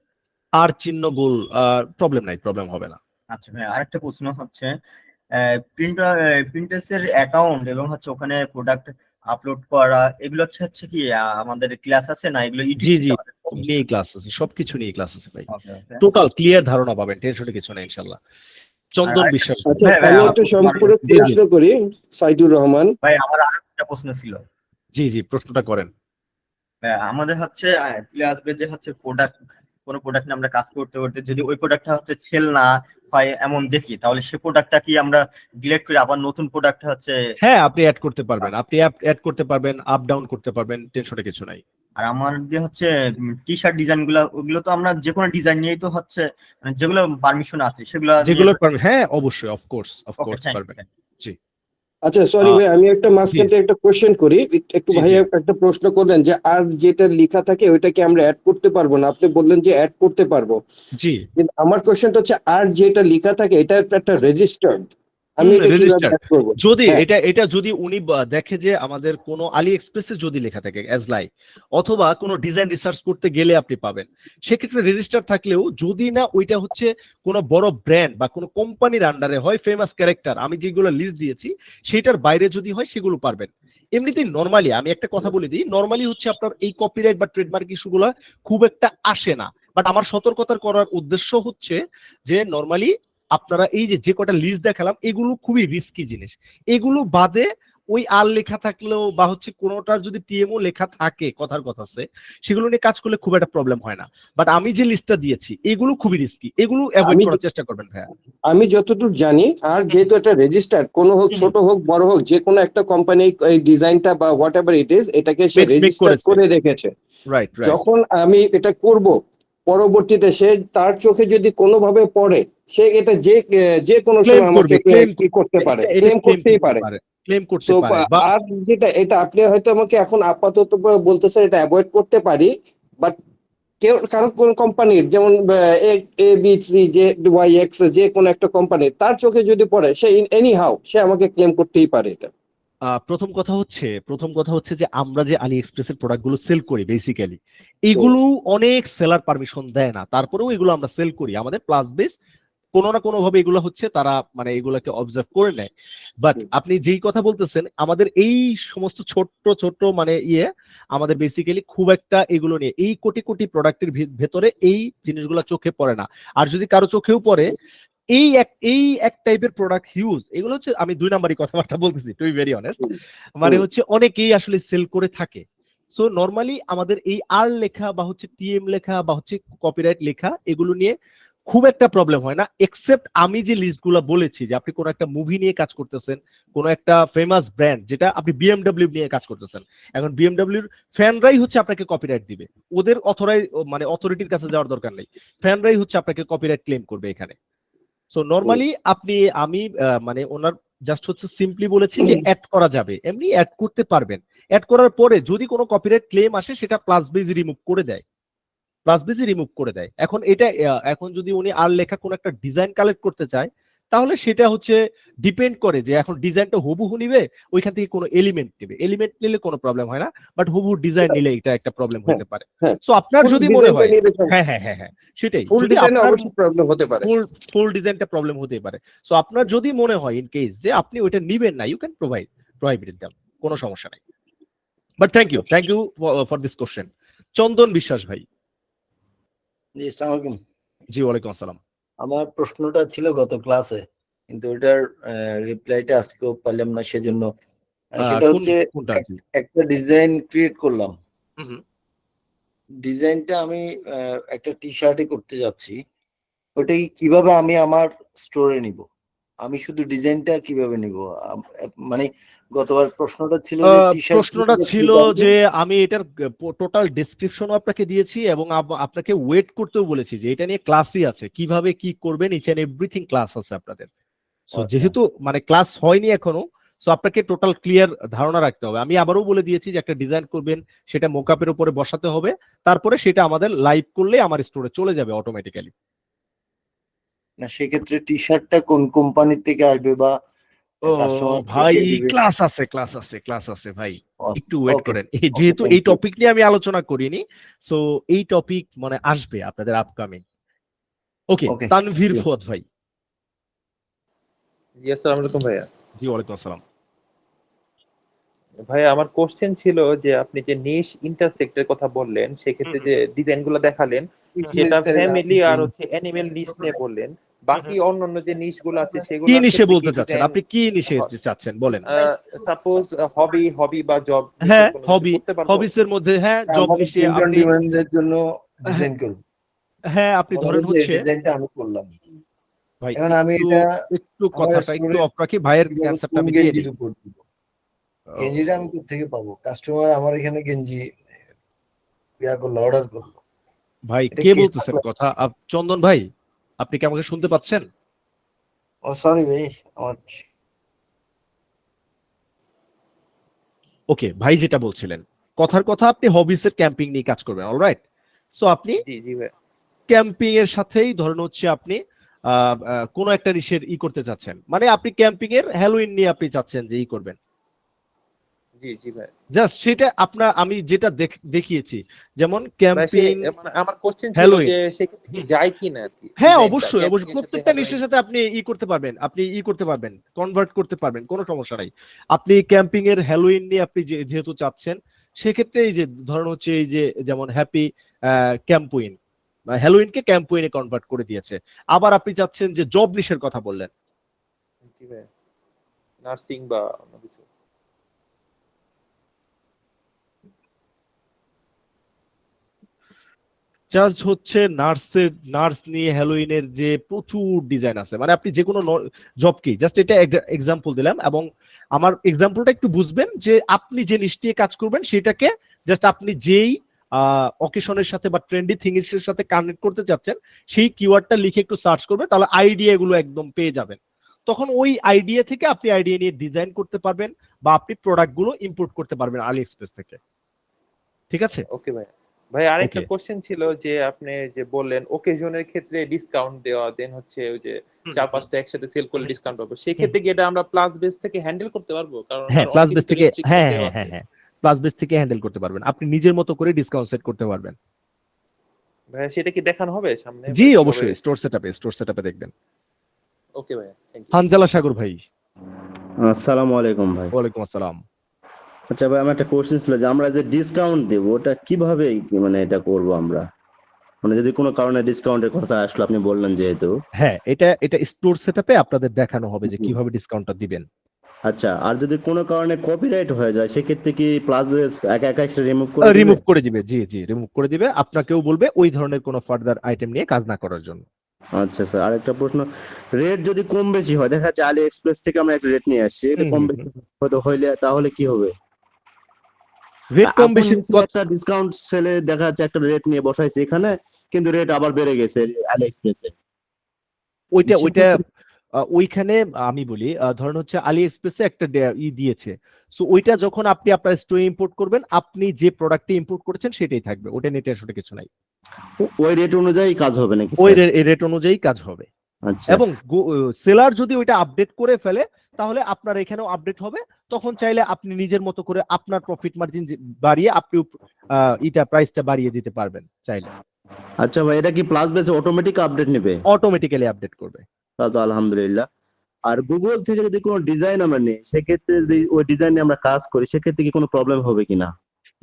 আর চিহ্ন গোল, প্রবলেম নাই, প্রবলেম হবে না। আচ্ছা ভাই, আরেকটা প্রশ্ন হচ্ছে প্রিন্টার্সের অ্যাকাউন্ট এবং হচ্ছে ওখানে প্রোডাক্ট আপলোড করা, এগুলো হচ্ছে কি আমাদের ক্লাস আছে না? এগুলো জি নিয়ে ক্লাস আছে, সবকিছু নিয়ে ক্লাস আছে ভাই। টোটাল ক্লিয়ার ধারণা পাবেন, টেনশনে কিছু নেই ইনশাআল্লাহ। চন্দন বিশ্বাস। আমি একটা সম্পূর্ণ প্রশ্ন করি, সাইদুর রহমান ভাই। আমার আরেকটা প্রশ্ন ছিল। জি প্রশ্নটা করেন। আমাদের হচ্ছে চলে আসবে যে হচ্ছে প্রোডাক্ট, কোনো প্রোডাক্ট নিয়ে আমরা কাজ করতে করতে যদি ওই প্রোডাক্টটা হচ্ছে সেল না হয় এমন দেখি, তাহলে সেই প্রোডাক্টটা কি আমরা ডিলিট করে আবার নতুন প্রোডাক্ট হচ্ছে? হ্যাঁ, আপনি অ্যাড করতে পারবেন, আপনি অ্যাড করতে পারবেন, আপ ডাউন করতে পারবেন, টেনশনে কিছু নাই। আর আমার যে হচ্ছে টি শার্ট ডিজাইন গুলো, ওগুলো তো আমরা যে কোনো ডিজাইন নিয়েই তো হচ্ছে মানে যেগুলো পারমিশন আছে সেগুলো যেগুলো পারবেন, হ্যাঁ অবশ্যই, অফকোর্স পারবেন। জি আচ্ছা সরি ভাই, আমি একটা মাঝখান থেকে একটা কোশ্চেন করি, একটু জি, ভাই একটা প্রশ্ন করবেন যে আর যেটা লেখা থাকে ওইটা কি আমরা অ্যাড করতে পারবো না? আপনি বললেন যে অ্যাড করতে পারবো, জি কিন্তু আমার কোশ্চেনটা হচ্ছে আর যেটা লেখা থাকে এটা একটা রেজিস্টার্ড, আমি এটা কিভাবে রেজিস্টার্ড। অ্যাড করব? যদি হ্যাঁ। এটা যদি উনি দেখে যে আমাদের কোনো আলি এক্সপ্রেসে যদি লেখা থাকে অ্যাজ লাইক, অথবা কোনো ডিজাইন রিসার্চ করতে গেলে আপনি পাবেন, সেক্ষেত্রে রেজিস্টার থাকলেও যদি না ওইটা হচ্ছে কোনো বড় ব্র্যান্ড বা কোনো কোম্পানির আন্ডারে হয়, ফেমাস ক্যারেক্টার আমি যেগুলো লিস্ট দিয়েছি সেটার বাইরে যদি হয় সেগুলো পারবেন। এমনিতেই নরমালি আমি একটা কথা বলে দিই, নরমালি হচ্ছে আপনার এই কপিরাইট বা ট্রেডমার্ক ইস্যুগুলো খুব একটা আসে না, বাট আমার সতর্কতার করার উদ্দেশ্য হচ্ছে যে নরমালি আপনারা এই যে কটা লিস্ট দেখালাম এগুলো খুবই রিস্কি জিনিস, এগুলো বাদে ওই আর লেখা থাকলেও বা হচ্ছে কোনোটার যদি টিএমও লেখা থাকে কথার কথা আছে, সেগুলো নিয়ে কাজ করলে খুব একটা প্রবলেম হয় না। বাট আমি যে লিস্টটা দিয়েছি এগুলো খুবই রিস্কি, এগুলো অ্যাভয়েড করার চেষ্টা করবেন ভাইয়া। আমি যতদূর জানি আর যেহেতু এটা রেজিস্টার্ড, কোনো হোক ছোট হোক বড় হোক, যে কোনো একটা কোম্পানি এই ডিজাইনটা বা হোয়াট এভার ইট ইজ এটাকে সে রেজিস্টার করে রেখেছে। রাইট। যখন আমি এটা করব পরবর্তীতে সে তার চোখে যদি কোনোভাবে পড়ে, সে এটা যে কোনো সময় আমাকে কি করতে পারে, ক্লেম করতেই পারে। ক্লেম করতে পারে। আর যেটা এটা আপনি হয়তো আমাকে এখন আপাতত বলতেছেন এটা অ্যাভয়েড করতে পারি, বাট কেউ কারো কোন কোম্পানির যেমন এ বি সি যে ওয়াই এক্স যে কোনো একটা কোম্পানির তার চোখে যদি পড়ে, সে এনি হাউ সে আমাকে ক্লেম করতেই পারে এটা। প্রথম কথা হচ্ছে যে আমরা যে আলি এক্সপ্রেসের প্রোডাক্টগুলো সেল করি বেসিক্যালি এগুলো অনেক সেলার পারমিশন দেয় না, তারপরেও এগুলো আমরা সেল করি, আমাদের প্লাস বেস কোনো না কোনো ভাবে এগুলো হচ্ছে তারা মানে এগুলোকে অবজার্ভ করে নেয়। বাট আপনি যেই কথা বলতেছেন আমাদের এই সমস্ত ছোট্ট মানে আমাদের বেসিক্যালি খুব একটা এগুলো নিয়ে এই কোটি কোটি প্রোডাক্টের ভেতরে এই জিনিসগুলো চোখে পড়ে না। আর যদি কারো চোখেও পড়ে এই এক টাইপের প্রোডাক্ট হিউজ, এগুলো হচ্ছে আমি 2 নাম্বারই কথাবার্তা বলতেছি টু বি ভেরি অনেস্ট, মানে হচ্ছে অনেকেই আসলে সেল করে থাকে। সো নরমালি আমাদের এই আর লেখা বা হচ্ছে টিএম লেখা বা হচ্ছে কপিরাইট লেখা এগুলো নিয়ে খুব একটা প্রবলেম হয় না, এক্সেপ্ট আমি যে লিস্টগুলো বলেছি যে আপনি কোনো একটা মুভি নিয়ে কাজ করতেছেন, কোনো একটা ফেমাস ব্র্যান্ড, যেটা আপনি বিএমডব্লিউ নিয়ে কাজ করতেছেন, এখন বিএমডব্লিউর ফ্যানরাই হচ্ছে আপনাকে কপিরাইট দিবে, ওদের অথরিটির কাছে যাওয়ার দরকার নেই, ফ্যানরাই হচ্ছে আপনাকে কপিরাইট ক্লেম করবে এখানে। সো নরমালি আমি মানে ওনার জাস্ট হচ্ছে সিম্পলি বলেছি যে অ্যাড করা যাবে, এমনি অ্যাড করতে পারবেন, অ্যাড করার পরে যদি কোনো কপিরাইট ক্লেম আসে সেটা প্লাস বেজ রিমুভ করে দেয়, এখন এটা এখন যদি উনি আর লেখা কোন একটা ডিজাইন কালেক্ট করতে চায় তাহলে সেটা হচ্ছে ডিপেন্ড করে যে এখন ডিজাইনটা হুবহু নিবে ওইখান থেকে কোনো এলিমেন্ট নেবে, এলিমেন্ট নিলে কোনো প্রবলেম হয় না, বাট হুবহু ডিজাইন নিলে এটা একটা প্রবলেম হতে পারে। সো আপনার যদি মনে হয় হ্যাঁ সেটাই, যদি আপনার প্রবলেম হতে পারে, ফুল ডিজাইনটা প্রবলেম হতে পারে। সো আপনার যদি মনে হয় ইন কেস যে আপনি ওইটা নিবেন না, ইউ ক্যান প্রোভাইড দেম, কোনো সমস্যা নাই। But thank you for this question. Chandan Biswas ভাই। জি, আসসালামু আলাইকুম। জি ওয়ালাইকুম আসসালাম। আমার প্রশ্নটা ছিল গত ক্লাসে, কিন্তু ওটার রিপ্লাইটা আজকেও পেলাম না, সেজন্য সেটা হচ্ছে একটা ডিজাইন ক্রিয়েট করলাম, ডিজাইনটা আমি একটা টি শার্টে করতে যাচ্ছি, ওটা কিভাবে আমি আমার স্টোরে নিব, আমি শুধু ডিজাইনটা কিভাবে নিব? মানে গতবার প্রশ্নটা ছিল যে আমি এটার টোটাল ডেসক্রিপশনও আপনাকে দিয়েছি এবং আপনাকে ওয়েট করতেও বলেছি যে এটা নিয়ে ক্লাসই আছে, কিভাবে কি করবেন ইচ এন্ড এভরিথিং ক্লাস আছে আপনাদের। সো যেহেতু মানে ক্লাস হয়নি এখনো, সো আপনাকে টোটাল ক্লিয়ার ধারণা রাখতে হবে। আমি আবারও বলে দিয়েছি যে একটা ডিজাইন করবেন সেটা মোকআপের উপরে বসাতে হবে, তারপরে সেটা আমাদের লাইভ করলে আমার স্টোরে চলে যাবে অটোমেটিক্যালি। না সেক্ষেত্রে টি শার্টটা কোন কোম্পানি থেকে আসবে বা ভাই ক্লাস আছে ভাই, একটু ওয়েট করেন, যেহেতু এই টপিক নিয়ে আমি আলোচনা করিনি, সো এই টপিক মানে আসবে আপনাদের আপকামিং। ওকে, তানভীর ফুয়াদ ভাই। জি আসসালামু আলাইকুম ভাইয়া। জি ওয়ালাইকুম আসসালাম। ভাইয়া আমার কোশ্চেন ছিল যে আপনি যে নিশ ইন্টারসেক্টের কথা বললেন, সেক্ষেত্রে যে ডিজাইনগুলো দেখালেন সেটা ফ্যামিলি আর হচ্ছে অ্যানিমেল নিশ নিয়ে বললেন, বাকি অন্যান্য যে নিশ গুলো আছে কি সেগুলো নিশে বলতে চাচ্ছেন, আপনি কি নিশে চাচ্ছেন বলেন? সাপোজ হবি বা জব হ্যাঁ, হবিস এর মধ্যে, হ্যাঁ জব নিশে আপনি ডিমান্ডের জন্য ডিজাইন করব। হ্যাঁ আপনি ধরেন হচ্ছে ডিজাইনটা আমি করলাম ভাই, এখন আমি একটু এটা একটু কথাটা একটু অফ রাখি, ভাইয়ের অ্যানসারটা আমি দিয়ে দিই। গেঞ্জিটা আমি কোথেকে পাবো? কাস্টমার আমার এখানে গেঞ্জি করলো, অর্ডার করলো। ভাই এটা কে কি বলতেছেন supply? কথা? চন্দন ভাই, আপনি কি আমাকে শুনতে পাচ্ছেন? ও সরি ভাই, আমার ওকে ভাই, যেটা বলছিলেন কথার কথা, আপনি হবিসের ক্যাম্পিং নিয়ে কাজ করবেন, অলরাইট। সো আপনি জি জি ভাই, ক্যাম্পিং এর সাথেই ধরেন হচ্ছে আপনি কোন একটা নিশের করতে চাচ্ছেন, মানে আপনি ক্যাম্পিং এর হ্যালোইন নিয়ে আপনি চাচ্ছেন যে করবেন। জি জি ভাই। জাস্ট সেটা আপনার আমি যেটা দেখিয়েছি, যেমন ভাই ক্যাম্পিং মানে আমার কোশ্চেন ছিল হ্যালোইন। যে সেক্ষেত্রে কি যায় কিনা আর কি? হ্যাঁ ডিজাইনটা অবশ্যই ক্যাম্পিং অবশ্যই, এর সাথে প্রত্যেকটা Halloween। নিশের সাথে আপনি করতে পারবেন, আপনি করতে পারবেন, কনভার্ট করতে পারবেন, কোনো সমস্যা নাই। আপনি ক্যাম্পিং এর হ্যালোইন নিয়ে আপনি যেহেতু চাচ্ছেন, সেক্ষেত্রে এই যে ধরেন হচ্ছে এই যে যেমন হ্যাপি ক্যাম্পুইন, হ্যালোইনকে ক্যাম্পুইনে কনভার্ট করে দিয়েছে। আবার আপনি চাচ্ছেন যে জব নিশের কথা বললেন, জি ভাই, নার্সিং বা অন্য কিছু। জাস্ট হচ্ছে নার্স নিয়ে হ্যালোইনের যে প্রচুর ডিজাইন আছে, মানে আপনি যে কোনো জবকেই, জাস্ট এটা এক্সাম্পল দিলাম, এবং আমার এক্সাম্পলটা একটু বুঝবেন যে আপনি যে নিশ নিয়ে কাজ করবেন সেটাকে জাস্ট আপনি যেই অকেশনের সাথে বা ট্রেন্ডি থিংস এর সাথে কানেক্ট করতে চাচ্ছেন সেই কিওয়ার্ডটা লিখে একটু সার্চ করবেন, তাহলে আইডিয়া গুলো একদম পেয়ে যাবেন। তখন ওই আইডিয়া থেকে আপনি আইডিয়া নিয়ে ডিজাইন করতে পারবেন বা আপনি প্রোডাক্ট গুলো ইম্পোর্ট করতে পারবেন আলি এক্সপ্রেস থেকে। ঠিক আছে? ওকে ভাই। ভাই আরেকটা Okay. কোশ্চেন ছিল যে আপনি যে বললেন ওকেশনের ক্ষেত্রে ডিসকাউন্ট দেওয়া, দেন হচ্ছে ওই যে 4-5টা একসাথে সেল করলে ডিসকাউন্ট পাবো, সেই ক্ষেত্রে কি এটা আমরা প্লাস বেস থেকে হ্যান্ডেল করতে পারবো? কারণ হ্যাঁ আমার প্লাস অনেক বেস কিছু থেকে, restriction হ্যাঁ দেওয়া হ্যাঁ হ্যাঁ আছে। হ্যাঁ প্লাস বেস থেকে হ্যান্ডেল করতে পারবেন, আপনি নিজের মতো করে ডিসকাউন্ট সেট করতে পারবেন। ভাই সেটা কি দেখানো হবে সামনে? জি অবশ্যই, স্টোর সেটআপে দেখবেন। ওকে ভাই, থ্যাংক ইউ। হানজালা সাগর ভাই। আসসালামু আলাইকুম ভাই। ওয়ালাইকুম আসসালাম। আচ্ছা ভাই, আমার একটা কোশ্চেন ছিল যে আমরা যে ডিসকাউন্ট দেব ওটা কিভাবে মানে এটা করব আমরা, মানে যদি কোনো কারণে ডিসকাউন্টের কথা আসলো, আপনি বললেন যেহেতু। হ্যাঁ এটা স্টোর সেটআপে আপনাদের দেখানো হবে যে কিভাবে ডিসকাউন্টটা দিবেন। আচ্ছা, আর যদি কোনো কারণে কপিরাইট হয়ে যায় সেক্ষেত্রে কি প্লাস একা একা সেটা রিমুভ করে দিবে? রিমুভ করে দিবে, জি রিমুভ করে দিবে, আপনাকেও বলবে ওই ধরনের কোনো ফার্দার আইটেম নিয়ে কাজ না করার জন্য। আচ্ছা স্যার, আরেকটা প্রশ্ন, রেট যদি কম বেশি হয়, দেখা যাচ্ছে আলি এক্সপ্রেস থেকে আমরা একটা রেট নিয়ে আসছি, এটা কম বেশি হইলে তাহলে কি হবে? রেট কম বেশি একটা ডিসকাউন্ট সেলে দেখা যাচ্ছে একটা রেট নিয়ে বসাইছে এখানে, কিন্তু রেট আবার বেড়ে গেছে আলি এক্সপ্রেসে। ওইটা ওইখানে আমি বলি, ধরেন হচ্ছে আলি এক্সপ্রেসে একটা দিয়েছে, সো ওইটা যখন আপনি আপনার স্টোরে ইম্পোর্ট করবেন, আপনি যে প্রোডাক্টটি ইম্পোর্ট করেছেন সেটাই থাকবে, ওটা নেটে আসলে কিছু নাই। ওই রেট অনুযায়ী কাজ হবে নাকি? ওই রেট অনুযায়ী কাজ হবে। আচ্ছা, এবং সেলার যদি ওইটা আপডেট করে ফেলে তাহলে আপনার এখানেও আপডেট হবে, তখন চাইলে আপনি নিজের মতো করে আপনার প্রফিট মার্জিন বাড়িয়ে আপনি এটা প্রাইসটা বাড়িয়ে দিতে পারবেন চাইলে। আচ্ছা ভাই, এটা কি প্লাস বেসে অটোমেটিক আপডেট নেবে? অটোমেটিক্যালি আপডেট করবে। তাহলে তো আলহামদুলিল্লাহ। আর গুগল থেকে যদি কোনো ডিজাইন আমরা নিই, সেক্ষেত্রে যদি ওই ডিজাইন নিয়ে আমরা কাজ করি, সেক্ষেত্রে কি কোনো প্রবলেম হবে কিনা?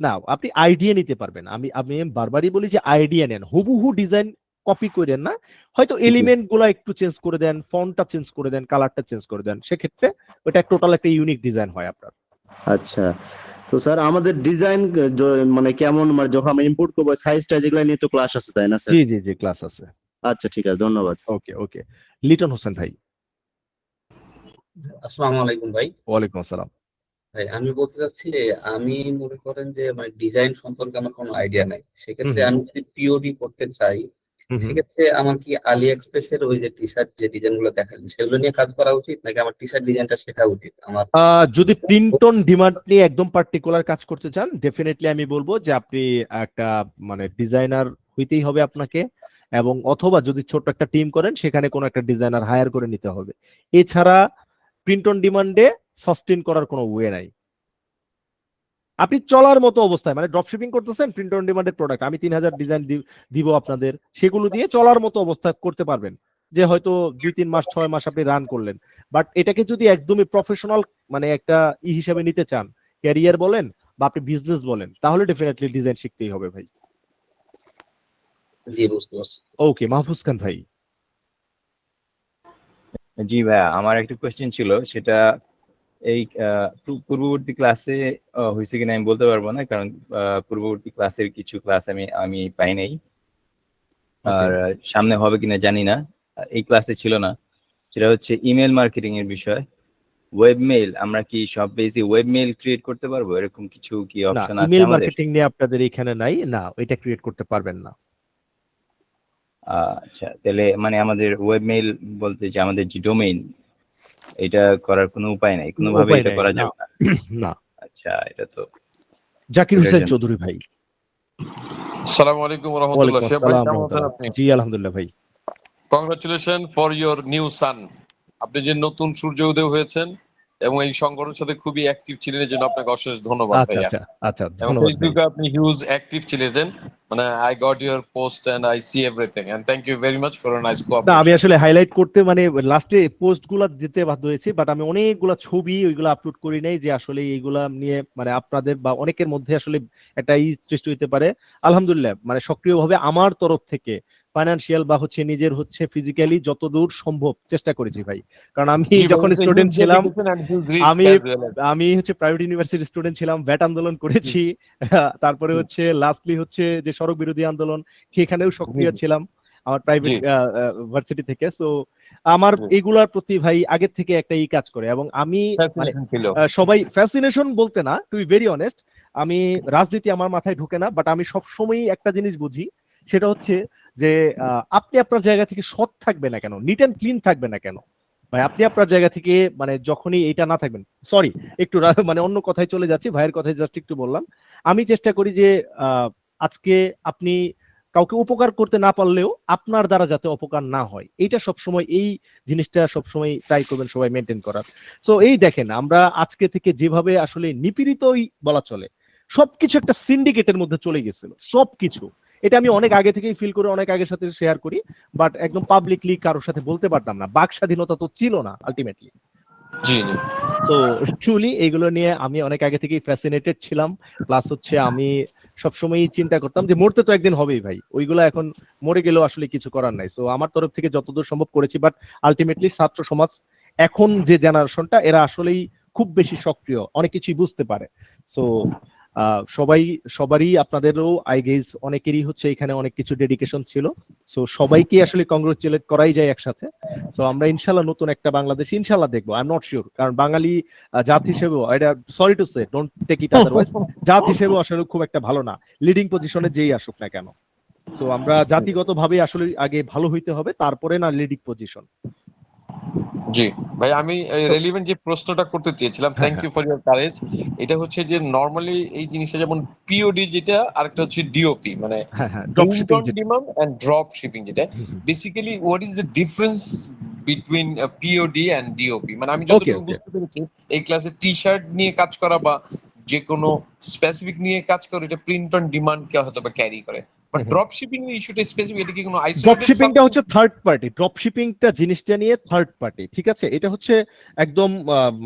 না, আপনি আইডিয়া নিতে পারবেন। আমি বারবারই বলি যে আইডিয়া নেন, হুবহু ডিজাইন কপি করেন না, হয়তো এলিমেন্ট গুলো একটু চেঞ্জ করে দেন, ফন্টটা চেঞ্জ করে দেন, কালারটা চেঞ্জ করে দেন, সেক্ষেত্রে ওটা টোটাল একটা ইউনিক ডিজাইন হয় আপনার। আচ্ছা, তো স্যার আমাদের ডিজাইন মানে কেমন, মানে যখন আমরা ইম্পোর্ট করবো সাইজটা যেগুলো নিয়ে তো ক্লাস আছে তাই না স্যার? জি ক্লাস আছে। আচ্ছা ঠিক আছে, ধন্যবাদ। ওকে লিটন হোসেন ভাই। আসসালামু আলাইকুম ভাই। ওয়ালাইকুম আসসালাম। ভাই আমি বলতে চাচ্ছি যে আমি মনে করেন যে মানে ডিজাইন সম্পর্কে আমার কোনো আইডিয়া নাই, সেক্ষেত্রে আমি যদি পিওডি করতে চাই সেক্ষেত্রে আমার কি আলি এক্সপ্রেস এর ওই যে টি শার্ট যে ডিজাইন গুলো দেখালেন সেগুলো নিয়ে কাজ করা উচিত, নাকি আমার টি শার্ট ডিজাইনটা শেখা উচিত? আমার যদি প্রিন্ট অন ডিমান্ড নিয়ে একদম পার্টিকুলার কাজ করতে চান, ডেফিনেটলি আমি বলবো যে আপনি একটা মানে ডিজাইনার হইতেই হবে আপনাকে, এবং অথবা যদি ছোট একটা টিম করেন সেখানে কোনো একটা ডিজাইনার হায়ার করে নিতে হবে। এছাড়া প্রিন্ট অন ডিমান্ডে সাস্টেইন করার কোনো ওয়ে নাই। আপনি চলার মতো অবস্থায়, মানে ড্রপশিপিং করতেছেন, প্রিন্ট অন ডিমান্ডের প্রোডাক্ট আমি 3000 ডিজাইন দিব আপনাদের, সেগুলো দিয়ে চলার মতো অবস্থা করতে পারবেন, যে হয়তো 2-3 মাস 6 মাস আপনি রান করলেন। বাট এটাকে যদি একদমই প্রফেশনাল মানে একটা হিসেবে নিতে চান, ক্যারিয়ার বলেন বা আপনি বিজনেস বলেন, তাহলে ডেফিনেটলি ডিজাইন শিখতেই হবে ভাই। জি বুঝতে পারছি। ওকে, মাহফুজ খান ভাই। জি ভাইয়া, আমার একটা কোয়েশ্চেন ছিল, সেটা এই পূর্ববর্তী ক্লাসে হয়েছে কিনা আমি বলতে পারবো না, কারণ পূর্ববর্তী ক্লাসের কিছু ক্লাস আমি পাই নাই, আর সামনে হবে কিনা জানি না। এই ক্লাসে ছিল না, সেটা হচ্ছে ইমেল মার্কেটিং এর বিষয়। ওয়েব মেইল, আমরা কি সব বেসি ওয়েব মেইল ক্রিয়েট করতে পারবো? এরকম কিছু কি না, অপশন আছে ইমেল আমাদের? মার্কেটিং নিয়ে আপনাদের এখানে নাই, না এটা ক্রিয়েট করতে পারবেন না। আচ্ছা, তাহলে মানে আমাদের ওয়েব মেইল বলতে যে আমাদের যে ডোমেইন, এটা করার কোনো উপায় নাই, কোনোভাবে উপায় এটা নাই, করা না। যাবে না? না। আচ্ছা, এটা তো জাকির এটার হোসেন জন্য। চৌধুরী ভাই। আসসালামু আলাইকুম ওয়া রাহমাতুল্লাহ। ওয়ালাইকুম শেখ ভাই আসসালাম কেমন আছেন রাহমাতুল্লাহ। আপনি? জি আলহামদুলিল্লাহ ভাই। কংগ্রাচুলেশন ফর ইওর নিউ সান। আপনি যে নতুন সূর্য উদয় হয়েছেন এবং এই সংগঠনের সাথে খুবই অ্যাক্টিভ ছিলেন, এর জন্য আপনাকে অশেষ ধন্যবাদ আচ্ছা ভাইয়া। আচ্ছা আচ্ছা, এবং ধন্যবাদ ভাই। ফেসবুকে আপনি হিউজ অ্যাক্টিভ ছিলেন, মানে I got your post and I see everything and thank you very much for a nice না, আমি কোঅপারেশন। আসলে হাইলাইট করতে মানে লাস্টে পোস্ট গুলা দিতে বাধ্য হয়েছি, বাট আমি অনেকগুলা ছবি ওইগুলো আপলোড করি নাই, যে আসলে এইগুলা নিয়ে মানে আপনাদের বা অনেকের মধ্যে আসলে একটা সৃষ্টি হতে পারে। আলহামদুলিল্লাহ, মানে সক্রিয়ভাবে আমার তরফ থেকে ফাইনান্সিয়াল বা হচ্ছে নিজের হচ্ছে ফিজিক্যালি যতদূর সম্ভব চেষ্টা করেছি ভাই। কারণ আমি জি ভাই, যখন it's a স্টুডেন্ট huge ছিলাম, dedication and huge risk আমি as well. আমি হচ্ছে প্রাইভেট ইউনিভার্সিটির স্টুডেন্ট ছিলাম, ব্যাট আন্দোলন করেছি, তারপরে হচ্ছে লাস্টলি হচ্ছে যে সড়ক বিরোধী আন্দোলন, সেখানেও সক্রিয় ছিলাম আমার প্রাইভেট জি। ভার্সিটি থেকে। সো আমার জি। এগুলার প্রতি ভাই আগের থেকে একটা কাজ করে, এবং আমি মানে Fascination ছিল। সবাই ফ্যাসিনেশন বলতে না, টু বি ভেরি অনেস্ট, আমি রাজনীতি আমার মাথায় ঢুকে না, বাট আমি সবসময় একটা জিনিস বুঝি, সেটা হচ্ছে যে আপনি আপনার জায়গা থেকে সৎ থাকবে না কেন, নিট অ্যান্ড ক্লিন থাকবে না কেন ভাই? আপনি আপনার জায়গা থেকে মানে যখনই এটা না থাকবেন, সরি একটু মানে অন্য কথায় চলে যাচ্ছি, ভাইয়ের কথায় জাস্ট একটু বললাম। আমি চেষ্টা করি যে আজকে আপনি কাউকে উপকার করতে না পারলেও আপনার দ্বারা যাতে অপকার না হয়, এইটা সবসময় এই জিনিসটা সবসময় ট্রাই করবেন সবাই মেনটেন করার। সো এই দেখেন, আমরা আজকে থেকে যেভাবে আসলে নিপীড়িতই বলা চলে, সবকিছু একটা সিন্ডিকেটের মধ্যে চলে গেছিল সবকিছু। এটা আমি অনেক আগে থেকেই ফিল করে অনেক আগের সাথে শেয়ার করি, বাট একদম পাবলিকলি কারোর সাথে বলতে পারতাম না, বাক স্বাধীনতা তো ছিল না আলটিমেটলি। জি জি। সো ট্রুলি এইগুলো নিয়ে আমি অনেক আগে থেকেই ফ্যাসিনেটেড ছিলাম, প্লাস হচ্ছে আমি সবসময় চিন্তা করতাম যে মরতে তো একদিন হবেই ভাই, ওইগুলো এখন মরে গেলেও আসলে কিছু করার নাই। সো আমার তরফ থেকে যতদূর সম্ভব করেছি, বাট আলটিমেটলি ছাত্র সমাজ এখন যে জেনারেশনটা, এরা আসলেই খুব বেশি সক্রিয়, অনেক কিছুই বুঝতে পারে। সো সবারই আপনাদেরও আই গেস অনেকেরই হচ্ছে এখানে অনেক কিছু ডেডিকেশন ছিল। সো সবাইকে আসলে কংগ্রেচুলেট করাই যায় একসাথে। সো আমরা ইনশাল্লাহ নতুন একটা বাংলাদেশ ইনশাল্লাহ দেখবো, আই এম নট শিওর, কারণ বাঙালি জাত হিসেবেও এটা, sorry to say, don't take it otherwise, জাত হিসেবেও আসলে খুব একটা ভালো না, লিডিং পজিশনে যেই আসুক না কেন। সো আমরা জাতিগতভাবে আসলে আগে ভালো হইতে হবে, তারপরে না লিডিং পজিশন। জি ভাই, আমি রেলিভেন্ট যে প্রশ্নটা করতে চেয়েছিলাম, thank you for your courage. এটা হচ্ছে যে নরমালি এই জিনিসটা যেমন পিওডি যেটা, আরেকটা হচ্ছে ডিওপি, মানে dropshipping demand and drop shipping যেটা, basically what is the difference between POD and DOP? মানে আমি যতটুকু বুঝতে পেরেছি, এই ক্লাসে টি শার্ট নিয়ে কাজ করা বা যে কোনো স্পেসিফিক নিয়ে কাজ করে, এটা প্রিন্ট অন ডিমান্ড কে হয়তো বা ক্যারি করে, বাট ড্রপ শিপিং এর ইস্যুটা স্পেসিফিক, এটা কি কোনো ড্রপ আইসোলেটেড? শিপিংটা হচ্ছে থার্ড পার্টি, ড্রপ শিপিংটা জিনিসটা নিয়ে থার্ড পার্টি, ঠিক আছে? এটা হচ্ছে একদম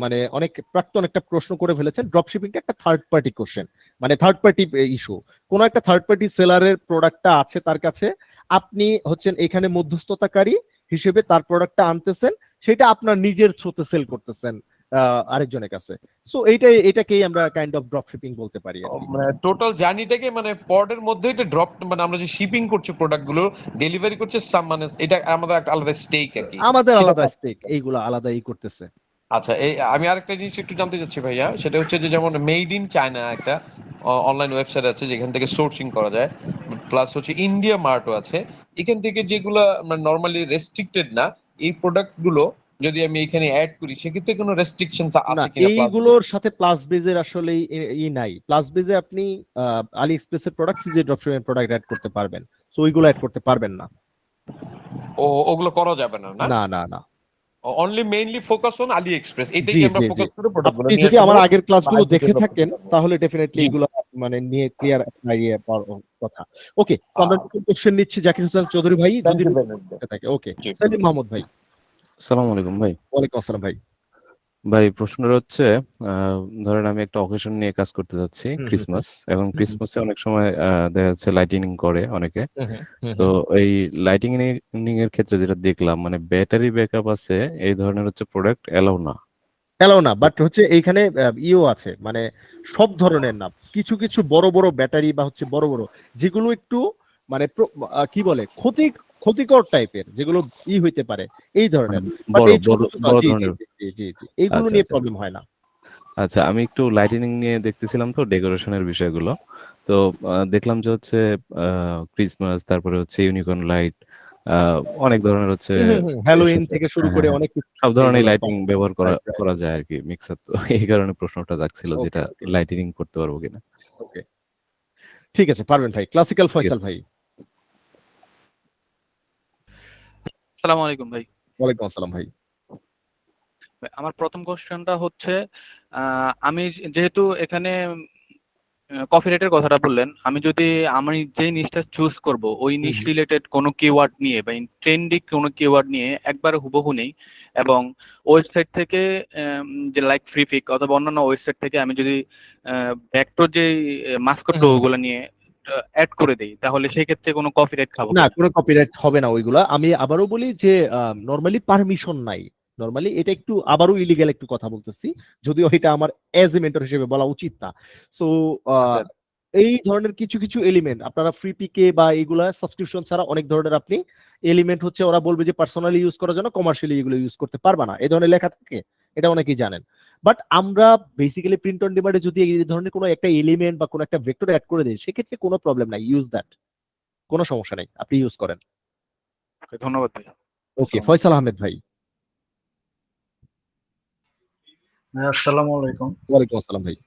মানে অনেক প্রাক্তন একটা প্রশ্ন করে ফেলেছেন, ড্রপ শিপিংটা একটা থার্ড পার্টি কোশ্চেন, মানে থার্ড পার্টি ইস্যু। কোন একটা থার্ড পার্টি সেলারের প্রোডাক্টটা আছে তার কাছে, আপনি হচ্ছেন এখানে মধ্যস্থতাকারী হিসেবে তার প্রোডাক্টটা আনতেছেন, সেটা আপনার নিজের থ্রুতে সেল করতেছেন আরেকজনের কাছে। সো এটাকেই আমরা কাইন্ড অফ ড্রপ শিপিং বলতে পারি। মানে টোটাল জার্নিটাকে, মানে পডের মধ্যে এটা ড্রপ, মানে আমরা যে শিপিং করছি প্রোডাক্ট গুলো ডেলিভারি করছে মানে এটা আমাদের একটা আলাদা স্টেক আর কি, আমাদের আলাদা স্টেক, এইগুলো আলাদাই করতেছে। আচ্ছা, এই আমি আরেকটা জিনিস একটু জানতে চাচ্ছি ভাইয়া, সেটা হচ্ছে যে যেমন মেড ইন চায়না একটা অনলাইন ওয়েবসাইট আছে যেখান থেকে সোর্সিং করা যায়, প্লাস হচ্ছে ইন্ডিয়া মার্টও আছে, এখান থেকে যেগুলো মানে নরমালি রেস্ট্রিক্টেড না, এই প্রোডাক্ট গুলো যদি আমি এখানে অ্যাড করি, সেক্ষেত্রে কোনো রেস্ট্রিকশন আছে কিনা? এইগুলোর সাথে প্লাস বেজের আসলে নাই, প্লাস বেজে আপনি আলি এক্সপ্রেসের প্রোডাক্ট, সিজে ড্রপশিপিং প্রোডাক্ট অ্যাড করতে পারবেন, সো ওইগুলো অ্যাড করতে পারবেন না। ওগুলো করা যাবে না? না না না, only mainly focus on Ali express, এটাই জি আমরা জি জি। ফোকাস করে প্রোডাক্টগুলো আপনি নিয়ে যদি আসবো আমার আগের ক্লাসগুলো বা দেখে ডেভেলপ থাকেন করতে পারবো। তাহলে ডেফিনেটলি জি। এগুলো মানে নিয়ে ক্লিয়ার আইডিয়া পাওয়ার কথা। ওকে, তো আমরা কোশ্চেন নিচ্ছি জাকির হোসেন চৌধুরী ভাই, যদি থাকে। ওকে, সালিম মাহমুদ ভাই। আসসালামু আলাইকুম ভাই। ওয়ালাইকুম আসসালাম ভাই। ভাই প্রশ্নটা হচ্ছে ধরেন আমি একটা অকেশন নিয়ে কাজ করতে যাচ্ছি, ক্রিসমাস। এখন ক্রিসমাসে অনেক সময় দেখা যাচ্ছে লাইটিনিং করে অনেকে। তো এই লাইটিনিং এর ক্ষেত্রে যেটা দেখলাম মানে ব্যাটারি ব্যাকআপ আছে এই ধরনের হচ্ছে প্রোডাক্ট এলাও না। এলাও না, বাট হচ্ছে এইখানে ইও আছে, মানে সব ধরনের না, কিছু কিছু বড় বড় ব্যাটারি বা হচ্ছে বড় বড় যেগুলো একটু মানে কি বলে ক্ষতিকর টাইপের, যেগুলো হইতে পারে এই ধরনের, বাট বড় এই ছোট বড় ছোট বড় জি জি ধরনের। জি জি জি এইগুলো আচ্ছা নিয়ে আচ্ছা প্রবলেম হয় না। আচ্ছা, আমি একটু লাইটিনিং নিয়ে দেখতেছিলাম তো ডেকোরেশনের বিষয়গুলো। তো দেখলাম যে হচ্ছে ক্রিসমাস, তারপরে হচ্ছে ইউনিকর্ন লাইট, অনেক ধরনের হচ্ছে হ্যালোইন থেকে শুরু হ্যাঁ করে হ্যাঁ হ্যাঁ, অনেক কিছু সব ধরনের এইগুলো লাইটিং ব্যবহার করা রাইট রাইট করা যায় আর কি মিক্সার। তো এই কারণে প্রশ্নটা জাগছিল ওকে যেটা ওকে লাইটিনিং করতে পারবো কিনা। ওকে ঠিক আছে, পারবেন ভাই। ক্লাসিক্যাল ঠিক ফয়সাল আছে। ভাই। আসসালামু আলাইকুম ভাই। ওয়ালাইকুম আসসালাম ভাই। আমার প্রথম কোশ্চেনটা হচ্ছে আমি যেহেতু এখানে কপিরাইটের কথাটা বললেন, আমি যদি আমি যে নিশটা চুজ করব ওই নিশ রিলেটেড কোনো কিওয়ার্ড নিয়ে বা ট্রেন্ডি কোনো কিওয়ার্ড নিয়ে একবারে হুবহু নেই, এবং ওয়েবসাইট থেকে যে লাইক ফ্রিপিক অথবা অন্যান্য ওয়েবসাইট থেকে আমি যদি ভেক্টর যে মাস্কট লোগোগুলো নিয়ে অ্যাড করে দেই, তাহলে সেই ক্ষেত্রে কোনো কপিরাইট খাবো না, কিনা? কোনো কপিরাইট হবে না ওইগুলা। আমি আবারও বলি যে নরমালি পারমিশন নাই, নরমালি এটা একটু আবারও ইলিগ্যাল একটু কথা বলতেছি, যদিও এটা আমার এজ এ মেন্টর হিসেবে বলা উচিত না। সো এই ধরনের কিছু কিছু এলিমেন্ট আপনারা ফ্রি পিকে বা এইগুলা সাবস্ক্রিপশন ছাড়া অনেক ধরনের আপনি এলিমেন্ট হচ্ছে ওরা বলবে যে পার্সোনালি ইউজ করার জন্য, কমার্শিয়ালি এগুলো ইউজ করতে পারবা না, এই ধরনের লেখা থাকে, এটা অনেকেই জানেন। বাট আমরা বেসিক্যালি প্রিন্ট অন ডিমান্ডে যদি এই ধরনের কোনো একটা এলিমেন্ট বা কোনো একটা ভেক্টর অ্যাড করে দিই, সেক্ষেত্রে কোনো প্রবলেম নাই, ইউজ দ্যাট, কোনো সমস্যা নেই, আপনি ইউজ করেন। ধন্যবাদ ভাই। ওকে, ফয়সাল আহমেদ ভাই। আসসালামু আলাইকুম। ওয়ালাইকুম আসসালাম ভাই।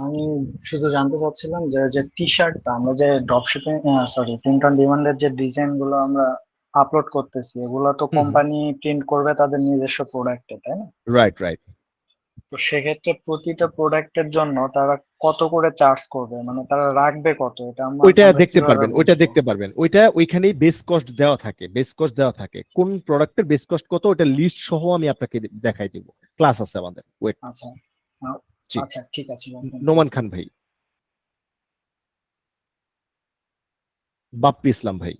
আমি শুধু জানতে চাচ্ছিলাম যে যে টি শার্টটা আমরা যে ড্রপশিপিং প্রিন্ট অন ডিমান্ডের যে ডিজাইন গুলো আমরা আপলোড করতেছি, এগুলো তো কোম্পানি প্রিন্ট করবে তাদের নিজস্ব প্রোডাক্টে, তাই না? Right right. তো সেক্ষেত্রে প্রতিটা প্রোডাক্টের জন্য তারা কত করে চার্জ করবে, মানে তারা রাখবে কত, এটা ওইটা আমরা দেখতে কিভাবে পারবেন, ওইটা বুঝবো? দেখতে পারবেন, ওইটা ওইখানেই বেস কস্ট দেওয়া থাকে, বেস কস্ট দেওয়া থাকে, কোন প্রোডাক্টের বেস কস্ট কত, ওটা লিস্ট সহ আমি আপনাকে দেখাই দিব। ক্লাস আছে আমাদের, ওয়েট। আচ্ছা জি, আচ্ছা ঠিক আছে ভাই, thank you. নোমান খান ভাই। বাপ্পি ইসলাম ভাই।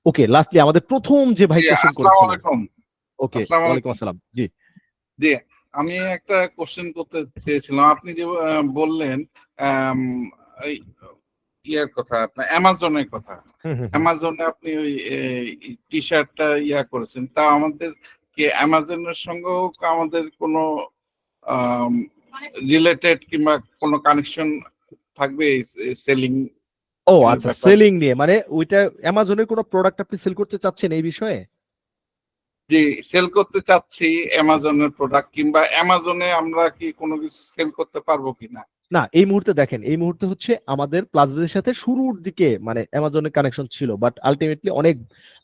ওকে, লাস্টলি আমাদের প্রথম যে ভাই জি, কোশ্চেন আসসালামু করেছিলেন। আলাইকুম। ওকে, আসসালামু ওয়ালাইকুম আলাইকুম। আসসালাম। জি জি, আমি একটা কোশ্চেন করতে চেয়েছিলাম। আপনি যে বললেন আম, এই ইয়ার কথা, আপনার অ্যামাজনের কথা। অ্যামাজনে আপনি ওই টি শার্টটা করেছেন, তা আমাদের কি অ্যামাজনের সঙ্গেও আমাদের কোনো রিলেটেড কিংবা কোনো কানেকশন থাকবে সেলিং ও আচ্ছা, সেলিং নিয়ে মানে ওইটা অ্যামাজনের কোনো প্রোডাক্ট আপনি সেল করতে চাচ্ছেন এই বিষয়ে? জি, সেল করতে চাচ্ছি অ্যামাজনের প্রোডাক্ট, কিংবা অ্যামাজনে আমরা কি কোনো কিছু সেল করতে পারবো কিনা? না, এই মুহূর্তে দেখেন, এই মুহূর্তে হচ্ছে আমাদের প্লাসবেজের সাথে শুরুর দিকে মানে অ্যামাজনের কানেকশন ছিল, বাট আলটিমেটলি অনেক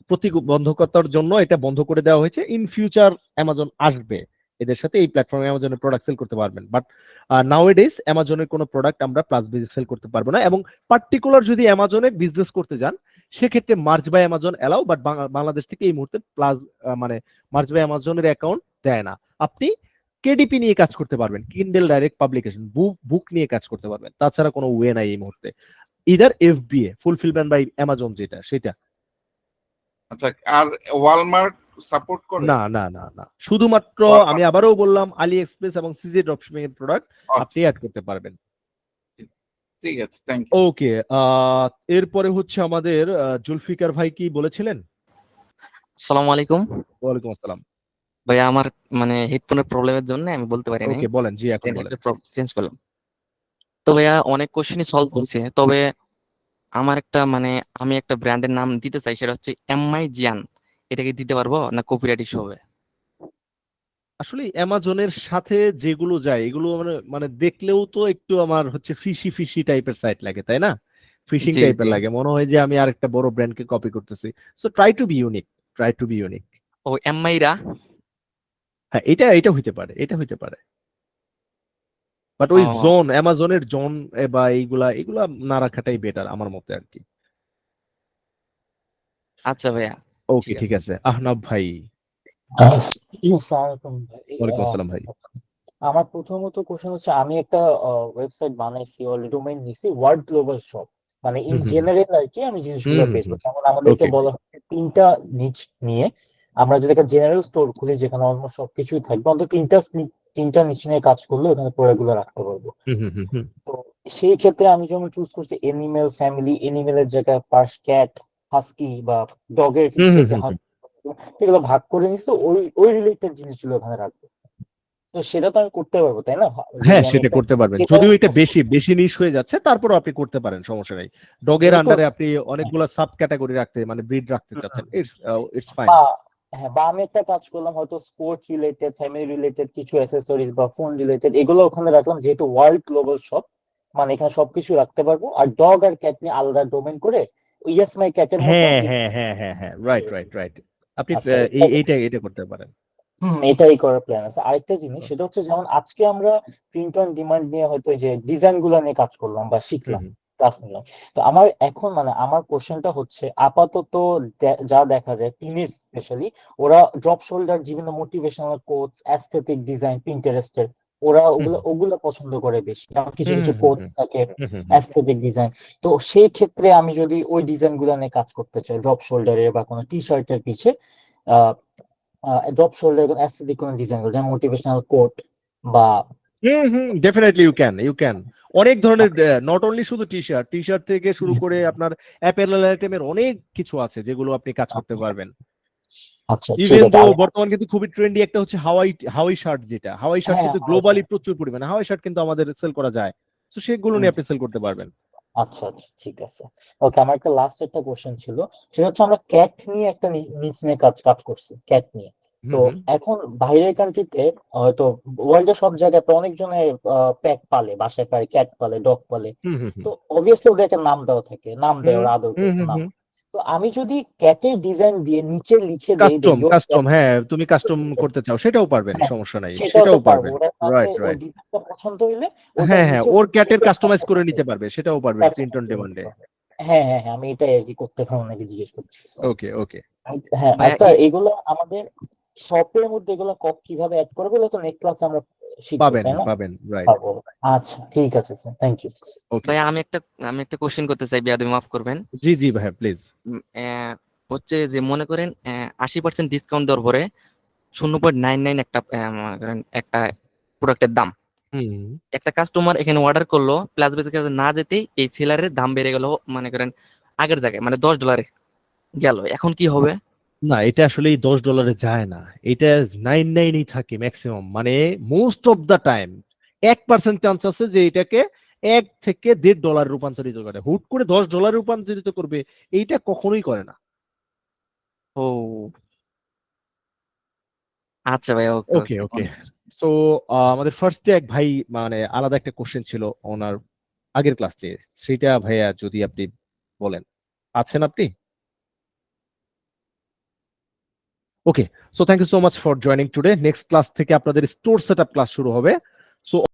প্রতিবন্ধকতার জন্য এটা বন্ধ করে দেওয়া হয়েছে। ইন ফিউচার অ্যামাজন আসবে, এদের সাথে এই প্ল্যাটফর্মে অ্যামাজনের প্রোডাক্ট সেল করতে পারবেন, বাট নাও এডেজ অ্যামাজনের কোনো প্রোডাক্ট আমরা প্লাসবেজে সেল করতে পারবো না। এবং পার্টিকুলার যদি অ্যামাজনে বিজনেস করতে যান, সেক্ষেত্রে merge by Amazon allow, but Bangladesh থেকে এই মুহূর্তে মানে মার্জ বাই অ্যামাজনের অ্যাকাউন্ট দেয় না। আপনি কেডিপি নিয়ে কাজ করতে পারবেন, কিন্ডেল ডাইরেক্ট পাবলিকেশন, বুক নিয়ে কাজ করতে পারবেন, তাছাড়া কোনো ওয়ে নাই এই মুহূর্তে। Either FBA, fulfilment by Amazon, যেটা সেটা। আচ্ছা, আর ওয়ালমার্ট সাপোর্ট করে? না না না না, শুধুমাত্র আমি আবারও বললাম আলি এক্সপ্রেস এবং সিজি ড্রপশিপিং এর প্রোডাক্ট আপনি অ্যাড করতে পারবেন। ঠিক আছে, থ্যাংক ইউ। ওকে, এরপরে হচ্ছে আমাদের জুলফিকার ভাই কি বলেছিলেন? আসসালামু আলাইকুম। ওয়ালাইকুম আসসালাম। ভাইয়া আমার মানে হেডফোনের প্রবলেমের জন্য আমি বলতে পারি নাই। ওকে, বলেন। জি, এখন বলেন। চেঞ্জ করলাম। তো ভাইয়া অনেক কোশ্চেনই সলভ করছে, তবে আমার একটা মানে আমি একটা ব্র্যান্ডের নাম দিতে চাই, সেটা হচ্ছে এমআই জিয়ান। এটাকে দিতে পারবো না কপিরাইট ইস্যু হবে? আসলে অ্যামাজনের সাথে যেগুলো যায় এগুলো মানে দেখলেও তো একটু আমার হচ্ছে ফিশি ফিশি টাইপের সাইট লাগে, তাই না? ফিশিং জি টাইপের জি। লাগে, মনে হয় যে আমি আরেকটা বড় ব্র্যান্ডকে কপি করতেছি। So try to be unique, try to be unique. ও এমআইরা? হ্যাঁ, এটা হইতে পারে, এটা হইতে পারে, বাট ওই জোন, অ্যামাজনের জোন বা এইগুলা না রাখাটাই বেটার আমার মতে আর কি। আচ্ছা ভাইয়া, ওকে, ঠিক আছে। আহনাব ভাই। আসসালামু আলাইকুম ভাই। ওয়ালাইকুম আসসালাম ভাই। আমার প্রথমত কোশ্চেন হচ্ছে আমি একটা ওয়েবসাইট বানাইছি, অলরেডি ডোমেইন নিছি, ওয়ার্ল্ড গ্লোবাল শপ। মানে ইন জেনারেল আর কি আমি জিনিসগুলো বেচবো। যেমন আমাদেরকে ওকে বলা হচ্ছে 3টা নিচ নিয়ে আমরা যদি একটা জেনারেল স্টোর খুলি যেখানে অলমোস্ট সবকিছুই থাকবে, অন্তত 3টা নিচ নিয়ে কাজ করলে ওখানে প্রোডাক্টগুলো রাখতে পারবো। তো সেই ক্ষেত্রে আমি যেমন চুজ করছি এনিমেল ফ্যামিলি, এনিমেলের জায়গায় পার্স, ক্যাট, হাস্কি বা ডগের ক্ষেত্রে সেগুলো ভাগ করে নিচ্ছি, তো ওই রিলেটেড জিনিসগুলো ওখানে রাখবো। তো সেটা তো আমি করতে পারবো তাই না? যদি হ্যাঁ আমি সেটা একটা করতে পারবেন, যেটা যদিও এটা বেশি নিশ হয়ে যাচ্ছে, তারপরও আপনি করতে পারেন, সমস্যা নাই। ডগের যেহেতু আন্ডারে আপনি অনেকগুলো সাব ক্যাটাগরি রাখতে মানে ব্রিড রাখতে চাচ্ছেন, ইটস ফাইন। বা হ্যাঁ, বা আমি একটা কাজ করলাম হয়তো স্পোর্টস রিলেটেড, ফ্যামিলি রিলেটেড কিছু অ্যাসেসরিজ বা ফোন রিলেটেড, এগুলো ওখানে রাখলাম, যেহেতু ওয়ার্ল্ড গ্লোবাল শপ মানে এখানে সবকিছু রাখতে পারবো। আর ডগ আর ক্যাট নিয়ে আলাদা ডোমেন করে ইয়েস মাই ক্যাটের মতো হ্যাঁ হ্যাঁ হ্যাঁ হ্যাঁ হ্যাঁ, রাইট আপনি আচ্ছা এইটা করতে পারেন। এটাই করার প্ল্যান আছে। আরেকটা জিনিস সেটা হচ্ছে, যেমন আজকে আমরা প্রিন্ট অন ডিমান্ড নিয়ে হয়তো এই যে ডিজাইন গুলা নিয়ে কাজ করলাম বা শিখলাম, ক্লাস নিলাম। তো আমার এখন মানে আমার কোশ্চেনটা হচ্ছে, আপাতত যা দেখা যায় টিনেজ স্পেশালি ওরা ড্রপ শোল্ডার, বিভিন্ন মোটিভেশনাল কোটস, অ্যাস্থেটিক ডিজাইন, পিন্টারেস্টের ওরা ওগুলো পছন্দ করে বেশি। যেমন কিছু কিছু কোটস থাকে অ্যাস্থেটিক ডিজাইন। তো সেই ক্ষেত্রে আমি যদি ওই ডিজাইন গুলো নিয়ে কাজ করতে চাই, ড্রপ শোল্ডারের বা কোনো টি শার্টের পিছে ড্রপ শোল্ডার অ্যাস্থেটিক কোনো ডিজাইন, যেমন মোটিভেশনাল কোট বা ডেফিনেটলি ইউ ক্যান অনেক ধরনের, নট অনলি শুধু টি শার্ট থেকে শুরু করে আপনার অ্যাপারেল আইটেমের অনেক কিছু আছে যেগুলো আপনি কাজ করতে পারবেন। আচ্ছা ইভেন দো বর্তমান কিন্তু খুবই ট্রেন্ডি একটা হচ্ছে হাওয়াই শার্ট, যেটা হাওয়াই শার্ট কিন্তু গ্লোবালি প্রচুর পরিমাণে হাওয়াই শার্ট কিন্তু আমাদের সেল করা যায়, তো সেগুলো নিয়ে আপনি সেল করতে পারবেন। আচ্ছা আচ্ছা ঠিক আছে। ওকে, আমার একটা লাস্ট একটা কোশ্চেন ছিল, সেটা হচ্ছে আমরা ক্যাট নিয়ে একটা নিচ নিয়ে কাজ করছি, ক্যাট নিয়ে। তো এখন বাইরের কান্ট্রিতে হয়তো ওয়ার্ল্ডের সব জায়গায় অনেকজনে প্যাট পালে, বাসায় পালে, ক্যাট পালে, ডগ পালে। তো অবভিয়াসলি ওদের একটা নাম দেওয়া থাকে, নাম দেয় ওরা আদর করে নাম। তো আমি যদি ক্যাটের ডিজাইন দিয়ে নিচে লিখে দেই কাস্টম হ্যাঁ তুমি কাস্টম করতে চাও সেটাও পারবেন, সমস্যা নাই, সেটাও সেটাও পারবো। পারবেন। ওরা রাইট ওই ডিজাইনটা পছন্দ হইলে হ্যাঁ ওর ক্যাটের কাস্টমাইজ করে নিতে পারবে, সেটাও পারবে প্রিন্ট অন ডিমান্ডে। হ্যাঁ হ্যাঁ হ্যাঁ, আমি এটাই আর কি করতে পারবো নাকি জিজ্ঞেস করছি। ওকে হ্যাঁ আচ্ছা, এগুলো আমাদের শপের মধ্যে এগুলো কিভাবে অ্যাড করবো তো নেক্সট ক্লাসে আমরা শিখবো তাই না? পাবেন রাইট। আচ্ছা ঠিক আছে স্যার, থ্যাংক ইউ। ভাই আমি একটা কোশ্চেন করতে চাই, বিয়াদবি মাফ করবেন। জি ভাই প্লিজ। হচ্ছে যে মনে করেন 80% ডিসকাউন্ট দেওয়ার পরে 0.99 একটা প্রোডাক্টের দাম, একটা কাস্টমার এখানে অর্ডার করলো, প্লাস বেসের কাছে না যেতেই এই সেলারের দাম বেড়ে গেল, মনে করেন আগের জায়গায় মানে $10 গেল, এখন কি হবে? না এটা আসলে $10 যায় না, এটা 99 থাকে ম্যাক্সিমাম, মানে most of the time 1% chance আছে যে এটাকে $1 থেকে $1.5 রূপান্তরিত করে, হুট করে $10 রূপান্তরিত করবে এইটা কখনোই করে না। ও আচ্ছা ভাই, ওকে সো আমাদের ফার্স্টে এক ভাই মানে আলাদা একটা কোশ্চেন ছিল ওনার আগের ক্লাস নিয়ে, সেটা ভাইয়া যদি আপনি বলেন, আছেন আপনি? Okay, so thank you so much for joining today. Next class থেকে আপনাদের স্টোর সেটআপ ক্লাস শুরু হবে। সো